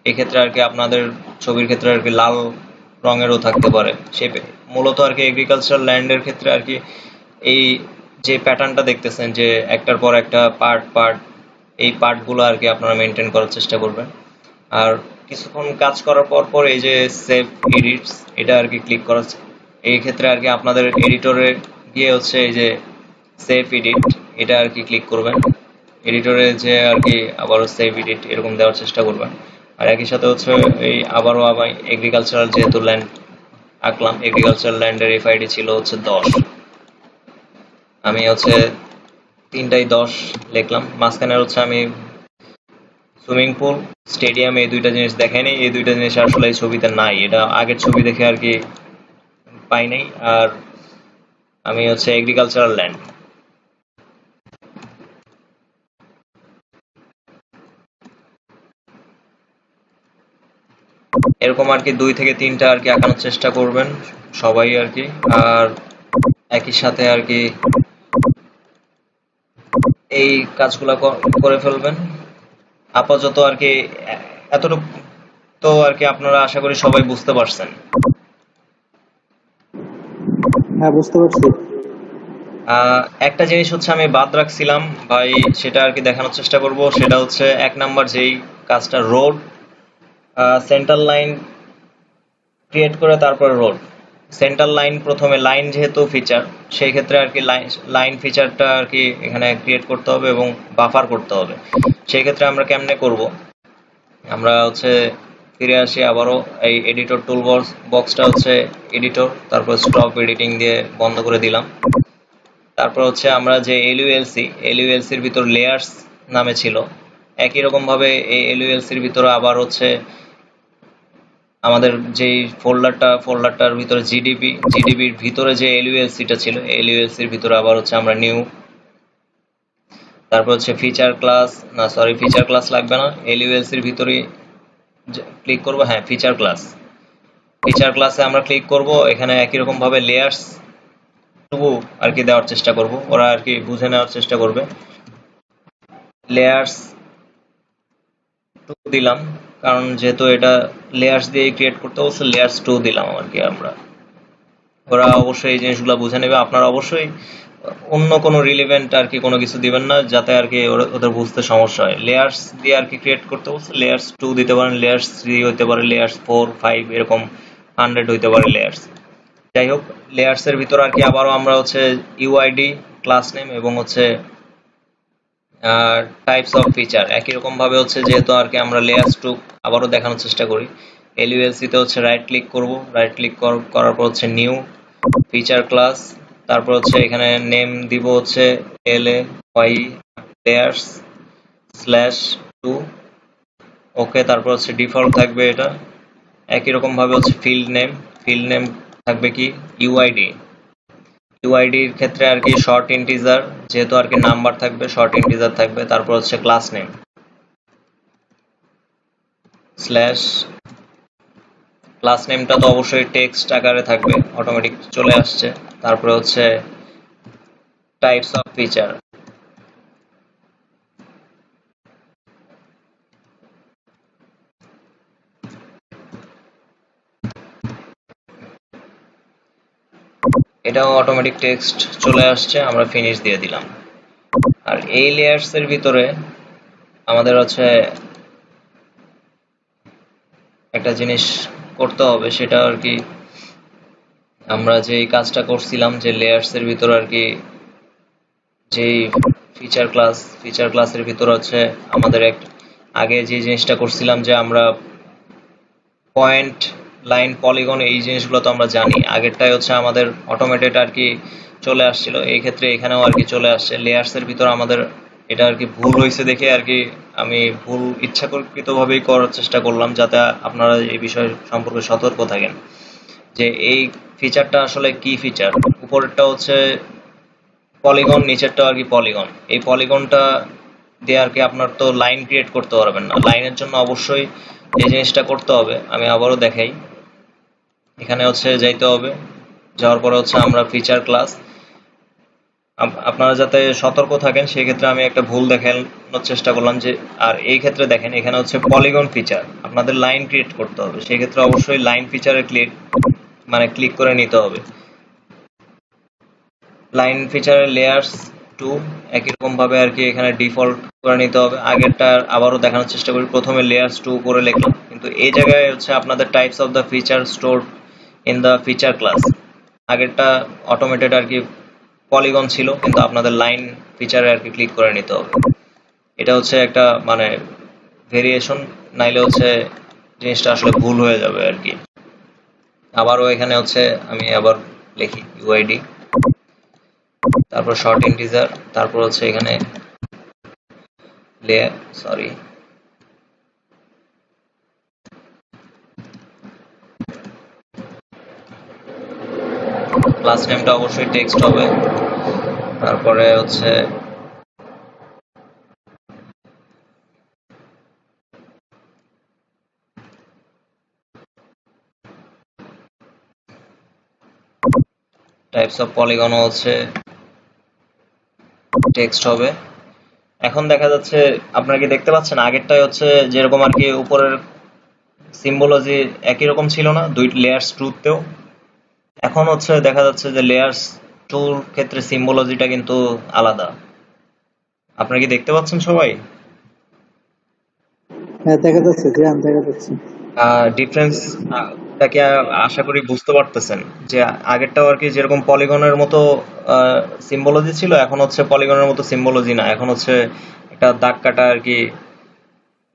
এক্ষেত্রে আর কি আপনাদের ছবির ক্ষেত্রে আর কি লাল রঙেরও থাকতে পারে। মূলত আর কি এগ্রিকালচারাল ল্যান্ডের ক্ষেত্রে আর কি এই যে প্যাটার্নটা দেখতেছেন যে একটার পর একটা পার্ট এই পার্টগুলো আর কি আপনারা মেনটেন করার চেষ্টা করবেন। আর কিছুক্ষণ কাজ করার পর এই যে সেভ এডিটস, এটা আর কি ক্লিক করা, এই ক্ষেত্রে আর কি আপনাদের এডিটরে গিয়ে হচ্ছে এই যে সেভ এডিট, এটা আর কি ক্লিক করবেন। এডিটরে যে আর কি আবারও সেভ এডিট এরকম দেওয়ার চেষ্টা করবেন। আর একই সাথে হচ্ছে এই আবারও এগ্রিকালচারাল যেহেতু ল্যান্ড আঁকলাম, এগ্রিকালচারাল ল্যান্ডের এফআইডি ছিল হচ্ছে 10, আমি হচ্ছে 3টাই 10 লিখলাম। মাঝখানে হচ্ছে আমি সুইমিং পুল, স্টেডিয়াম এই দুইটা জিনিস দেখাইনি, এই দুইটা জিনিস আসলে এই ছবিতে নাই, এটা আগের ছবি দেখে আর কি পাই নাই। আর আমি হচ্ছে এগ্রিকালচারাল ল্যান্ড, এরকম আর কি 2 থেকে 3টা আর কি আঁকানোর চেষ্টা করবেন সবাই আর কি। আর একই সাথে আর কি এই কাজগুলো করে ফেলবেন। আপাতত আর কি এতটুকু তো আর কি আপনারা আশা করি সবাই বুঝতে পারছেন।
হ্যাঁ, বুঝতে পারছি।
একটা জিনিস হচ্ছে আমি বাদ রাখছিলাম ভাই, সেটা আর কি দেখানোর চেষ্টা করব। সেটা হচ্ছে 1 নাম্বার যেই কাজটা, রোড সেন্টার লাইন ক্রিয়েট করে তারপর রোড সেন্টার লাইন, প্রথমে লাইন যেহেতু ফিচার, সেই ক্ষেত্রে আর কি লাইন ফিচারটা আর কি এখানে ক্রিয়েট করতে হবে এবং বাফার করতে হবে। সেই ক্ষেত্রে আমরা কেমনে করব, আমরা হচ্ছে ফিরে আসি আবারও এই এডিটর টুল বক্সটা হচ্ছে এডিটর, তারপর স্টপ এডিটিং দিয়ে বন্ধ করে দিলাম। তারপর হচ্ছে আমরা যে এলইউএলসির ভিতর লেয়ার্স নামে ছিল, একই রকম ভাবে এই এলইউএলসির ভিতরে আবার হচ্ছে আমাদের যেই ফোল্ডারটার ভিতরে জিডিবির ভিতরে যে এলইউএলসিটা ছিল, এলইউএলসির ভিতরে আবার হচ্ছে আমরা নিউ, তারপর হচ্ছে ফিচার ক্লাস লাগবে না, এলইউএলসির ভিতরে ক্লিক করব। হ্যাঁ, ফিচার ক্লাসে আমরা ক্লিক করব। এখানে একই রকম ভাবে লেয়ার্স টুকু আর কি দেওয়ার চেষ্টা করব, ওরা আর কি বুঝে নেওয়ার চেষ্টা করবে। লেয়ার্স টু দিলাম, কারণ যেহেতু এটা লেয়ার্স দিয়ে ক্রিয়েট করতে বলছে, লেয়ার্স টু দিলাম আর কি আমরা। ওরা অবশ্যই এই জিনিসগুলো বুঝে নেবে। আপনারা অবশ্যই অন্য কোনো রিলেভেন্ট আর কি কোনো কিছু দিবেন না, যাতে আর কি ওদের বুঝতে সমস্যা হয়। লেয়ার্স দিয়ে আর কি ক্রিয়েট করতে বলছে, লেয়ার্স টু দিতে পারেন, লেয়ার্স থ্রি হইতে পারে, লেয়ার্স 4, 5 এরকম 100 হইতে পারে লেয়ার্স। যাই হোক, লেয়ার্স এর ভিতর আর কি আবারও আমরা হচ্ছে ইউআইডি, ক্লাস নেম এবং হচ্ছে টাইপস অফ ফিচার একই রকম ভাবে হচ্ছে, যেহেতু আর কি আমরা লেয়ার্স টু আবারও দেখানোর চেষ্টা করি। এলইউএলসি তে হচ্ছে রাইট ক্লিক করব, রাইট ক্লিক করার পর হচ্ছে নিউ ফিচার ক্লাস, তারপর হচ্ছে এখানে নেম দিব হচ্ছে LAY লেয়ার্স /2, ওকে। তারপর হচ্ছে ডিফল্ট থাকবে এটা। একই রকম ভাবে হচ্ছে ফিল্ড নেম থাকবে কি ইউআইডি। ইউআইডির ক্ষেত্রে আর কি শর্ট ইন্টিজার, যেহেতু আর কি নাম্বার থাকবে শর্ট ইন্টিজার থাকবে। তারপর হচ্ছে ক্লাস নেম স্ল্যাশ, ক্লাস নেমটা তো অবশ্যই টেক্সট আকারে থাকবে, অটোমেটিক চলে আসছে। তারপরে হচ্ছে টাইপস অফ ফিচার, এটাও অটোমেটিক টেক্সট চলে আসছে, আমরা ফিনিশ দিয়ে দিলাম। আর এই লেয়ার্স এর ভিতরে আমাদের হচ্ছে একটা জিনিস করতে হবে, সেটা আর কি আমরা যে কাজটা করছিলাম যে লেয়ার্স এর ভিতর আর কি যেই ফিচার ক্লাসের ভিতর হচ্ছে আমাদের আগে যে জিনিসটা করছিলাম যে আমরা পয়েন্ট, লাইন, পলিগন এই জিনিসগুলো তো আমরা জানি, আগেরটাই হচ্ছে আমাদের অটোমেটেড আর কি চলে আসছিল। এই ক্ষেত্রে এখানেও আর কি চলে আসছে। লেয়ার্স এর ভিতর আমাদের এটা আর কি ভুল হয়েছে দেখে আর কি আমি ভুল ইচ্ছাকৃতভাবেই করার চেষ্টা করলাম, যাতে আপনারা এই বিষয় সম্পর্কে সতর্ক থাকেন যে এই ফিচারটা আসলে কি ফিচার। উপরেরটা হচ্ছে পলিগন, নিচেরটা আর কি পলিগন। এই পলিগনটা দিয়ে আর কি আপনার তো লাইন ক্রিয়েট করতে পারবেন না। লাইনের জন্য অবশ্যই এই জিনিসটা করতে হবে। আমি আবারও দেখাই, এখানে হচ্ছে যাইতে হবে, যাওয়ার পরে হচ্ছে আমরা ফিচার ক্লাস, আপনারা যাতে সতর্ক থাকেন সেই ক্ষেত্রে আমি একটা ভুল দেখানোর চেষ্টা করলাম যে, আর এই ক্ষেত্রে দেখেন এখানে হচ্ছে পলিগন ফিচার, আপনাদের লাইন ক্রিয়েট করতে হবে, সেই ক্ষেত্রে অবশ্যই লাইন ফিচারে ক্লিক করে নিতে হবে। লাইন ফিচারে লেয়ার্স টু একই রকম ভাবে আর কি এখানে ডিফল্ট করে নিতে হবে। আগেরটা আবারও দেখানোর চেষ্টা করি, প্রথমে লেয়ার্স টু করে লিখলাম, কিন্তু এই জায়গায় হচ্ছে আপনাদের types of the feature stored in the feature class. আগেরটা অটোমেটেড আর কি পলিগন ছিল, কিন্তু আপনাদের লাইন ফিচারে আর কি ক্লিক করে নিতে হবে। এটা হচ্ছে একটা মানে ভেরিয়েশন, নাইলে হচ্ছে জিনিসটা আসলে ভুল হয়ে যাবে আর কি। আবারও এখানে হচ্ছে আমি আবার লিখি ইউআইডি, তারপর শর্ট ইন্টিজার, তারপর হচ্ছে এখানে ক্লাস নেমটা অবশ্যই টেক্সট হবে। তারপরে হচ্ছে টাইপস অফ পলিগন হচ্ছে টেক্সট হবে। এখন দেখা যাচ্ছে, আপনারা কি দেখতে পাচ্ছেন আগেরটাই হচ্ছে যেরকম আর কি উপরের সিম্বলজি একই রকম ছিল না দুই লেয়ার্স টুতেও, এখন হচ্ছে দেখা যাচ্ছে যে লেয়ার্স টুর ক্ষেত্রে সিম্বলজিটা কিন্তু আলাদা। আপনারা কি দেখতে পাচ্ছেন সবাই?
হ্যাঁ দেখা যাচ্ছে, দেখা যাচ্ছে।
ডিফারেন্সটাকে আশা করি বুঝতে পারতেছেন যে আগেরটাও আর কি যেরকম পলিগনের মতো সিম্বলজি ছিল, এখন হচ্ছে পলিগনের মতো সিম্বলজি না, এখন হচ্ছে একটা দাগ কাটা আর কি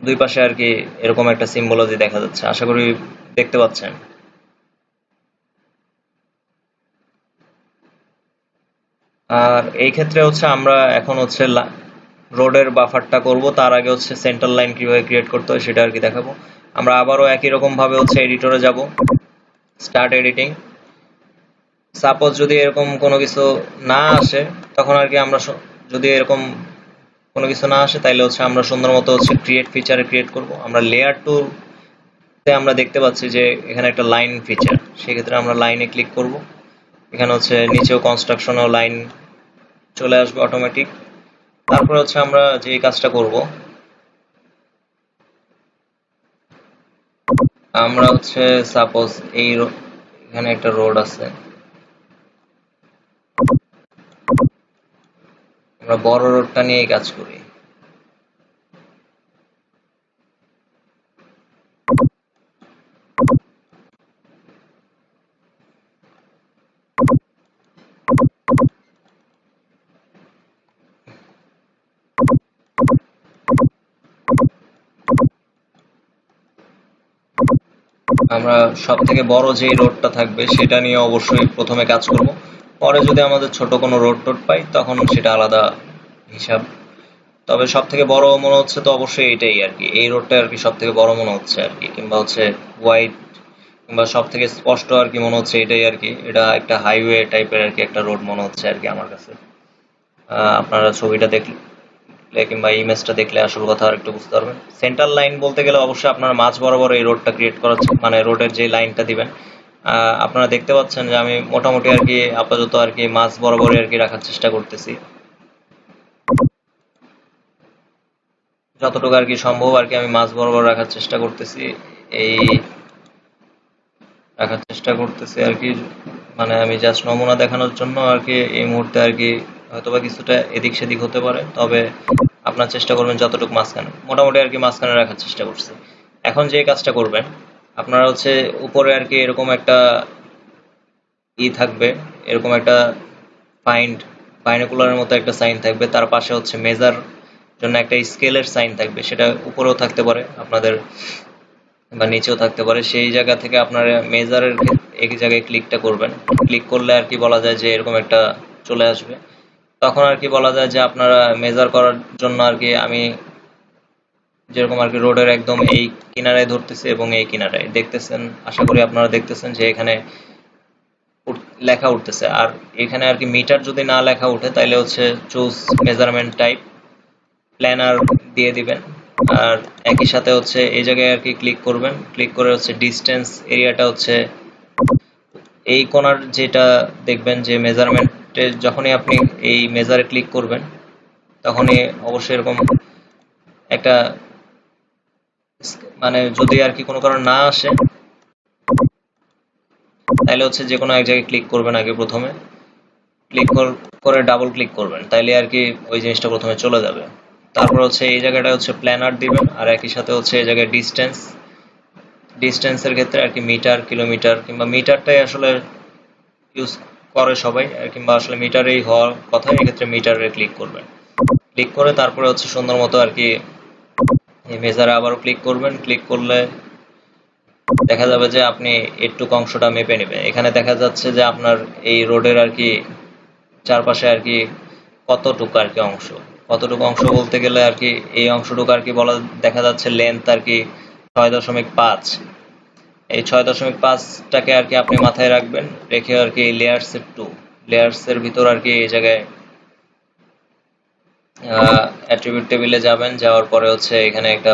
দুই পাশে আর কি এরকম একটা সিম্বলজি দেখা যাচ্ছে। আশা করি দেখতে পাচ্ছেন। আর এই ক্ষেত্রে হচ্ছে আমরা এখন হচ্ছে রোডের বাফারটা করব, তার আগে হচ্ছে সেন্টার লাইন কিভাবে ক্রিয়েট করতে হয় সেটা আর কি দেখাবো। আমরা আবারও একই রকম ভাবে হচ্ছে এডিটরে যাব, স্টার্ট এডিটিং। সাপোজ যদি এরকম কোনো কিছু না আসে, তখন আর কি আমরা যদি এরকম কোনো কিছু না আসে তাইলে হচ্ছে আমরা সুন্দর মতো হচ্ছে ক্রিয়েট ফিচারে ক্রিয়েট করব। আমরা লেয়ার টুতে আমরা দেখতে পাচ্ছি যে এখানে একটা লাইন ফিচার, সেক্ষেত্রে আমরা লাইনে ক্লিক করব এখানে হচ্ছে নিচেও কনস্ট্রাকশনাল লাইন চলে আসবে অটোমেটিক। তারপরে হচ্ছে আমরা যে কাজটা করব, আমরা হচ্ছে সাপোজ এখানে একটা রোড আছে, আমরা বড় রোডটা নিয়ে কাজ করি। আমরা সব থেকে বড় যে রোডটা থাকবে সেটা নিয়ে অবশ্যই প্রথমে কাজ করব। পরে যদি আমাদের ছোট কোনো রোড টোড পাই তখন সেটা আলাদা হিসাব। তবে সব থেকে বড় মনে হচ্ছে তো অবশ্যই এটাই আর কি, এই রোডটা আর কি সব থেকে বড় মনে হচ্ছে আর কি, কিংবা হচ্ছে ওয়াইড, কিংবা সব থেকে স্পষ্ট আর কি মনে হচ্ছে এটাই আর কি। এটা একটা হাইওয়ে টাইপের আর কি একটা রোড মনে হচ্ছে আর কি আমার কাছে। আপনারা ছবিটা দেখলে কিংবা ইমেজটা দেখলে আসল কথা আর একটু বুঝতে পারবেন। সেন্ট্রাল লাইন বলতে গেলে অবশ্যই আপনার মাঝ বরাবর এই রোডটা ক্রিয়েট করা, মানে রোডের যে লাইনটা দিবেন, আপনারা দেখতে পাচ্ছেন যে আমি মোটামুটি আর কি আপাতত আর কি মাঝ বরাবরই আর কি রাখার চেষ্টা করতেছি, যতটুকু আর কি সম্ভব আর কি আমি মাঝ বরাবর রাখার চেষ্টা করতেছি। এই রাখার চেষ্টা করতেছি আর কি, মানে আমি জাস্ট নমুনা দেখানোর জন্য আর কি এই মুহূর্তে আর কি হয়তোবা কিছুটা এদিক সেদিক হতে পারে, তবে আপনার চেষ্টা করবেন যতটুকু মাঝখানে, মোটামুটি আর কি মাঝখানে রাখার চেষ্টা করছি। এখন যে কাজটা করবেন, আপনারা হচ্ছে উপরে আর কি এরকম একটা থাকবে, এরকম একটা বাইনোকুলারের মতো একটা সাইন থাকবে, তার পাশে হচ্ছে মেজার জন্য একটা স্কেলের সাইন থাকবে, সেটা উপরেও থাকতে পারে আপনাদের বা নিচেও থাকতে পারে। সেই জায়গা থেকে আপনারা মেজারের এক জায়গায় ক্লিকটা করবেন, ক্লিক করলে আর কি বলা যায় যে এরকম একটা চলে আসবে। তখন আর কি বলা যায় যে আপনারা মেজার করার জন্য আর কি আমি যেরকম আর কি রোডের একদম এই কিনারায় ধরতেছি এবং এই কিনারায় দেখতেছেন, আশা করি আপনারা দেখতেছেন যে এখানে লেখা উঠতেছে। আর এখানে আর কি মিটার যদি না লেখা উঠে তাহলে হচ্ছে চুজ মেজারমেন্ট টাইপ প্ল্যানার দিয়ে দিবেন। আর একই সাথে হচ্ছে এই জায়গায় আর কি ক্লিক করবেন, ক্লিক করে হচ্ছে ডিস্টেন্স এরিয়াটা হচ্ছে এই কোণার যেটা দেখবেন যে মেজারমেন্টে যখনই আপনি এই মেজারে ক্লিক করবেন তখনই অবশ্যই এরকম একটা, মানে যদি আর কি কোনো কারণ না আসে তাহলে হচ্ছে যে কোনো এক জায়গায় ক্লিক করবেন, আগে প্রথমে ক্লিক করে ডাবল ক্লিক করবেন, তাইলে আর কি ওই জিনিসটা প্রথমে চলে যাবে। তারপর হচ্ছে এই জায়গাটা হচ্ছে প্ল্যানার দিবেন, আর একই সাথে হচ্ছে এই জায়গায় ডিস্টেন্সের ক্ষেত্রে আর কি মিটার, কিলোমিটার কিংবা মিটারটাই আসলে ইউজ করে সবাই, কিংবা আসলে মিটারেই হওয়ার কথা, এক্ষেত্রে মিটারে ক্লিক করবেন। ক্লিক করে তারপরে হচ্ছে সুন্দর মতো আর কি এই মেজারে আবারও ক্লিক করবেন, ক্লিক করলে দেখা যাবে যে আপনি একটু অংশটা মেপে নেবেন। এখানে দেখা যাচ্ছে যে আপনার এই রোডের আর কি চারপাশে আর কি কতটুকু আর কি অংশ বলতে গেলে আর কি এই অংশটুকু আর কি বলা দেখা যাচ্ছে লেন্থ আর কি 6.5। এই 6.5টাকে আর কি আপনি মাথায় রাখবেন, রেখে আর কি লেয়ার্সের ভিতর আর কি এই জায়গায় অ্যাট্রিবিউট টেবিলে যাবেন, যাওয়ার পরে হচ্ছে এখানে একটা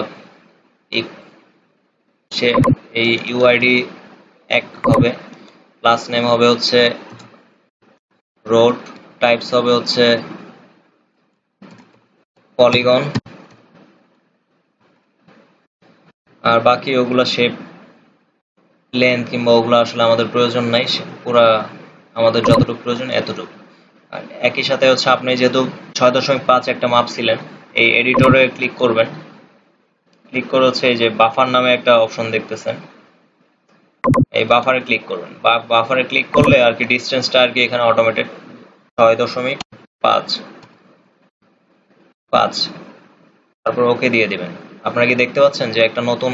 এই ইউআইডি এক হবে, ক্লাস নেম হবে হচ্ছে রোড, টাইপস হবে হচ্ছে পলিগন, আর বাকি ওগুলা শেপ, লেন্থ কিংবা ওগুলো আসলে আমাদের প্রয়োজন নাই, পুরা আমাদের যতটুকু প্রয়োজন এতটুকু। আর একই সাথে হচ্ছে আপনি যেহেতু 6.5 একটা মাপ ছিলেন, এই এডিটরে ক্লিক করবেন, ক্লিক করে হচ্ছে এই যে বাফার নামে একটা অপশন দেখতেছেন, এই বাফারে ক্লিক করবেন। বাফারে ক্লিক করলে আর কি ডিস্টেন্সটা আর কি এখানে অটোমেটেড 6.5, তারপর ওকে দিয়ে দিবেন। আপনারা কি দেখতে পাচ্ছেন যে একটা নতুন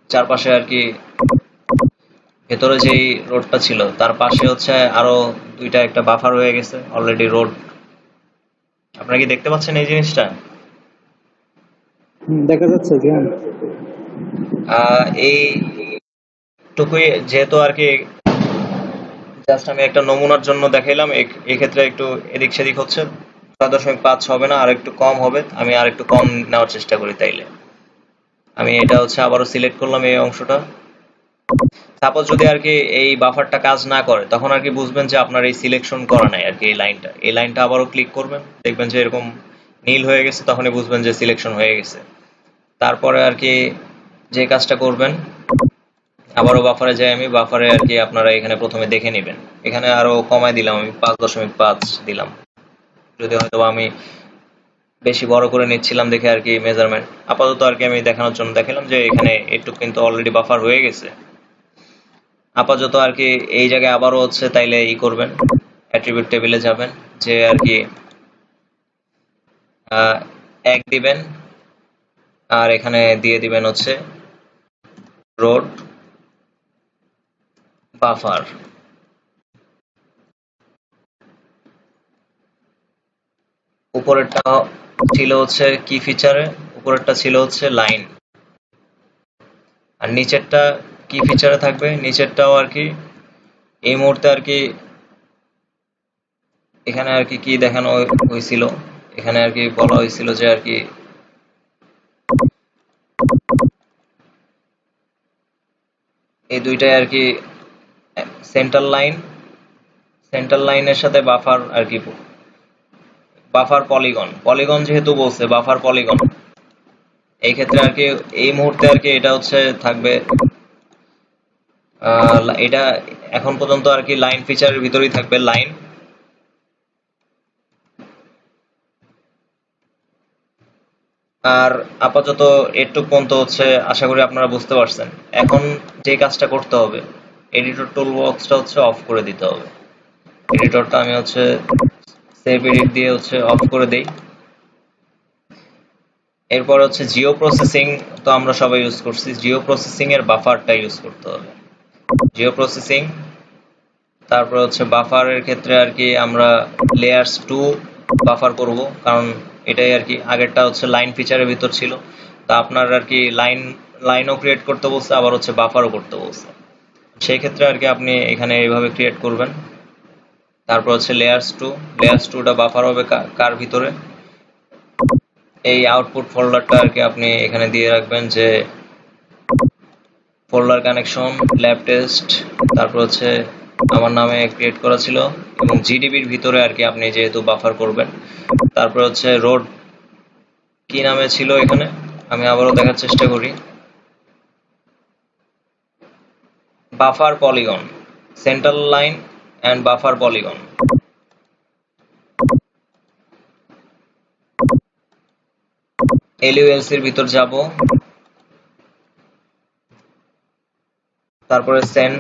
চারপাশে আর কি ভেতরে যেই রোডটা ছিল তার পাশে হচ্ছে আরো দুইটা একটা বাফার হয়ে গেছে অলরেডি রোড। আপনারা কি দেখতে পাচ্ছেন এই জিনিসটা?
দেখা যাচ্ছে জ্ঞান।
এইটুকুই যেহেতু আর কি জাস্ট আমি একটা নমুনার জন্য দেখাইলাম, এই ক্ষেত্রে একটু এদিক সেদিক হচ্ছে, 6.5 হবে না, আর একটু কম হবে, আমি আর একটু কম নেওয়ার চেষ্টা করি। তাইলে আমি এটা হচ্ছে আবারও সিলেক্ট করলাম এই অংশটা, সাপোজ যদি আর কি এই বাফারটা কাজ না করে, তখন আর কি বুঝবেন যে আপনার এই সিলেকশন করা নাই আর কি এই লাইনটা আবারও ক্লিক করবেন, দেখবেন যে এরকম নীল হয়ে গেছে, তখনই বুঝবেন যে সিলেকশন হয়ে গেছে। তারপরে আর কি যে কাজটা করবেন, আবারও বাফারে যাই আমি, বাফারে আর কি আপনারা এখানে প্রথমে দেখে নেবেন। এখানে আরো কমায় দিলাম, আমি 5.5 দিলাম, যদি হয়তো আমি বেশি বড় করে নিচ্ছিলাম দেখে আর কি মেজারমেন্ট। আপাতত আর কি আমি দেখানোর জন্য দেখালাম যে এখানে একটু কিন্তু অলরেডি বাফার হয়ে গেছে। আপাতত আর কি এই জায়গায় আবারও হচ্ছে তাইলে করবেন, অ্যাট্রিবিউট টেবিলে যাবেন, যে আর কি 1 দিবেন, আর এখানে দিয়ে দিবেন হচ্ছে রোড বাফার। উপরেরটা ছিল হচ্ছে কি ফিচারে, উপরেরটা ছিল হচ্ছে লাইন, আর নিচেরটা কি ফিচারে থাকবে, নিচেরটাও আর কি এই মুহূর্তে আর কি এখানে আর কি দেখানো হয়েছিল, এখানে আর কি বলা হয়েছিল যে আর কি এই দুইটাই আর কি সেন্টার লাইনের সাথে বাফার আর কি, বাফার পলিগন যেহেতু বলছে বাফার পলিগন, এই ক্ষেত্রে আর কি এই মুহূর্তে আর কি এটা হচ্ছে থাকবে, এটা এখন পর্যন্ত আর কি লাইন ফিচারের ভিতরেই থাকবে লাইন। আর আপাতত এটুক পর্যন্ত হচ্ছে, আশা করি আপনারা বুঝতে পারছেন। এখন যে কাজটা করতে হবে, এডিটর টুল বক্সটা হচ্ছে অফ করে দিতে হবে। এডিটরটা আমি হচ্ছে সেভ এডিট দিয়ে হচ্ছে অফ করে দেই। এরপর হচ্ছে জিও প্রসেসিং, তো আমরা সবাই ইউজ করছি, জিও প্রসেসিং এর বাফারটা ইউজ করতে হবে। জিও প্রসেসিং, তারপর হচ্ছে বাফারের ক্ষেত্রে আর কি আমরা লেয়ার্স 2 বাফার করব, কারণ এটাই আর কি আগেরটা হচ্ছে লাইন ফিচারের ভিতর ছিল, তা আপনার আর কি লাইনও ক্রিয়েট করতে বলছে, আবার হচ্ছে বাফারও করতে বলছে, সেই ক্ষেত্রে আর কি আপনি এখানে এইভাবে ক্রিয়েট করবেন। তারপর হচ্ছে লেয়ার্স 2টা বাফার হবে কার ভিতরে, এই আউটপুট ফোল্ডারটা আর কি আপনি এখানে দিয়ে রাখবেন, যে ফোল্ডার কানেকশন ল্যাব টেস্ট, তারপর হচ্ছে আমার নামে ক্রিয়েট করা ছিল, এবং জিডিবির ভিতরে আর কি আপনি যেহেতু বাফার করবেন। তারপর হচ্ছে রোড কি নামে ছিল এখানে, আমি আবারও দেখার চেষ্টা করি, buffer polygon, central line and buffer polygon. LULC এর ভিতর যাব, তারপরে সেন্ড,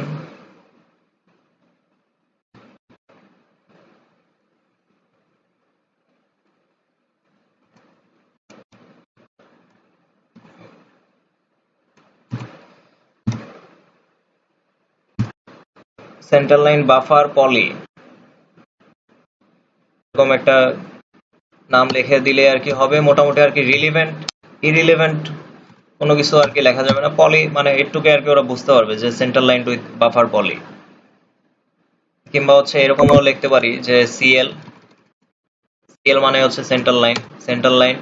সেন্ট্রাল লাইন বাফার পলি, এরকম একটা নাম লিখে দিলে আর কি হবে। মোটামুটি আর কি ইরিলেভেন্ট কোনো কিছু আর কি লেখা যাবে না, পলি মানে এটুকু আর কি ওরা বুঝতে পারবে যে সেন্ট্রাল লাইন উইথ বাফার পলি। কিংবা হচ্ছে এরকমও লিখতে পারি যে সিএল মানে হচ্ছে সেন্ট্রাল লাইন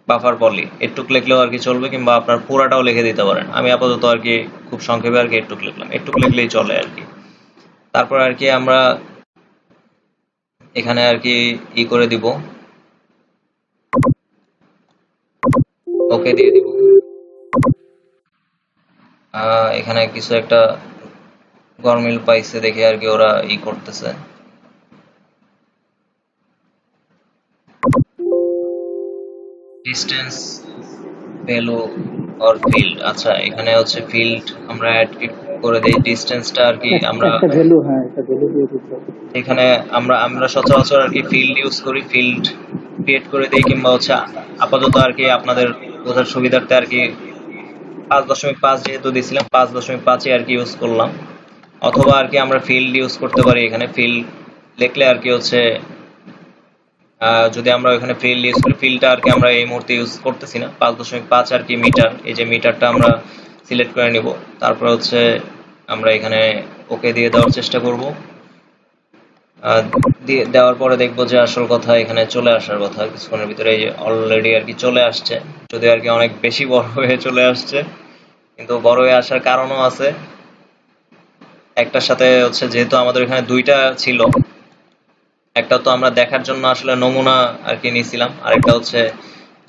বাফার পলি, এটুকু লিখলেও আর কি চলবে, কিংবা আপনার পুরাটাও লিখে দিতে পারেন। আমি আপাতত আর কি খুব সংক্ষেপে আর কি এটুকু লিখলাম, এটুকু লিখলেই চলে আর কি। তারপর আর কি আমরা এখানে আর কি করে দিব, ওকে দিয়ে দিব। এখানে কিছু একটা গরমিল পাইছে দেখে আর কি ওরা করতেছে। ডিসটেন্স ভ্যালু অর ফিল্ড, আচ্ছা এখানে হচ্ছে ফিল্ড আমরা অ্যাড করে দেই, ডিসটেন্সটা আর কি আমরা
একটা ভ্যালু, হ্যাঁ একটা ভ্যালু দিয়ে দিতে হবে।
এখানে আমরা সচরাচর আর কি ফিল্ড ইউজ করি, ফিল্ড ক্রিয়েট করে দেই, কিংবা হচ্ছে আপাতত আর কি আপনাদের বোঝার সুবিধার্থে আর কি 5.5 যেহেতু দিয়েছিলাম 5.5 আর কি ইউজ করলাম। অথবা আর কি আমরা ফিল্ড ইউজ করতে পারি, এখানে ফিল্ড লিখলে আর কি হচ্ছে যদি আমরা এখানে ফিল্ড ইউজ করি, ফিল্ডটা আর কি আমরা এই মুহূর্তে ইউজ করতেছি না। 5.5 আর কি মিটার, এই যে মিটারটা আমরা সিলেক্ট করে নিব। তারপর হচ্ছে আমরা এখানে ওকে দিয়ে দেওয়ার চেষ্টা করব, দেওয়ার পরে দেখবো যে আসল কথা এখানে চলে আসার কথা কিছুক্ষণের ভিতরে, এই যে অলরেডি আর কি চলে আসছে, যদি আর কি অনেক বেশি বড় হয়ে চলে আসছে, কিন্তু বড় হয়ে আসার কারণও আছে। একটার সাথে হচ্ছে যেহেতু আমাদের এখানে দুইটা ছিল, একটা তো আমরা দেখার জন্য আসলে নমুনা আর কি নিয়েছিলাম, আর একটা হচ্ছে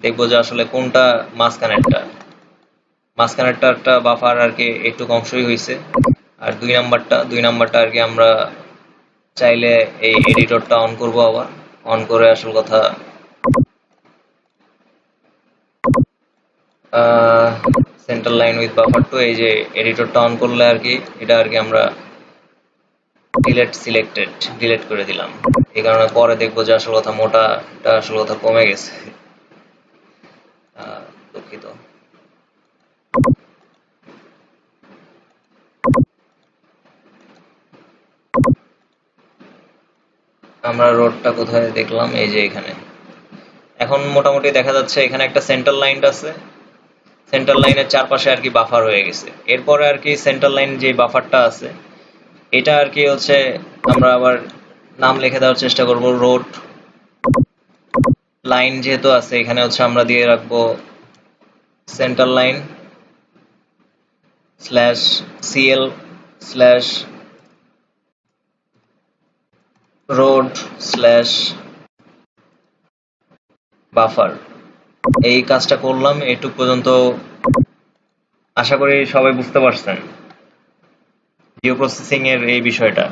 দেখবো যে আসলে কোনটা মাঝখানেরটা একটা বাফার আর কি একটু অংশই হয়েছে। আর দুই নাম্বারটা আর কি আমরা চাইলে এই এডিটরটা অন করব, আবার অন করে আসল কথা center line with buffer two, এই যে এডিটরটা অন করলে আর কি এটা আর কি আমরা ডিলেট করে দিলাম। এই কারণে পরে দেখবো যে আসল কথা মোটাটা আসল কথা কমে গেছে। দুঃখিত। আমরা রোডটা কোথায় দেখলাম, এই যে এখানে। এখন মোটামুটি দেখা যাচ্ছে এখানে একটা সেন্টার লাইন আছে, সেন্টার লাইনের চারপাশে আর কি বাফার হয়ে গেছে। এরপরে আর কি সেন্টার লাইন যে বাফারটা আছে এটা আর কি হচ্ছে আমরা আবার নাম লিখে দেওয়ার চেষ্টা করব। রোড লাইন যেহেতু আছে এখানে হচ্ছে আমরা দিয়ে রাখবো centre line slash CL slash road slash buffer. এই কাজটা করলাম, এইটুক পর্যন্ত আশা করি সবাই বুঝতে পারছেন জিও প্রসেসিং এর এই বিষয়টা।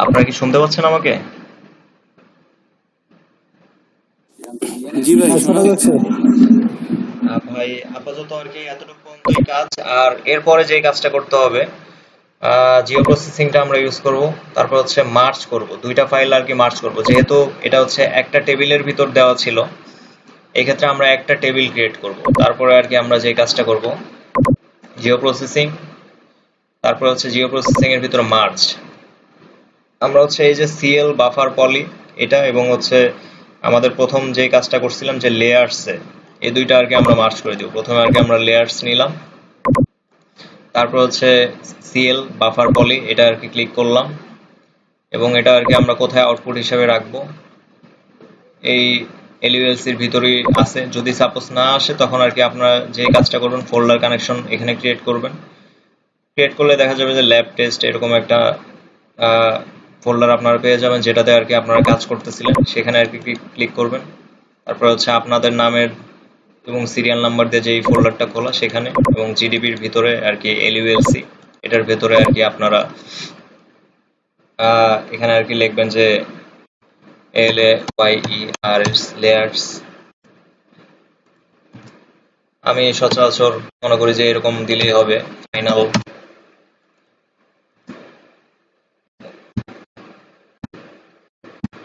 আপনারা কি শুনতে পাচ্ছেন আমাকে?
জি ভাই, শোনা যাচ্ছে।
ভাই আপাতত আর কি এতটুকু পর্যন্তই কাজ। আর এরপরে যে কাজটা করতে হবে, জিও প্রসেসিংটা আমরা ইউজ করব, তারপর হচ্ছে মার্জ করব, দুইটা ফাইল আর কি মার্জ করব। যেহেতু এটা হচ্ছে একটা টেবিলের ভিতর দেওয়া ছিল, এই ক্ষেত্রে আমরা একটা টেবিল ক্রিয়েট করব। তারপরে আর কি আমরা যে কাজটা করব জিও প্রসেসিং, তারপর হচ্ছে জিও প্রসেসিং এর ভিতর মার্জ। আমরা হচ্ছে এই যে সিএল বাফার পলি এটা এবং হচ্ছে আমাদের প্রথম যে কাজটা করছিলাম যে লেয়ার্সে, এই দুইটা আর কি আমরা মার্জ করে দিব। প্রথমে আর কি আমরা লেয়ার্স নিলাম, তারপর হচ্ছে সিএল বাফার পলি এটা আর কি ক্লিক করলাম, এবং এটা আর কি আমরা কোথায় আউটপুট হিসেবে রাখবো, এই এলইউএলসির ভিতরেই আছে। যদি সাপোজ না আসে তখন আর কি আপনারা যে কাজটা করবেন ফোল্ডার কানেকশন এখানে ক্রিয়েট করবেন। ক্রিয়েট করলে দেখা যাবে যে ল্যাব টেস্ট এরকম একটা ফোল্ডার আপনারা পেয়ে যাবেন, যেটাতে আর কি আপনারা কাজ করতেছিলেন। সেখানে আর কি ক্লিক করবেন, তারপর হচ্ছে আপনাদের নামের এবং সিরিয়াল নাম্বার দিয়ে যে এই ফোল্ডারটা খোলা সেখানে, এবং জিডিবির ভিতরে আর কি এলইউএলসি এটার ভেতরে আর কি আপনারা এখানে আর কি লিখবেন যে LAYERS লেয়ার্স। আমি সচরাচর মনে করি যে এরকম দিলেই হবে। ফাইনাল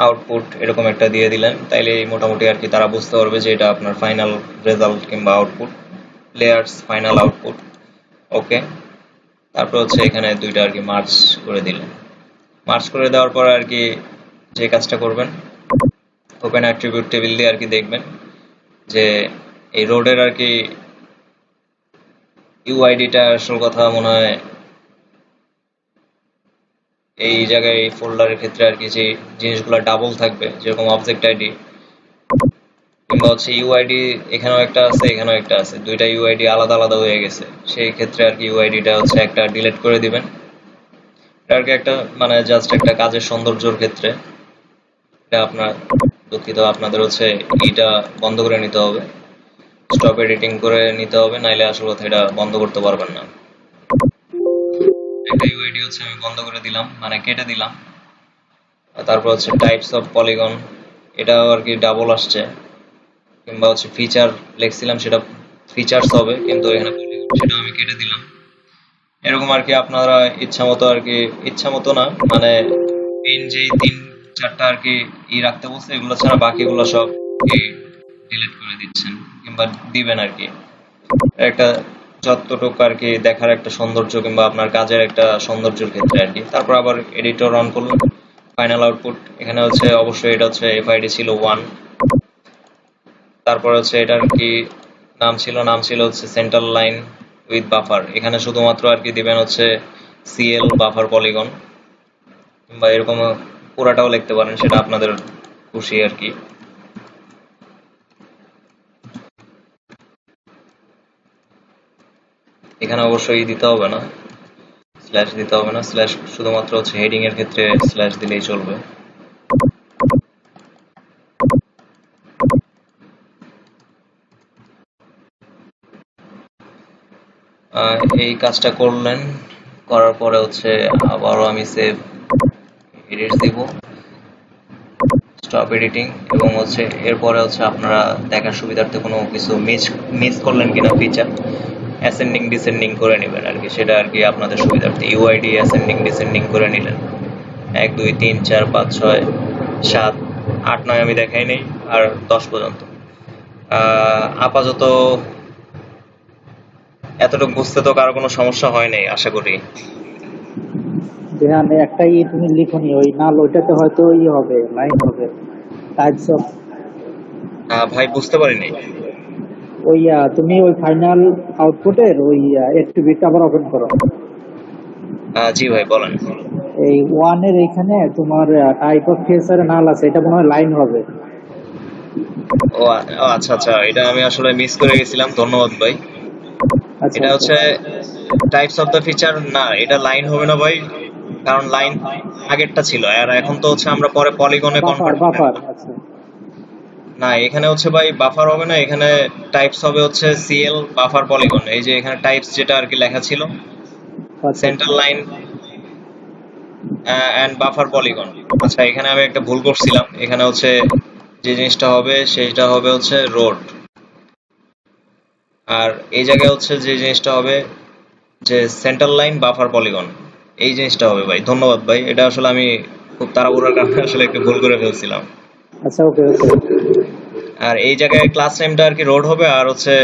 আউটপুট এরকম একটা দিয়ে দিলেন, তাইলে মোটামুটি আর কি তারা বুঝতে পারবে যে এটা আপনার ফাইনাল রেজাল্ট কিংবা আউটপুট। লেয়ার্স ফাইনাল আউটপুট, ওকে। তারপর হচ্ছে এখানে দুইটা আর কি মার্জ করে দিলেন। মার্জ করে দেওয়ার পর আর কি যে কাজটা করবেন ওপেন অ্যাট্রিবিউট টেবিল দিয়ে আর কি দেখবেন যে এই রোডের আর কি ইউআইডিটা আসল কথা মনে হয় এই জায়গায় এই ফোল্ডারের ক্ষেত্রে আর কি যে জিনিসগুলো ডাবল থাকবে, যেরকম অবজেক্ট আইডি কিংবা হচ্ছে ইউআইডি এখানেও একটা আছে এখানেও একটা আছে, দুইটা ইউআইডি আলাদা আলাদা হয়ে গেছে। সেই ক্ষেত্রে আর কি ইউআইডিটা হচ্ছে একটা ডিলিট করে দিবেন। এটা আর কি একটা মানে জাস্ট একটা কাজের সৌন্দর্যের ক্ষেত্রে এটা আপনার, দুঃখিত, আপনাদের হচ্ছে এইটা বন্ধ করে নিতে হবে, স্টপ এডিটিং করে নিতে হবে, নাইলে আসলে কথা এটা বন্ধ করতে পারবেন না। একটা ইউআইডি হচ্ছে আমি বন্ধ করে দিলাম, মানে কেটে দিলাম। তারপর হচ্ছে টাইপস অফ পলিগন, এটাও আর কি ডাবল আসছে, কিংবা হচ্ছে ফিচার লিখছিলাম সেটা ফিচার্স হবে, কিন্তু এখানে পলিগন সেটা আমি কেটে দিলাম। এরকম আর কি আপনারা ইচ্ছা মতো আর কি, ইচ্ছা মতো না মানে মেইন যেই 3-4টা আর কি রাখতে বলছে এগুলো ছাড়া বাকিগুলো সব ডিলিট করে দিচ্ছেন কিংবা দিবেন আর কি। একটা যতটুকু আর কি দেখার একটা সৌন্দর্য কিংবা আপনার কাজের একটা সৌন্দর্যের ক্ষেত্রে আর কি। তারপর আবার এডিটর অন করলাম, ফাইনাল আউটপুট এখানে হচ্ছে অবশ্যই এটা হচ্ছে এফআইডি ছিল 1। তারপর হচ্ছে এটার কি নাম ছিল হচ্ছে সেন্টার লাইন উইথ বাফার। এখানে শুধুমাত্র আর কি দিবেন হচ্ছে সিএল বাফার পলিগন, কিংবা এরকম পুরাটাও লিখতে পারেন, সেটা আপনাদের খুশি আর কি। এখানে অবশ্যই দিতে হবে না, স্ল্যাশ দিতে হবে না, স্ল্যাশ শুধুমাত্র হচ্ছে হেডিং এর ক্ষেত্রে স্ল্যাশ দিলেই চলবে। এই কাজটা করলেন, করার পরে হচ্ছে আবারও আমি সেভ এডিট দিব, স্টপ এডিটিং, এবং হচ্ছে এরপরে হচ্ছে আপনারা দেখার সুবিধার্থে কোনো কিছু মিস করলেন কিনা ফিচার অ্যাসেন্ডিং ডিসেন্ডিং করে নেবেন আর কি, সেটা আর কি আপনাদের সুবিধার্থে ইউআইডি অ্যাসেন্ডিং ডিসেন্ডিং করে নিলেন। 1 2 3 4 5 6 7 8 9 আমি দেখাই নেই, আর 10 পর্যন্ত। আপাতত এতটুকু বুঝতে তো কারো কোনো সমস্যা হয় নাই আশা করি।
যেখানে একটা তুমি লিখনি ওই নাল, ওইটাতে হয়তো হবে, লাইন হবে, টাইপস অফ।
ভাই বুঝতে পারিনি।
ওই তুমি ওই ফাইনাল আউটপুটের ওই অ্যাট্রিবিউট আবার ওপেন করো।
জি ভাই বলেন।
এই ওয়ানের এখানে তোমার টাইপ অফ ফেসার নাল আছে, এটা মনে হয় লাইন হবে।
আচ্ছা আচ্ছা, এটা আমি আসলে মিস করে গেছিলাম, ধন্যবাদ ভাই।
আচ্ছা
এটা
আচ্ছা
হচ্ছে টাইপস অফ দ্য ফিচার না, এটা লাইন হবে না ভাই, কারণ লাইন আগেরটা ছিল, আর এখন তো হচ্ছে আমরা পরে পলিগনে
বাফার
কনভার্ট
বাফার আচ্ছা
না, এখানে হচ্ছে ভাই বাফার হবে না, এখানে টাইপস হবে হচ্ছে সিএল বাফার পলিগন। এই যে এখানে টাইপস যেটা আর কি লেখা ছিল,
আচ্ছা
center line and buffer polygon. আচ্ছা, এখানে আমি একটা ভুল করছিলাম, এখানে হচ্ছে যে জিনিসটা হবে সেটা হবে হচ্ছে রোড, আর এই জায়গায় হচ্ছে যে জিনিসটা হবে যে সেন্টার লাইন বাফার পলিগন, এই জিনিসটা হবে ভাই। ধন্যবাদ ভাই, এটা আসলে আমি খুব তাড়াহুড়োর কারণে আসলে একটু ভুল করে ফেলছিলাম।
আচ্ছা ওকে ওকে
আর এই জায়গায় ক্লাস নেমটা আর কি রোড হবে, আর হচ্ছে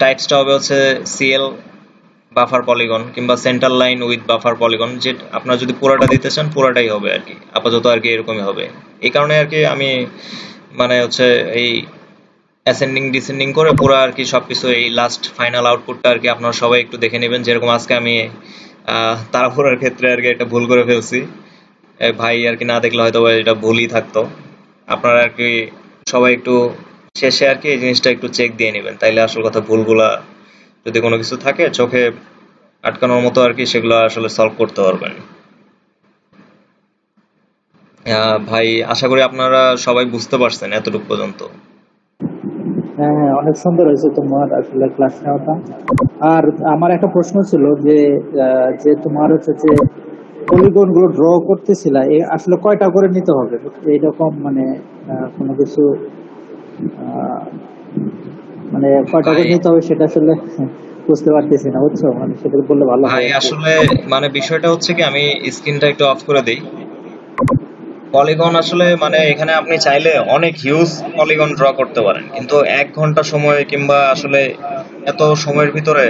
টাইপসটা হবে হচ্ছে সিএল বাফার পলিগন কিংবা centre line with buffer polygon, যে আপনারা যদি পুরোটা দিতে চান পুরোটাই হবে আর কি, আপাতত আর কি এরকমই হবে। এই কারণে আর কি আমি মানে হচ্ছে এই অ্যাসেন্ডিং ডিসেন্ডিং করে পুরো আর কি সবকিছু এই লাস্ট ফাইনাল আউটপুটটা আর কি আপনারা সবাই একটু দেখে নেবেন। যেরকম আজকে আমি তাড়াহুড়োর ক্ষেত্রে আর কি একটা ভুল করে ফেলছি, ভাই আর কি না দেখলে হয়তো এটা ভুলই থাকতো। আপনারা আর কি সবাই একটু শেষে আর কি এই জিনিসটা একটু চেক দিয়ে নেবেন, তাইলে আসল কথা ভুলগুলা যদি কোনো কিছু থাকে চোখে আটকানোর মতো আর কি সেগুলো আসলে সলভ করতে পারবেন। ভাই আশা করি আপনারা সবাই বুঝতে পারছেন এতটুকু পর্যন্ত।
হ্যাঁ হ্যাঁ, অনেক সুন্দর হয়েছে তোমার আসলে ক্লাস নেওয়াটা। আর আমার একটা প্রশ্ন ছিল যে যে তোমার হচ্ছে যে পলিগন গুলো ড্র করতেছিলা, আসলে কয়টা করে নিতে হবে এইরকম, মানে কোনো কিছু আহ, মানে কয়টা
ভাই
করে নিতে হবে সেটা আসলে বুঝতে পারতেছি না, বুঝছো? মানে সেটা বললে ভালো হয়
ভাই
আর কি।
আসলে মানে বিষয়টা হচ্ছে কি, আমি স্ক্রিনটা একটু অফ করে দিই। পলিগন আসলে মানে এখানে আপনি চাইলে অনেক হিউজ পলিগন ড্র করতে পারেন, কিন্তু 1 ঘন্টা সময় কিংবা আসলে এত সময়ের ভিতরে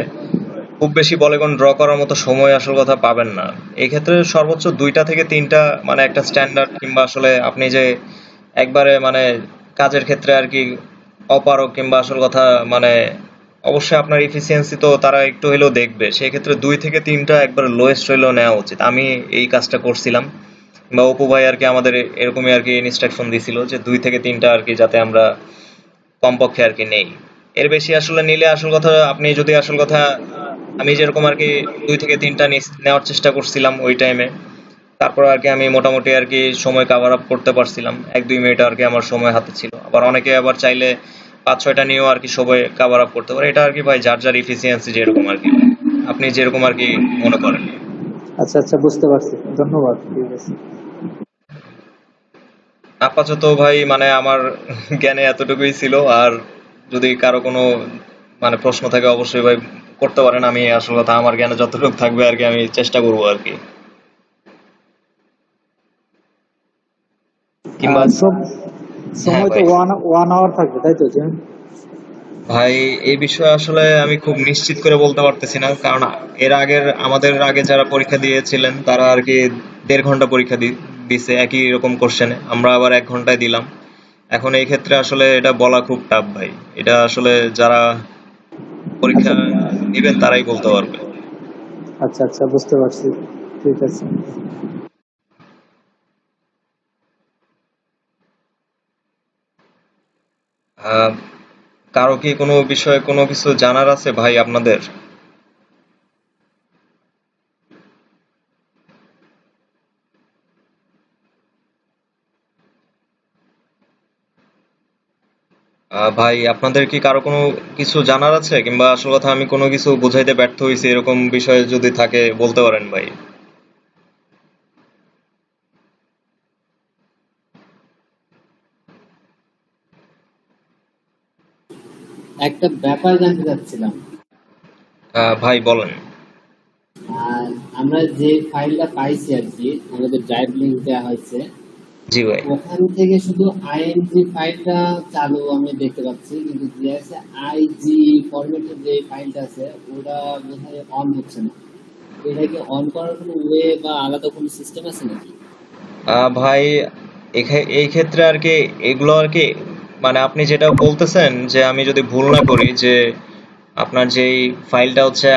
খুব বেশি পলিগন ড্র করার মতো সময় আসল কথা পাবেন না। এই ক্ষেত্রে সর্বোচ্চ 2টা থেকে 3টা মানে একটা স্ট্যান্ডার্ড, কিংবা আসলে আপনি যে একবারে মানে কাজের ক্ষেত্রে আর কি অপারক, কিংবা আসল কথা মানে অবশ্যই আপনার ইফিসিয়েন্সি তো তারা একটু হলেও দেখবে, সেই ক্ষেত্রে 2 থেকে 3টা একবার লোয়েস্ট হইলেও নেওয়া উচিত। আমি এই কাজটা করছিলাম, বা অপু ভাই আর কি আমাদের এরকমই আর কি ইনস্ট্রাকশন দিছিল যে 2 থেকে 3টা আর কি যাতে আমরা কমপক্ষে আর কি নেই। এর বেশি আসলে নিলে আসল কথা আপনি যদি আসল কথা আমি যেরকম আর কি 2 থেকে 3টা নেওয়ার চেষ্টা করছিলাম ওই টাইমে, তারপর আর কি আমি মোটামুটি আর কি সময় কাভার আপ করতে পারছিলাম, 1 2 মিনিট আর কি আমার সময় হাতে ছিল। আবার অনেকে আবার চাইলে 5 6টা নিয়েও আর কি সময় কাভার আপ করতে পারে, এটা আর কি ভাই যার যার ইফিসিয়েন্সি যেরকম আর কি, আপনি যেরকম আর কি মনে করেন।
আচ্ছা আচ্ছা, বুঝতে পারছি, ধন্যবাদ, ঠিক আছে।
আপাতত ভাই মানে আমার জ্ঞানে এতটুকুই ছিল, আর যদি কারো কোনো মানে প্রশ্ন থাকে অবশ্যই ভাই করতে পারেন। আমি আসলে কথা আমার জ্ঞানে যতটুকু থাকবে আর কি আমি চেষ্টা করবো আর কি, কিংবা
সব
হ্যাঁ
সময় তো
ভাই।
1 আওয়ার থাকবে, তাই তো? যে
ভাই এই বিষয়ে আসলে আমি খুব নিশ্চিত করে বলতে পারতেছি না, কারণ এর আগের আমাদের আগে যারা পরীক্ষা দিয়েছিলেন তারা আর কি 1.5 ঘন্টা পরীক্ষা দিছে একই রকম কোশ্চেনে, আমরা আবার 1 ঘন্টায় দিলাম। এখন এই ক্ষেত্রে আসলে এটা বলা খুব টাফ ভাই, এটা আসলে যারা পরীক্ষা
আচ্ছা
দিবেন তারাই বলতে পারবে।
আচ্ছা আচ্ছা, বুঝতে পারছি, ঠিক আছে।
আহ, কারো কি কোনো বিষয়ে কোনো কিছু জানার আছে ভাই আপনাদের? ভাই আপনাদের কি কারো কোনো কিছু জানার আছে, কিংবা আসল কথা আমি কোনো কিছু বুঝাইতে ব্যর্থ হয়েছি এরকম বিষয় যদি থাকে বলতে পারেন ভাই।
একটা ব্যাপার জানতে চাচ্ছিলাম।
ভাই বলেন।
আর আমরা যে ফাইলটা পাইছি আর কি, আমাদের ড্রাইভ লিংক দেওয়া হয়েছে,
জি ভাই।
ওখান থেকে শুধু আইএনজি ফাইলটা চালু আমি দেখতে পাচ্ছি, কিন্তু যে আছে আইজি ফরম্যাটের যে ফাইলটা আছে ওটা বোধহয় অন হচ্ছে না। এটা কি অন করার কোনো ওয়ে বা আলাদা কোনো সিস্টেম আছে নাকি?
ভাই এই ক্ষেত্রে আর কি এগুলো আর কি মানে আপনি যেটা বলতেছেন যে আমি যদি ভুল না করি যে আপনার যেই ফাইলটা হচ্ছে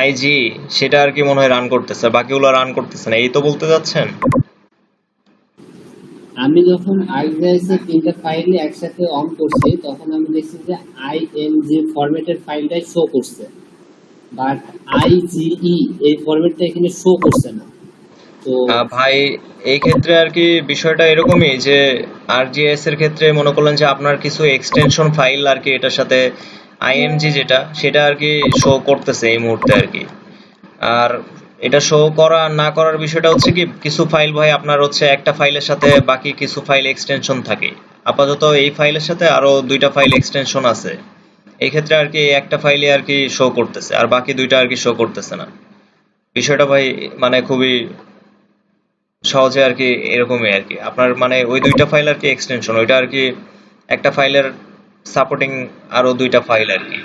আইজি, সেটা আর কি মনে হয় রান করতেছে, বাকিগুলো রান করতেছে না, এই তো বলতে যাচ্ছেন?
আমি যখন আইজিএস এর তিনটা ফাইল একসাথে অন করছি তখন আমি দেখছি যে আইএনজি ফরম্যাটের ফাইলটাই শো করছে, বাট আইজিই এই ফরম্যাটটা এখানে শো করছে না। তো
ভাই এই ক্ষেত্রে আর কি বিষয়টা এরকমই যে আরজিএস এর ক্ষেত্রে মনে করলেন যে আপনার কিছু এক্সটেনশন ফাইল আর কি এটার সাথে আইএমজি যেটা সেটা আর কি শো করতেছে এই মুহূর্তে আর কি। আর এটা শো করা না করার বিষয়টা হচ্ছে কি কিছু ফাইল ভাই আপনার হচ্ছে একটা ফাইলের সাথে বাকি কিছু ফাইল এক্সটেনশন থাকে। আপাতত এই ফাইলের সাথে আরো দুইটা ফাইল এক্সটেনশন আছে, এই ক্ষেত্রে আর কি একটা ফাইলে আর কি শো করতেছে আর বাকি দুইটা আর কি শো করতেছে না। বিষয়টা ভাই মানে খুবই সহজে আর কি এরকমই আর কি আপনার মানে ওই দুইটা ফাইল আর কি এক্সটেনশন, ওইটা আর কি একটা ফাইলের সাপোর্টিং আরো দুইটা ফাইল আর কি।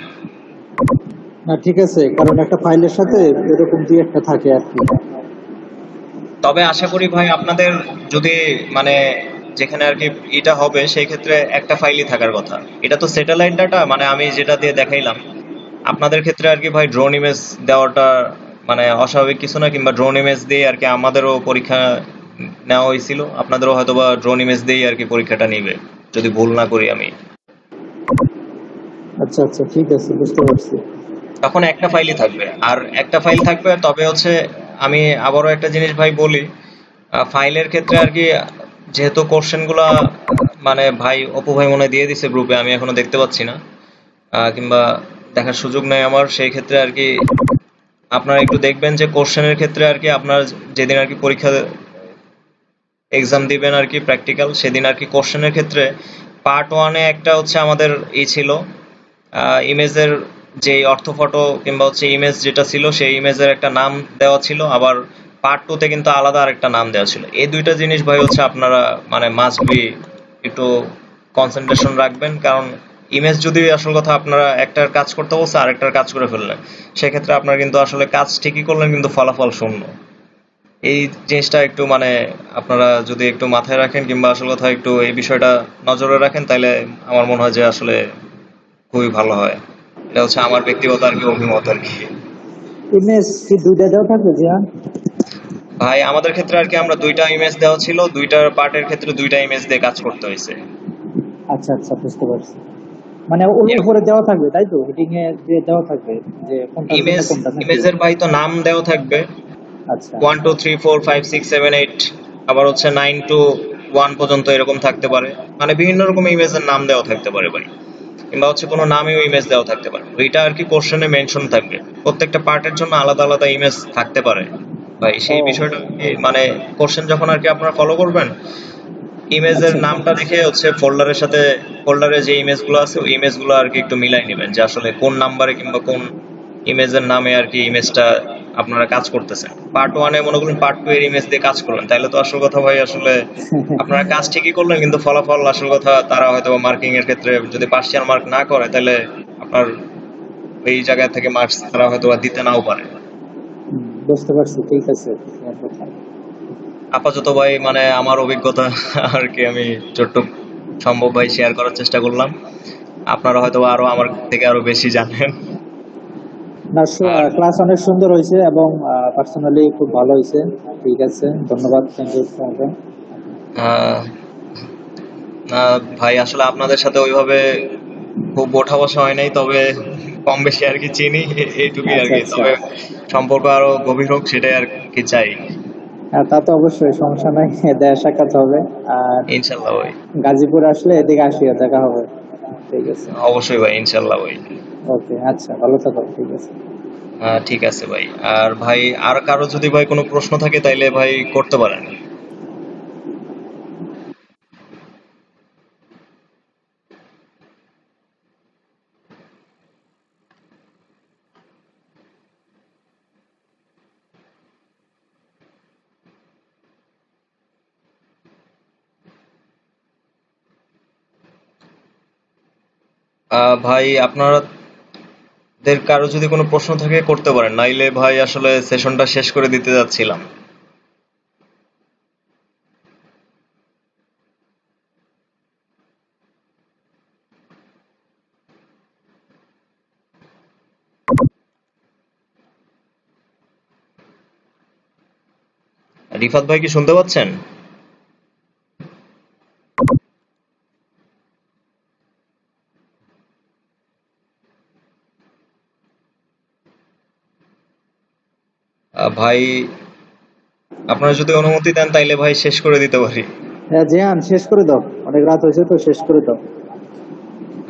না ঠিক আছে, কারণ একটা ফাইলের সাথে এরকম দুই একটা থাকে আর কি।
তবে আশা করি ভাই আপনাদের যদি মানে যেখানে আর কি এটা হবে সেই ক্ষেত্রে একটা ফাইলই থাকার কথা। এটা তো স্যাটেলাইট ডাটা, মানে আমি যেটা দিয়ে দেখাইলাম আপনাদের ক্ষেত্রে আর কি ভাই ড্রোন ইমেজ দেওয়াটা মানে অস্বাভাবিক কিছু না, কিংবা ড্রোন ইমেজ দিয়ে আর কি আমাদেরও পরীক্ষা নেওয়া হয়েছিল, আপনাদেরও হয়তো বা ড্রোন ইমেজ দিয়েই আর কি পরীক্ষাটা নিবে যদি ভুল না করি আমি।
আচ্ছা আচ্ছা, ঠিক আছে, বুঝতে পারছি।
তখন একটা ফাইলই থাকবে, আর একটা ফাইল থাকবে। তবে হচ্ছে আমি আবারও একটা জিনিস ভাই বলি, ফাইলের ক্ষেত্রে আর কি যেহেতু কোশ্চেন গুলা মানে ভাই অপু ভাই মনে হয় দিয়ে দিছে গ্রুপে, আমি এখনো দেখতে পাচ্ছি না কিংবা দেখার সুযোগ নেই আমার, সেই ক্ষেত্রে আর কি আপনারা একটু দেখবেন যে কোশ্চেনের ক্ষেত্রে আর কি আপনার যেদিন আর কি পরীক্ষা এক্সাম দিবেন আর কি প্র্যাকটিক্যাল, সেদিন আর কি কোশ্চেনের ক্ষেত্রে পার্ট ওয়ানে একটা হচ্ছে আমাদের ছিল ইমেজের যে অর্থ ফটো কিংবা হচ্ছে ইমেজ যেটা ছিল সেই ইমেজের একটা নাম দেওয়া ছিল, আবার পার্ট টু তে কিন্তু আলাদা আরেকটা নাম দেওয়া ছিল। এই দুইটা জিনিস ভাই হচ্ছে আপনারা মানে মাস্ট বি একটু কনসেন্ট্রেশন রাখবেন, কারণ ইমেজ যদি আসল কথা আপনারা একটার কাজ করতে বলছে আরেকটার কাজ করে ফেললেন, সেক্ষেত্রে আপনার কিন্তু আসলে কাজ ঠিকই করলেন কিন্তু ফলাফল শূন্য। এই জিনিসটা একটু মানে আপনারা যদি একটু মাথায় রাখেন কিংবা আসল কথা একটু এই বিষয়টা নজরে রাখেন, তাহলে আমার মনে হয় যে আসলে খুবই ভালো হয়। এটা হচ্ছে আমার ব্যক্তিগত আর কি অভিমত আর কি।
ইমেজ কি দুইটা দেওয়া থাকবে জিয়া?
ভাই আমাদের ক্ষেত্রে আর কি আমরা দুইটা ইমেজ দেওয়া ছিল, দুইটার পার্টের ক্ষেত্রে দুইটা ইমেজ দিয়ে কাজ করতে হয়েছে।
আচ্ছা আচ্ছা, বুঝতে পারছি। মানে ওর উপরে দেওয়া থাকবে তাই তো, হেডিং এ দিয়ে দেওয়া থাকবে যে কোনটা
ইমেজ
কোনটা নাকি?
ইমেজের ভাই তো নাম দেওয়া থাকবে
আচ্ছা
1 2 3 4 5 6 7 8, আবার হচ্ছে 9 to 1 পর্যন্ত এরকম থাকতে পারে, মানে বিভিন্ন রকম ইমেজের নাম দেওয়া থাকতে পারে ভাই, কিংবা হচ্ছে কোনো নামেও ইমেজ দেওয়া থাকতে পারে। ওইটা আর কি কোশ্চেনে মেনশন থাকবে, প্রত্যেকটা পার্টের জন্য আলাদা আলাদা ইমেজ থাকতে পারে ভাই। সেই
ও
বিষয়টা মানে কোশ্চেন যখন আর কি আপনারা ফলো করবেন, ইমেজের
আচ্ছা
নামটা দেখে হচ্ছে ফোল্ডারের সাথে ফোল্ডারে যে ইমেজগুলো আছে ওই ইমেজগুলো আর কি একটু মিলাই নেবেন যে আসলে কোন নাম্বারে কিংবা কোন ইমেজের নামে আর কি ইমেজটা আপনারা কাজ করতেছেন। পার্ট ওয়ানে মনে করুন পার্ট টু এর ইমেজ দিয়ে কাজ করলেন, তাহলে তো আসল কথা ভাই আসলে আপনারা কাজ ঠিকই করলেন কিন্তু ফলাফল আসল কথা তারা হয়তো মার্কিং এর ক্ষেত্রে যদি পার্সিয়াল মার্ক না করে তাহলে আপনার এই জায়গা থেকে মার্কস তারা হয়তো বা দিতে নাও পারে।
বুঝতে পারছি, ঠিক আছে, তোমার কথা।
আপাতত ভাই মানে আমার অভিজ্ঞতা আর কি আমি যতটুকু সম্ভব ভাই শেয়ার করার চেষ্টা করলাম। আপনারা হয়তো আরো আমার থেকে আরো বেশি জানেন।
না,
আর
ক্লাস অনেক সুন্দর হয়েছে এবং পার্সোনালি খুব ভালো হয়েছে। ঠিক আছে, ধন্যবাদ, থ্যাংক ইউ তোমাকে।
আহ, ভাই আসলে আপনাদের সাথে ওইভাবে খুব ওঠা বসা হয় নাই, তবে কম বেশি আর কি চিনি, এইটুকুই আর
আচ্ছা
কি।
আচ্ছা,
তবে সম্পর্ক আরো গভীর হোক সেটাই আর কি চাই।
হ্যাঁ তা তো অবশ্যই, সমস্যা নাই, দেখা সাক্ষাৎ হবে। আর
ইনশাল্লাহ ভাই।
গাজীপুর আসলে এদিকে আসিও, দেখা হবে। ঠিক আছে।
অবশ্যই ভাই, ইনশাল্লাহ ভাই।
ওকে, আচ্ছা, ভালো থাকো, ঠিক আছে।
ঠিক আছে ভাই। আর ভাই, আর কারো যদি ভাই কোনো প্রশ্ন থাকে তাইলে ভাই করতে পারেন। ভাই, আপনাদের কারো যদি কোনো প্রশ্ন থাকে করতে পারেন, নাইলে ভাই আসলে সেশনটা শেষ করে দিতে যাচ্ছিলাম। রিফাত ভাই কি শুনতে পাচ্ছেন? ভাই, আপনারা যদি অনুমতি দেন তাইলে ভাই শেষ করে দিতে পারি।
হ্যাঁ জিহান, শেষ করে দাও, অনেক রাত হয়েছে তো, শেষ করে দাও।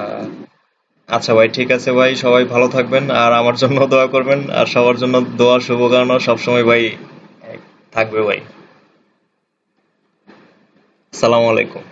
আহ, আচ্ছা ভাই, ঠিক আছে ভাই, সবাই ভালো থাকবেন আর আমার জন্য দোয়া করবেন, আর সবার জন্য দোয়া শুভকামনা সবসময় ভাই থাকবে ভাই। আসসালামু আলাইকুম।